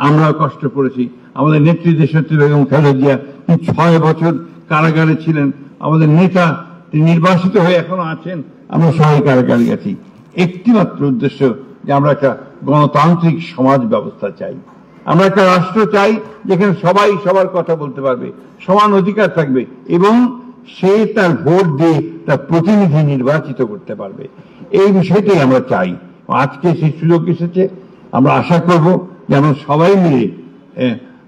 আমরা কষ্ট করেছি। আমাদের নেত্রী দেশনেত্রী বেগম খালেদা জিয়া তিনি 6 বছর কারাগারে ছিলেন। আমাদের নেতা তিনি নির্বাসিত হয়ে এখনো আছেন, আমরা সবাই কারাগারে গেছি। একটি মাত্র উদ্দেশ্য যে আমরা একটা গণতান্ত্রিক সমাজ ব্যবস্থা চাই, আমরা একটা রাষ্ট্র চাই যেখানে সবাই সবার কথা বলতে পারবে, সমান অধিকার থাকবে এবং সে তার ভোট দিয়ে তার প্রতিনিধি নির্বাচিত করতে পারবে। এই বিষয়টাই আমরা চাই আজকে সেই সুযোগ এসেছে, আমরা আশা করব যেন সবাই মিলে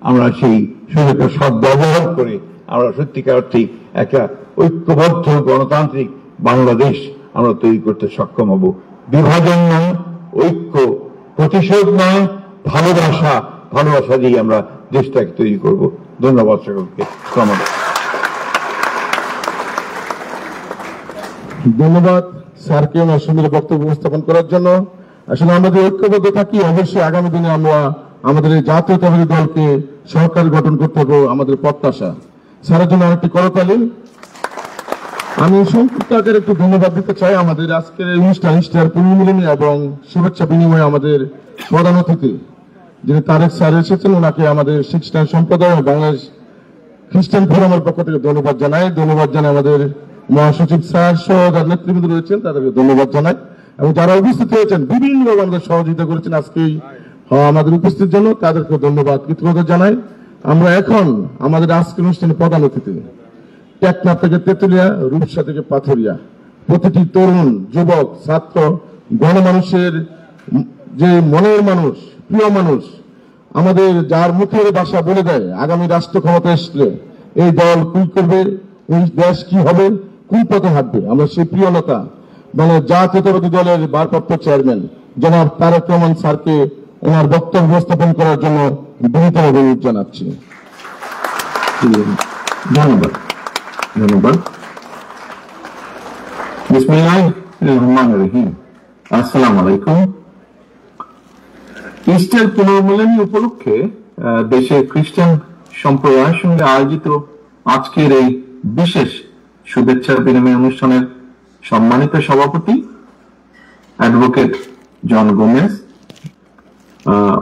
আমরা সেই সুযোগের সদ্ব্যবহার করে আমরা সত্যিকার অর্থে একটা ঐক্যবদ্ধ গণতান্ত্রিক বাংলাদেশ আমরা তৈরি করতে সক্ষম হব। বিভাজন নয়, ঐক্য, প্রতিশোধ নয়, ভালোবাসা দিয়ে আমরা দেশটাকে তৈরি করব। ধন্যবাদ সকলকে। ধন্যবাদ স্যারকে ওনার সুন্দর বক্তব্য উপস্থাপন করার জন্য। আসলে আমাদের ঐক্যবদ্ধ থাকি, অবশ্যই আগামী দিনে আমরা আমাদের এই জাতীয়তাবাদী দলকে সরকার গঠন করতে হবে আমাদের প্রত্যাশা। স্যারের জন্য আরেকটি করতালি। আমি সংক্ষিপ্ত আকারে একটু ধন্যবাদ দিতে চাই আমাদের আজকের এই অনুষ্ঠান ইশতেহার পুনর্মিলনী এবং শুভেচ্ছা বিনিময়ে আমাদের প্রধান অতিথি যিনি তারেক স্যার এসেছেন, ওনাকে আমাদের খ্রিস্টান সম্প্রদায় ও বাংলাদেশ খ্রিস্টান ফোরামের পক্ষ থেকে ধন্যবাদ জানাই আমাদের মহাসচিব স্যার সহ যারা নেতৃবৃন্দ রয়েছেন তাদেরকে ধন্যবাদ জানাই, এবং যারা উপস্থিত হয়েছেন বিভিন্নভাবে আমাদের সহযোগিতা করেছেন আজকে আমাদের উপস্থিত জন্য তাদেরকে ধন্যবাদ কৃতজ্ঞতা জানাই। আমরা এখন আমাদের আজকের অনুষ্ঠানের প্রধান অতিথি টেকনাফ থেকে তেতুলিয়া, রূপসা থেকে পাথরিয়া, প্রতিটি তরুণ, যুবক, ছাত্র, গণমানুষের যে মনের মানুষ, প্রিয় মানুষ, আমাদের যার মুখের ভাষা বলে দেয় আগামী রাষ্ট্র ক্ষমতা আসলে এই দল কি করবে, এই দেশ কি হবে, কোন পথে হাঁটবে, আমরা সেই প্রিয় নেতা মানে জাতীয়তাবাদী দলের ভারপ্রাপ্ত চেয়ারম্যান জনাব তারেক রহমান স্যারকে ওনার বক্তব্য উপস্থাপন করার জন্য বিনীত অনুরোধ জানাচ্ছি। ধন্যবাদ। বিসমিল্লাহির রহমানির রহিম। আসসালামু আলাইকুম। ইস্টার পুনর্মিলনী উপলক্ষে দেশের খ্রিস্টান সম্প্রদায়ের সঙ্গে আয়োজিত আজকের এই বিশেষ শুভেচ্ছা বিনিময় অনুষ্ঠানের সম্মানিত সভাপতি অ্যাডভোকেট জন গোমেজ,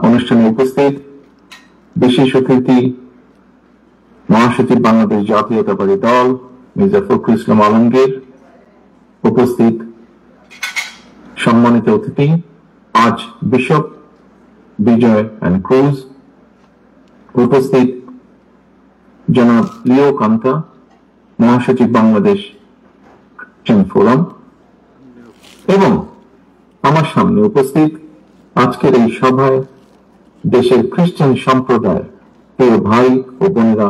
অনুষ্ঠানে উপস্থিত বিশেষ অতিথি মহাসচিব বাংলাদেশ জাতীয়তাবাদী দল মির্জা ফখরুল ইসলাম আলমগীর, উপস্থিত সম্মানিত অতিথি আজ বিশপ বিজয় এন্ড ক্রুজ, উপস্থিত জনাব লিও কান্তা, মহাসচিব বাংলাদেশ খ্রিস্টান ফোরাম, এবং আমার সামনে উপস্থিত আজকের এই সভায় দেশের খ্রিস্টান সম্প্রদায়, প্রিয় ভাই ও বোনেরা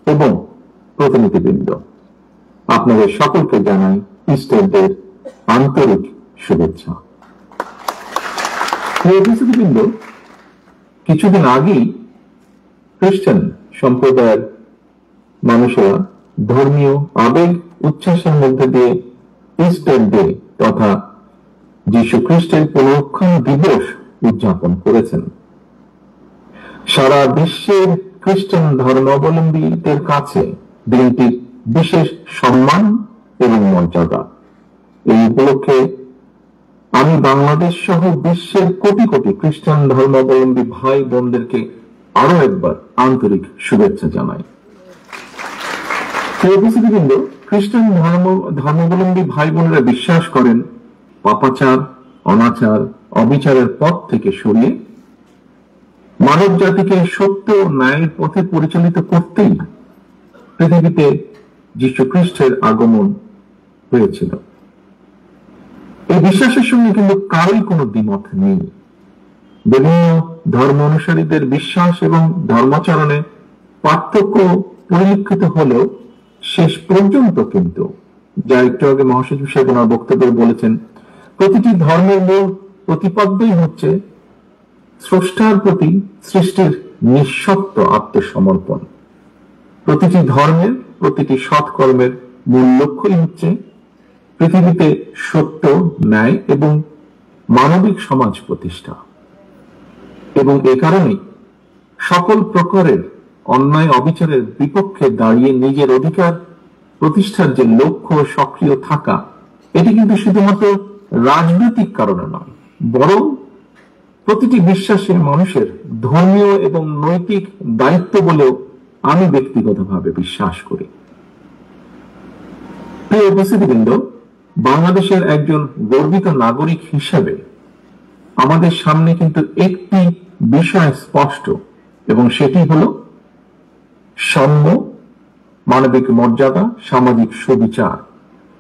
এবং প্রতিনিধিবৃন্দ, আপনাদের সকলকে জানাই ইস্টার ডের আন্তরিক শুভেচ্ছা। প্রিয় উপস্থিতিবৃন্দ, কিছুদিন আগেই খ্রিস্টান সম্প্রদায়ের মানুষেরা ধর্মীয় আবেগ উচ্ছ্বাসের মধ্যে দিয়ে ইস্টার ডে তথা যীশু খ্রিস্টের পুনরুত্থান দিবস উদযাপন করেছেন। সারা বিশ্বের খ্রিস্টান ধর্মাবলম্বীদের কাছে দিনটির বিশেষ সম্মান এবং মর্যাদা। এই উপলক্ষে আমি বাংলাদেশ সহ বিশ্বের কোটি কোটি খ্রিস্টান ধর্মাবলম্বী ভাই বোনদেরকে আরো একবার আন্তরিক শুভেচ্ছা জানাই। উপস্থিতিবৃন্দ, খ্রিস্টান ধর্মাবলম্বী ভাই বোনেরা বিশ্বাস করেন পাপাচার, অনাচার, অবিচারের পথ থেকে সরিয়ে মানব জাতিকে সত্য ও ন্যায়ের পথে পরিচালিত করতেই পৃথিবীতে যীশু খ্রিস্টের আগমন হয়েছিল। এই বিশ্বাসের সঙ্গে কিন্তু কারোই কোনো দ্বিমত নেই। বিভিন্ন ধর্ম অনুসারীদের বিশ্বাস এবং ধর্মাচরণে পার্থক্য পরিলক্ষিত হলেও শেষ পর্যন্ত কিন্তু, যা একটু আগে মহাসচিব সাহেব ওনার বক্তব্যে বলেছেন, প্রতিটি ধর্মের মূল প্রতিপাদ্যই হচ্ছে স্রষ্টার প্রতি সৃষ্টির নিঃশর্ত আত্মসমর্পণ। প্রতিটি ধর্মের প্রতিটি সৎকর্মের মূল লক্ষ্যই হচ্ছে পৃথিবীতে সত্য, ন্যায় এবং মানবিক সমাজ প্রতিষ্ঠা। এবং এ কারণেই সকল প্রকারের অন্যায় অবিচারের বিপক্ষে দাঁড়িয়ে নিজের অধিকার প্রতিষ্ঠার যে লক্ষ্য সক্রিয় থাকা, এটি কিন্তু শুধুমাত্র রাজনৈতিক কারণে নয়, বরং প্রতিটি বিশ্বাসী মানুষের ধর্মীয় এবং নৈতিক দায়িত্ব বলেও আমি ব্যক্তিগতভাবে বিশ্বাস করি। প্রিয় উপস্থিতিবৃন্দ, বাংলাদেশের একজন গর্বিত নাগরিক হিসেবে আমাদের সামনে কিন্তু একটি বিষয় স্পষ্ট, এবং সেটি হলো সাম্য, মানবিক মর্যাদা, সামাজিক সুবিচার।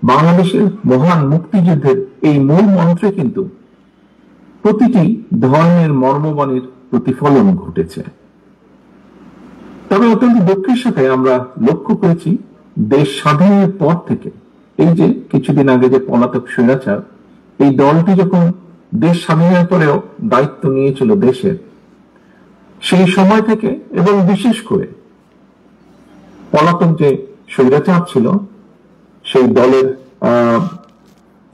বাংলাদেশের মহান মুক্তিযুদ্ধের এই মূল মন্ত্রে কিন্তু প্রতিটি ধর্মের মর্মবাণীর প্রতিফলন ঘটেছে। তবে অত্যন্ত দুঃখের সাথে আমরা লক্ষ্য করেছি দেশ স্বাধীনের পর থেকে, এই যে কিছুদিন আগে যে পলাতক স্বৈরাচার, এই দলটি যখন দেশ স্বাধীনের পরেও দায়িত্ব নিয়েছিল দেশের, সেই সময় থেকে এবং বিশেষ করে পলাতক যে স্বৈরাচার ছিল সেই দলের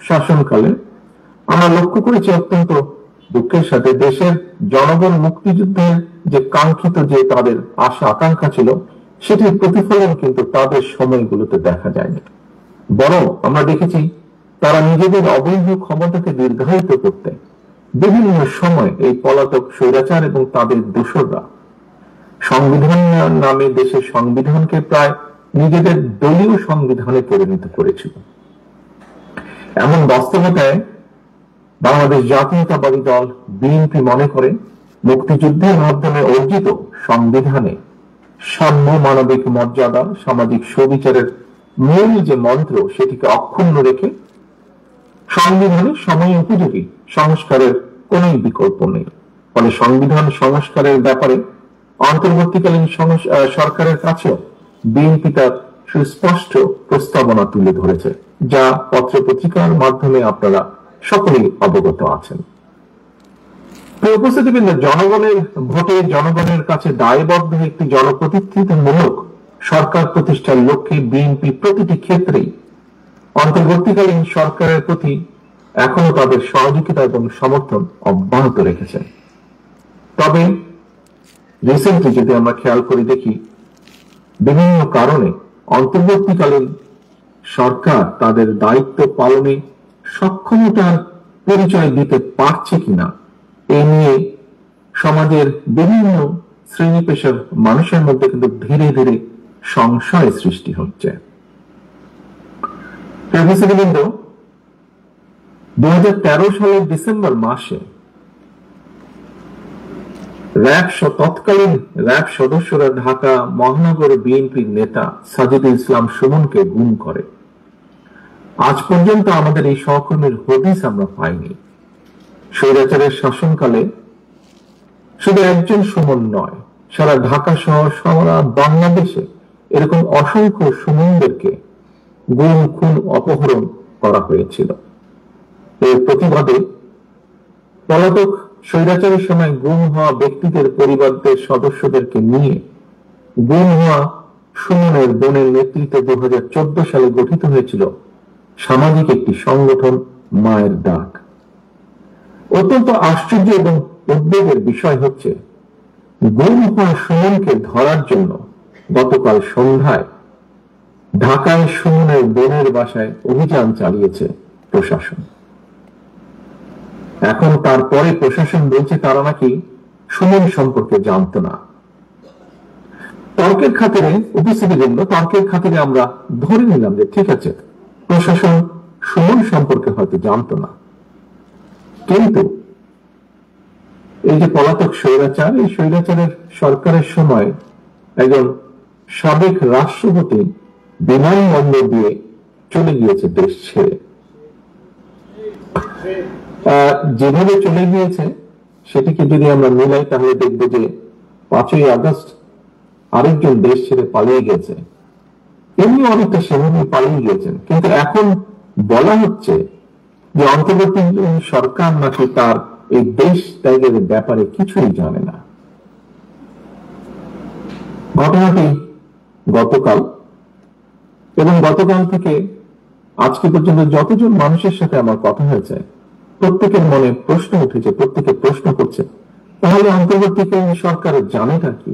শাসনকালে আমরা লক্ষ্য করেছি অত্যন্ত দুঃখের সাথে দেশের জনগণ মুক্তিযুদ্ধের যে কাঙ্ক্ষিত যে তাদের আশা আকাঙ্ক্ষা ছিল সেটির প্রতিফলন কিন্তু তাদের সময়গুলোতে দেখা যায়নি। বরং আমরা দেখেছি তারা নিজেদের অবৈধ ক্ষমতাকে দীর্ঘায়িত করতে বিভিন্ন সময় এই পলাতক স্বৈরাচার এবং তাদের দোসররা সংবিধান নামে দেশের সংবিধানকে প্রায় নিজেদের দলীয় সংবিধানে পরিণত করেছিল। এমন বাস্তবতায় বাংলাদেশ জাতীয়তাবাদী দল বিএনপি মনে করে মুক্তিযুদ্ধের মাধ্যমে অর্জিত সংবিধানে সাম্য, মানবিক মর্যাদা, সামাজিক সুবিচারের মূল যে মন্ত্র সেটিকে অক্ষুণ্ণ রেখে সংবিধানে সময় উপযোগী সংস্কারের কোন বিকল্প নেই। ফলে সংবিধান সংস্কারের ব্যাপারে অন্তর্বর্তীকালীন সরকারের কাছেও বিএনপি তার সুস্পষ্ট প্রস্তাবনা তুলে ধরেছে, যা পত্রপত্রিকার মাধ্যমে আপনারা সকলেই অবগত আছেন। উপস্থিতিবৃন্দ, জনগণের ভোটে জনগণের কাছে দায়বদ্ধ একটি জনপ্রতিনিধিত্বমূলক সরকার প্রতিষ্ঠার লক্ষ্যে বিএনপি প্রতিটি ক্ষেত্রেই অন্তর্বর্তীকালীন সরকারের প্রতি এখনো তাদের সহযোগিতা এবং সমর্থন অব্যাহত রেখেছে। তবে রিসেন্টলি যদি আমরা খেয়াল করে দেখি, বিভিন্ন কারণে অন্তর্বর্তীকালীন সরকার তাদের দায়িত্ব পালনে সক্ষমতার পরিচয় দিতে পারছে কিনা এ নিয়ে সমাজের বিভিন্ন শ্রেণী পেশার মানুষের মধ্যে কিন্তু ধীরে ধীরে সংশয় সৃষ্টি হচ্ছে। 2013 সালের ডিসেম্বর মাসে তৎকালীন র্যাব সদস্যরা ঢাকা মহানগর বিএনপির নেতা সাজিদুল ইসলাম সুমনকে গুম করে। আজ পর্যন্ত আমাদের এই সহকর্মীর হদিস আমরা পাইনি। স্বৈরাচারের শাসনকালে শুধু একজন সুমন নয়, সারা ঢাকা সহ সারা বাংলাদেশে এরকম অসংখ্য সুমনদেরকে গুম, খুন, অপহরণ করা হয়েছিল। এর প্রতিবাদে পলাতক স্বৈরাচারের সময় গুম হওয়া ব্যক্তিদের পরিবারদের সদস্যদেরকে নিয়ে গুম হওয়া সুমনের বোনের নেতৃত্বে 2014 সালে গঠিত হয়েছিল সামাজিক একটি সংগঠন মায়ের ডাক। অত্যন্ত আশ্চর্য এবং উদ্বেগের বিষয় হচ্ছে, গুম হওয়া সুমনকে ধরার জন্য গতকাল সন্ধ্যায় ঢাকায় সুমনের বোনের বাসায় অভিযান চালিয়েছে প্রশাসন। এখন তারপরে প্রশাসন বলছে তারা নাকি সুমন সম্পর্কে জানত না। তর্কের খাতিরে তর্কের খাতিরে আমরা ধরে নিলাম যে ঠিক আছে, প্রশাসন সুমন সম্পর্কে হয়তো জানত না, কিন্তু এই যে পলাতক স্বৈরাচার, এই স্বৈরাচারের সরকারের সময় একজন সাবেক রাষ্ট্রপতি বিমানবন্দর দিয়ে চলে গিয়েছে দেশ ছেড়ে। যেভাবে চলে গিয়েছে সেটিকে যদি আমরা মিলাই তাহলে দেখবো যে 5ই আগস্ট আরেকজন দেশ ছেড়ে পালিয়ে গেছে, এমনি অনেকটা সেভাবে পালিয়ে গিয়েছেন। কিন্তু এখন বলা হচ্ছে যে অন্তর্বর্তী সরকার নাকি তার এই দেশ ত্যাগের ব্যাপারে কিছুই জানে না। ঘটনাটি গতকাল এবং গতকাল থেকে আজকে পর্যন্ত যতজন মানুষের সাথে আমার কথা হয়েছে, প্রত্যেকের মনে প্রশ্ন উঠেছে, প্রত্যেকে প্রশ্ন করছে তাহলে অন্তর্বর্তীকালীন সরকার জানেটা কি?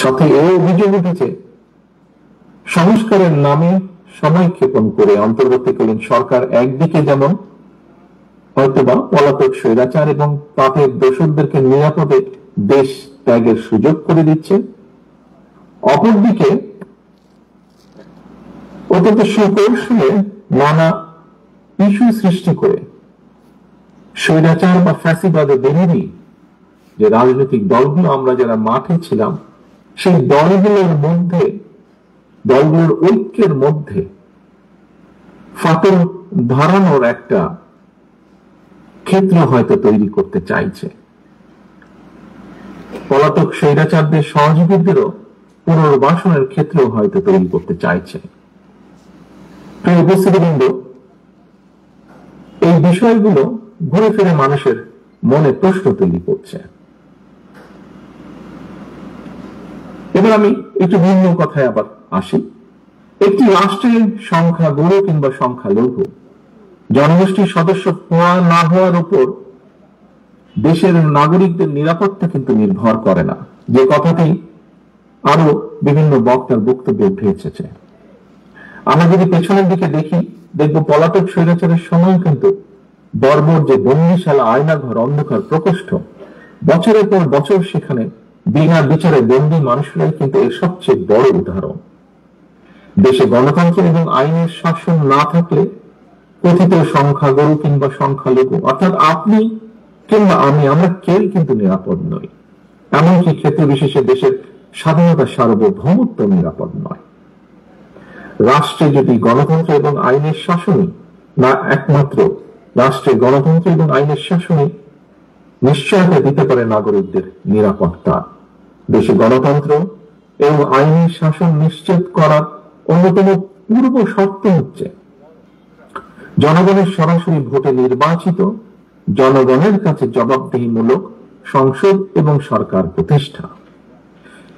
সাথে এই অভিযোগ উঠেছে সংস্কারের নামে সময় ক্ষেপণ করে অন্তর্বর্তীকালীন সরকার একদিকে যেমন হয়তোবা পলাতক স্বৈরাচার এবং তাদের দোসরদেরকে নিরাপদে দেশ ত্যাগের সুযোগ করে দিচ্ছে, অপরদিকে অত্যন্ত সুকৌশলে নানা ইস্যু সৃষ্টি করে স্বৈরাচার বা ফ্যাসিবাদের বিরোধী যে রাজনৈতিক দলগুলো আমরা যারা মাঠে ছিলাম, সেই দলগুলোর ঐক্যের মধ্যে ফাটল ধরানোর একটা ক্ষেত্র হয়তো তৈরি করতে চাইছে। পলাতক স্বৈরাচারদের সহযোগীদেরও পুনর্বাসনের ক্ষেত্র হয়তো তৈরি করতে চাইছে। প্রিয় উপস্থিতিবৃন্দ, এই বিষয়গুলো ঘুরে ফিরে মানুষের মনে প্রশ্ন তৈরি করছে। এবার আমি একটু ভিন্ন কথায় আবার আসি। একটি রাষ্ট্রের সংখ্যা গুরু কিংবা সংখ্যালঘু জনগোষ্ঠীর সদস্য হওয়া না হওয়ার উপর দেশের নাগরিকদের নিরাপত্তা কিন্তু নির্ভর করে না, যে কথাটি আরো বিভিন্ন বক্তার বক্তব্যে উঠে এসেছে। আমরা যদি পেছনের দিকে দেখি, দেখব পলাতক স্বৈরাচারের সময় কিন্তু বর্বর যে বন্দিশালা, আয়নাঘর, অন্ধকার প্রকোষ্ঠ, বছরের পর বছর সেখানে বিনা বিচারে বন্দী মানুষরাই কিন্তু এর সবচেয়ে বড় উদাহরণ। দেশে গণতন্ত্র এবং আইনের শাসন না থাকলে কথিত সংখ্যাগুরু কিংবা সংখ্যালঘু অর্থাৎ আপনি কিংবা আমি, আমরা কেউ কিন্তু নিরাপদ নই। এমনকি ক্ষেত্র বিশেষে দেশের স্বাধীনতা, সার্বভৌমত্ব নিরাপদ নয়। রাষ্ট্রে যদি গণতন্ত্র এবং আইনের শাসনই না, একমাত্র রাষ্ট্রে গণতন্ত্র এবং আইনের শাসনই নিশ্চয়তা দিতে পারে নাগরিকদের নিরাপত্তা। দেশে গণতন্ত্র এবং আইনের শাসন নিশ্চিত করার অন্যতম পূর্ব শর্ত হচ্ছে জনগণের সরাসরি ভোটে নির্বাচিত, জনগণের কাছে জবাবদিহিমূলক সংসদ এবং সরকার প্রতিষ্ঠা।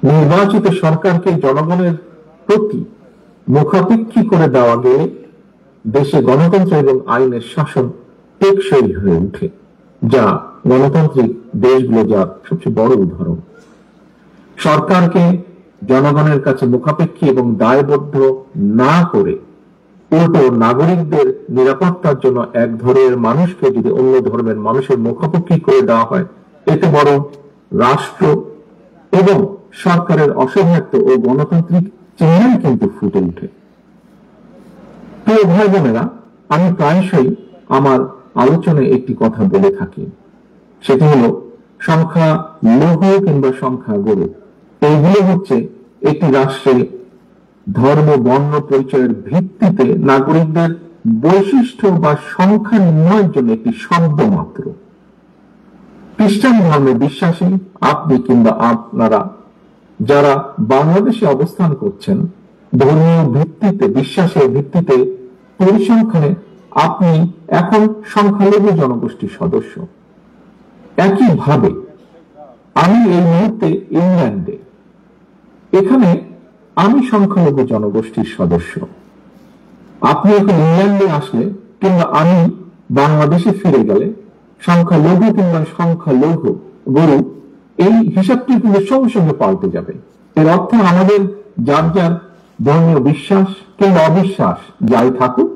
নির্বাচিত সরকারকে জনগণের প্রতি মুখাপেক্ষী করে দেওয়া গেলে দেশে গণতন্ত্র এবং আইনের শাসন টেকসই হয়ে ওঠে, যা গণতান্ত্রিক দেশগুলো যার সবচেয়ে বড় উদাহরণ। সরকারকে জনগণের কাছে মুখাপেক্ষী এবং দায়বদ্ধ না করে উল্টো নাগরিকদের নিরাপত্তার জন্য এক ধর্মের মানুষকে যদি অন্য ধর্মের মানুষের মুখাপেক্ষী করে দেওয়া হয়, এতে বড় রাষ্ট্র এবং সরকারের অসহায়ত্ব ও গণতান্ত্রিক চিহ্নই কিন্তু ফুটে ওঠে। প্রিয় ভাই বোনেরা, আমি প্রায়শই আমার আলোচনায় একটি কথা বলে থাকি, সেটি হলো সংখ্যা লঘু কিংবা সংখ্যা গুরু। এইগুলো হচ্ছে একটি রাষ্ট্রে ধর্ম, বর্ণ পরিচয়ের ভিত্তিতে নাগরিকদের বৈশিষ্ট্য বা সংখ্যা নির্ণয়ের জন্য একটি শব্দ মাত্র। খ্রিস্টান ধর্মে বিশ্বাসী আপনি কিংবা আপনারা যারা বাংলাদেশে অবস্থান করছেন, ধর্মীয় ভিত্তিতে, বিশ্বাসের ভিত্তিতে পরিসংখ্যানে আপনি এখন সংখ্যালঘু জনগোষ্ঠীর সদস্য। একইভাবে আমি এই মুহূর্তে ইংল্যান্ডে, এখানে আমি সংখ্যালঘু জনগোষ্ঠীর সদস্য। আপনি এখন ইংল্যান্ডে আসলে কিংবা আমি বাংলাদেশে ফিরে গেলে সংখ্যালঘু কিংবা সংখ্যালঘু গুরু, এই হিসাবটি কিন্তু সঙ্গে সঙ্গে পাল্টে যাবে। এর অর্থ আমাদের যার যার ধর্মীয় বিশ্বাস কিংবা অবিশ্বাস যাই থাকুক,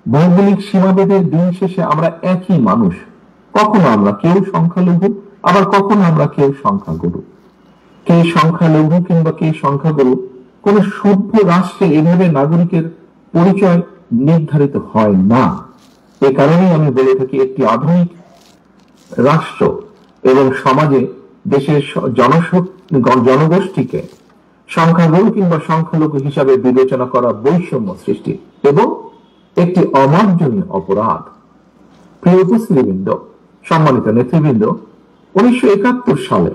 ভৌগোলিক সীমাবেদের দিন শেষে আমরা একই মানুষ। কখনো আমরা কেউ সংখ্যালঘু, আবার কখনো আমরা কেউ সংখ্যাগুরু। কে সংখ্যালঘু কিংবা কে সংখ্যাগুরু কোন সভ্য রাষ্ট্রে এভাবে নাগরিকের পরিচয় নির্ধারিত হয় না। এ কারণেই আমি বলে থাকি, একটি আধুনিক রাষ্ট্র এবং সমাজে দেশের জনগোষ্ঠীকে সংখ্যাগুরু কিংবা সংখ্যালঘু হিসাবে বিবেচনা করা বৈষম্য সৃষ্টি এবং একটি অমার্জনীয় অপরাধ। প্রিয় উপস্থিতিবৃন্দ, সম্মানিত নেতৃবৃন্দ, 1971 সালে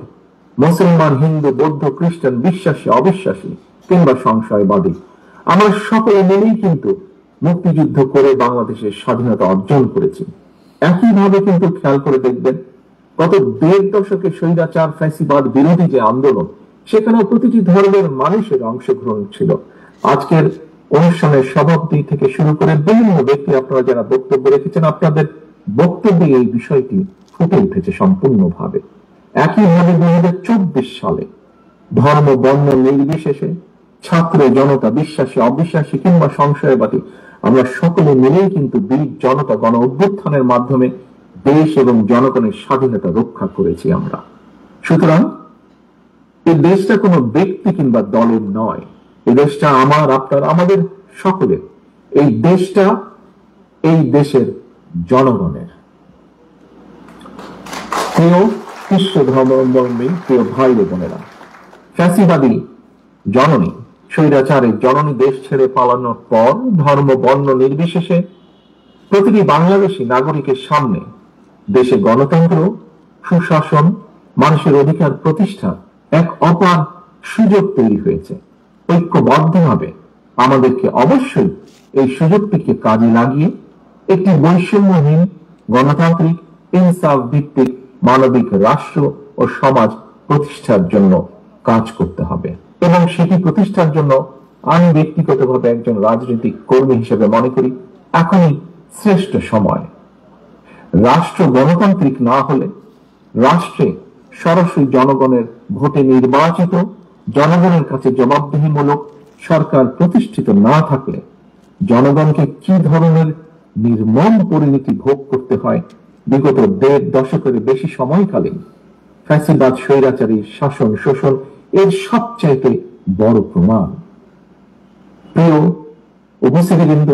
মুসলমান, হিন্দু, বৌদ্ধ, খ্রিস্টান, বিশ্বাসী, অবিশ্বাসী কিংবা সংশয়বাদী আমরা সকলে মিলেই কিন্তু মুক্তিযুদ্ধ করে বাংলাদেশের স্বাধীনতা অর্জন করেছি। একইভাবে কিন্তু খেয়াল করে দেখবেন, গত 1.5 দশকে স্বৈরাচার ফ্যাসিবাদ বিরোধী যে আন্দোলন, সেখানে প্রতিটি ধর্মের মানুষের অংশগ্রহণ ছিল। আজকের অনুষ্ঠানের সভাপতি থেকে শুরু করে বিভিন্ন ব্যক্তি, আপনারা যারা বক্তব্য রেখেছেন, আপনাদের বক্তব্যে এই বিষয়টি ফুটে উঠেছে সম্পূর্ণভাবে। একইভাবে 2024 সালে ধর্ম, বর্ণ নির্বিশেষে ছাত্র জনতা, বিশ্বাসী, অবিশ্বাসী কিংবা সংশয়বাদী, আমরা সকলে মিলেই কিন্তু বীর জনতা গণ অভ্যুত্থানের মাধ্যমে দেশ এবং জনগণের স্বাধীনতা রক্ষা করেছি আমরা। সুতরাং এই দেশটা কোনো ব্যক্তি কিংবা দলের নয়, এই দেশটা আমার, আপনার, আমাদের সকলের। এই দেশটা এই দেশের জনগণের। প্রিয় খ্রিস্ট ধর্মাবলম্বী প্রিয় ভাই বোনেরা, ফ্যাসিবাদী জননী, স্বৈরাচারের জননী দেশ ছেড়ে পালানোর পর ধর্ম, বর্ণ নির্বিশেষে প্রতিটি বাংলাদেশী নাগরিকের সামনে দেশে গণতন্ত্র, সুশাসন, মানুষের অধিকার প্রতিষ্ঠা এক অপার সুযোগ তৈরি হয়েছে। ঐক্যবদ্ধভাবে আমাদেরকে অবশ্যই এই সুযোগটিকে কাজে লাগিয়ে একটি বৈষম্যহীন, গণতান্ত্রিক, ইনসাফ ভিত্তিক মানবিক রাষ্ট্র ও সমাজ প্রতিষ্ঠার জন্য কাজ করতে হবে। এবং সেটি প্রতিষ্ঠার জন্য আমি ব্যক্তিগতভাবে একজন রাজনৈতিক কর্মী হিসেবে মনে করি এখনই শ্রেষ্ঠ সময়। রাষ্ট্র গণতান্ত্রিক না হলে, রাষ্ট্রে সরাসরি জনগণের ভোটে নির্বাচিত, জনগণের কাছে জবাবদিহিমূলক সরকার প্রতিষ্ঠিত না থাকলে জনগণকে কি ধরনের নির্মম পরিণতি ভোগ করতে হয় বিগত 1.5 দশকের বেশি সময়কালীন ফ্যাসিবাদ স্বৈরাচারী শাসন শোষণ এর সবচাইতে বড় প্রমাণ। প্রিয় উপস্থিতিবৃন্দ,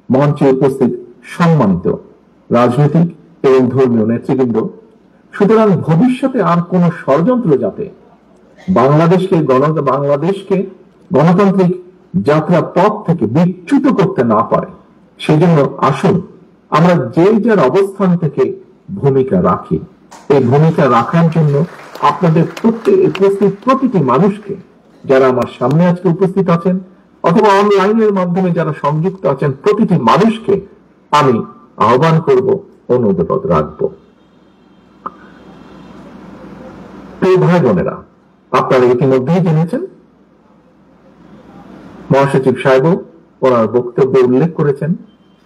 মঞ্চে উপস্থিত সম্মানিত রাজনৈতিক এবং ধর্মীয় নেতৃবৃন্দ, সুতরাং ভবিষ্যতে আর কোন ষড়যন্ত্র যাতে বাংলাদেশকে গণতান্ত্রিক যাত্রা পথ থেকে বিচ্যুত করতে না পারে, সেজন্য আসুন আমরা যে যার অবস্থান থেকে ভূমিকা রাখি। এই ভূমিকা রাখার জন্য আপনাদের উপস্থিত প্রতিটি মানুষকে, যারা আমার সামনে আজকে উপস্থিত আছেন অথবা অনলাইনের মাধ্যমে যারা সংযুক্ত আছেন, প্রতিটি মানুষকে আমি আহ্বান করব, অনুরোধ রাখবো। প্রিয় ভাই বোনেরা, আপনারা ইতিমধ্যেই জেনেছেন মহাসচিব সাহেবও ওনার বক্তব্যে উল্লেখ করেছেন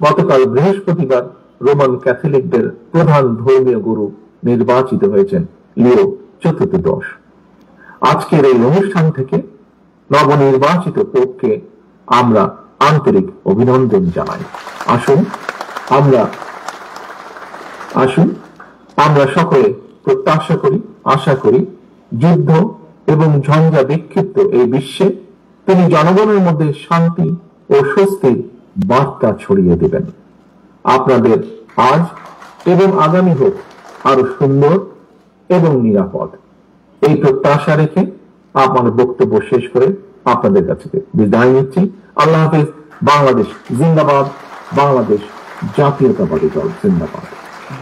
গতকাল বৃহস্পতিবার রোমান ক্যাথলিকদের প্রধান ধর্মীয় গুরু নির্বাচিত হয়েছেন লিও চতুর্দশ। আজকের এই অনুষ্ঠান থেকে নবনির্বাচিত পোপকে আমরা আন্তরিক অভিনন্দন জানাই। আসুন আমরা সকলে প্রত্যাশা করি, আশা করি যুদ্ধ এবং ঝঞ্ঝা বিক্ষিপ্ত এই বিশ্বে তিনি জনগণের মধ্যে শান্তি ও স্বস্তির বার্তা ছড়িয়ে দেবেন। আপনাদের আজ এবং আগামী হোক আরো সুন্দর এবং নিরাপদ, এই প্রত্যাশা রেখে আমার বক্তব্য শেষ করে আপনাদের কাছে বিদায় নিচ্ছি। আল্লাহ হাফেজ। বাংলাদেশ জিন্দাবাদ, বাংলাদেশ জাতীয়তাবাদী দল জিন্দাবাদ।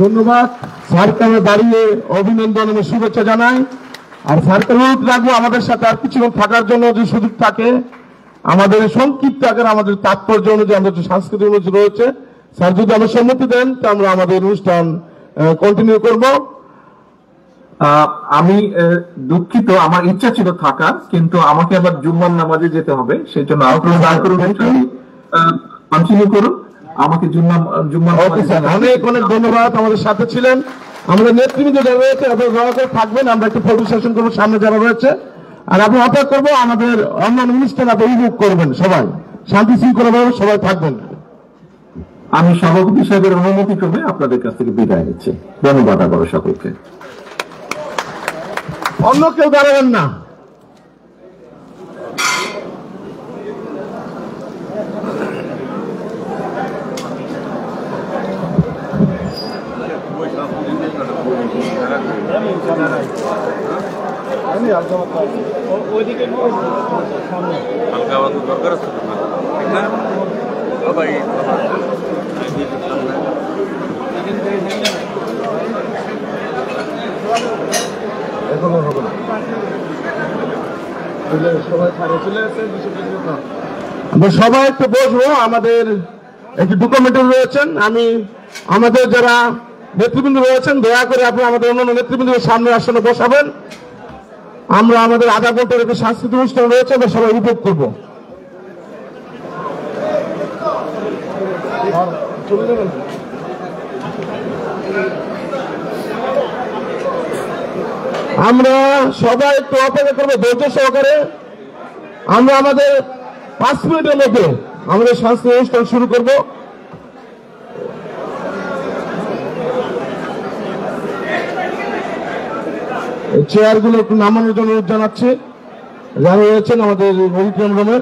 ধন্যবাদ। স্যারকে আমরা দাঁড়িয়ে অভিনন্দন এবং শুভেচ্ছা জানাই। আর স্যারকে অনুরোধ রাখবো আমাদের সাথে আর কিছুক্ষণ থাকার জন্য, যে সুযোগ থাকে আমাদের সংক্ষিপ্ত আকারে আমাদের তাৎপর্য অনুযায়ী আমাদের সাংস্কৃতিক অনুষ্ঠান রয়েছে, স্যার যদি আমরা সম্মতি দেন তো আমরা আমাদের অনুষ্ঠান কন্টিনিউ করব। আমি দুঃখিত, আমার ইচ্ছা ছিল থাকার, কিন্তু আমাকে আবার জুম্মার নামাজে যেতে হবে, সেই জন্য কন্টিনিউ করুন। আমাকে অনেক অনেক ধন্যবাদ, আমাদের সাথে ছিলেন। আমাদের নেতৃবৃন্দ যারা রয়েছে আপনারা দয়া করে থাকবেন, আমরা একটু ফটো সেশন করবো সামনে যারা রয়েছে, আর আপনি অপেক্ষা করবো আমাদের অন্যান্য অনুষ্ঠান আপনি উপভোগ করবেন। সবাই শান্তি শৃঙ্খলা ভাবে সবাই থাকবেন। আমি সভাপতি সাহেবের অনুমতি ক্রমে আপনাদের কাছ থেকে বিদায় নিচ্ছি। ধন্যবাদ আবারও সকলকে। অন্য কেউ দাঁড়াবেন না। দরকার আছে না ভাই। আমরা সবাই একটু বসবো, আমাদের একটু ডকুমেন্টারি রয়েছেন। আমি আমাদের যারা নেতৃবৃন্দ রয়েছেন দয়া করে আপনি আমাদের অন্যান্য নেতৃবৃন্দের সামনে আসনে বসাবেন। আমরা আমাদের আধা ঘন্টার একটি সাংস্কৃতিক অনুষ্ঠান রয়েছে, আমরা সবাই উপভোগ করবো। আমরা সবাই একটু অপেক্ষা করবো ধৈর্য সহকারে। আমরা আমাদের 5 মিনিটের মধ্যে আমাদের সাংস্কৃতিক অনুষ্ঠান শুরু করব। চেয়ারগুলো একটু নামানোর জন্য অনুরোধ জানাচ্ছি যারা রয়েছেন আমাদের অডিটোরিয়াম রুমে।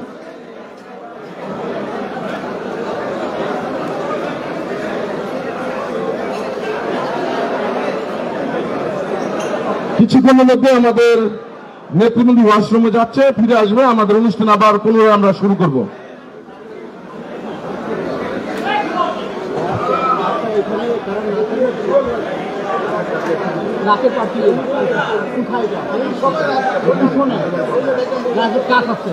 কিছুক্ষণের মধ্যে আমাদের নেতৃবৃন্দ ওয়াশরুমে যাচ্ছে, ফিরে আসবে, আমাদের অনুষ্ঠান আবার পুনরায় আমরা শুরু করব। রাতে পাঠিয়ে উঠাই যায় শোনে রাতে কাজ আছে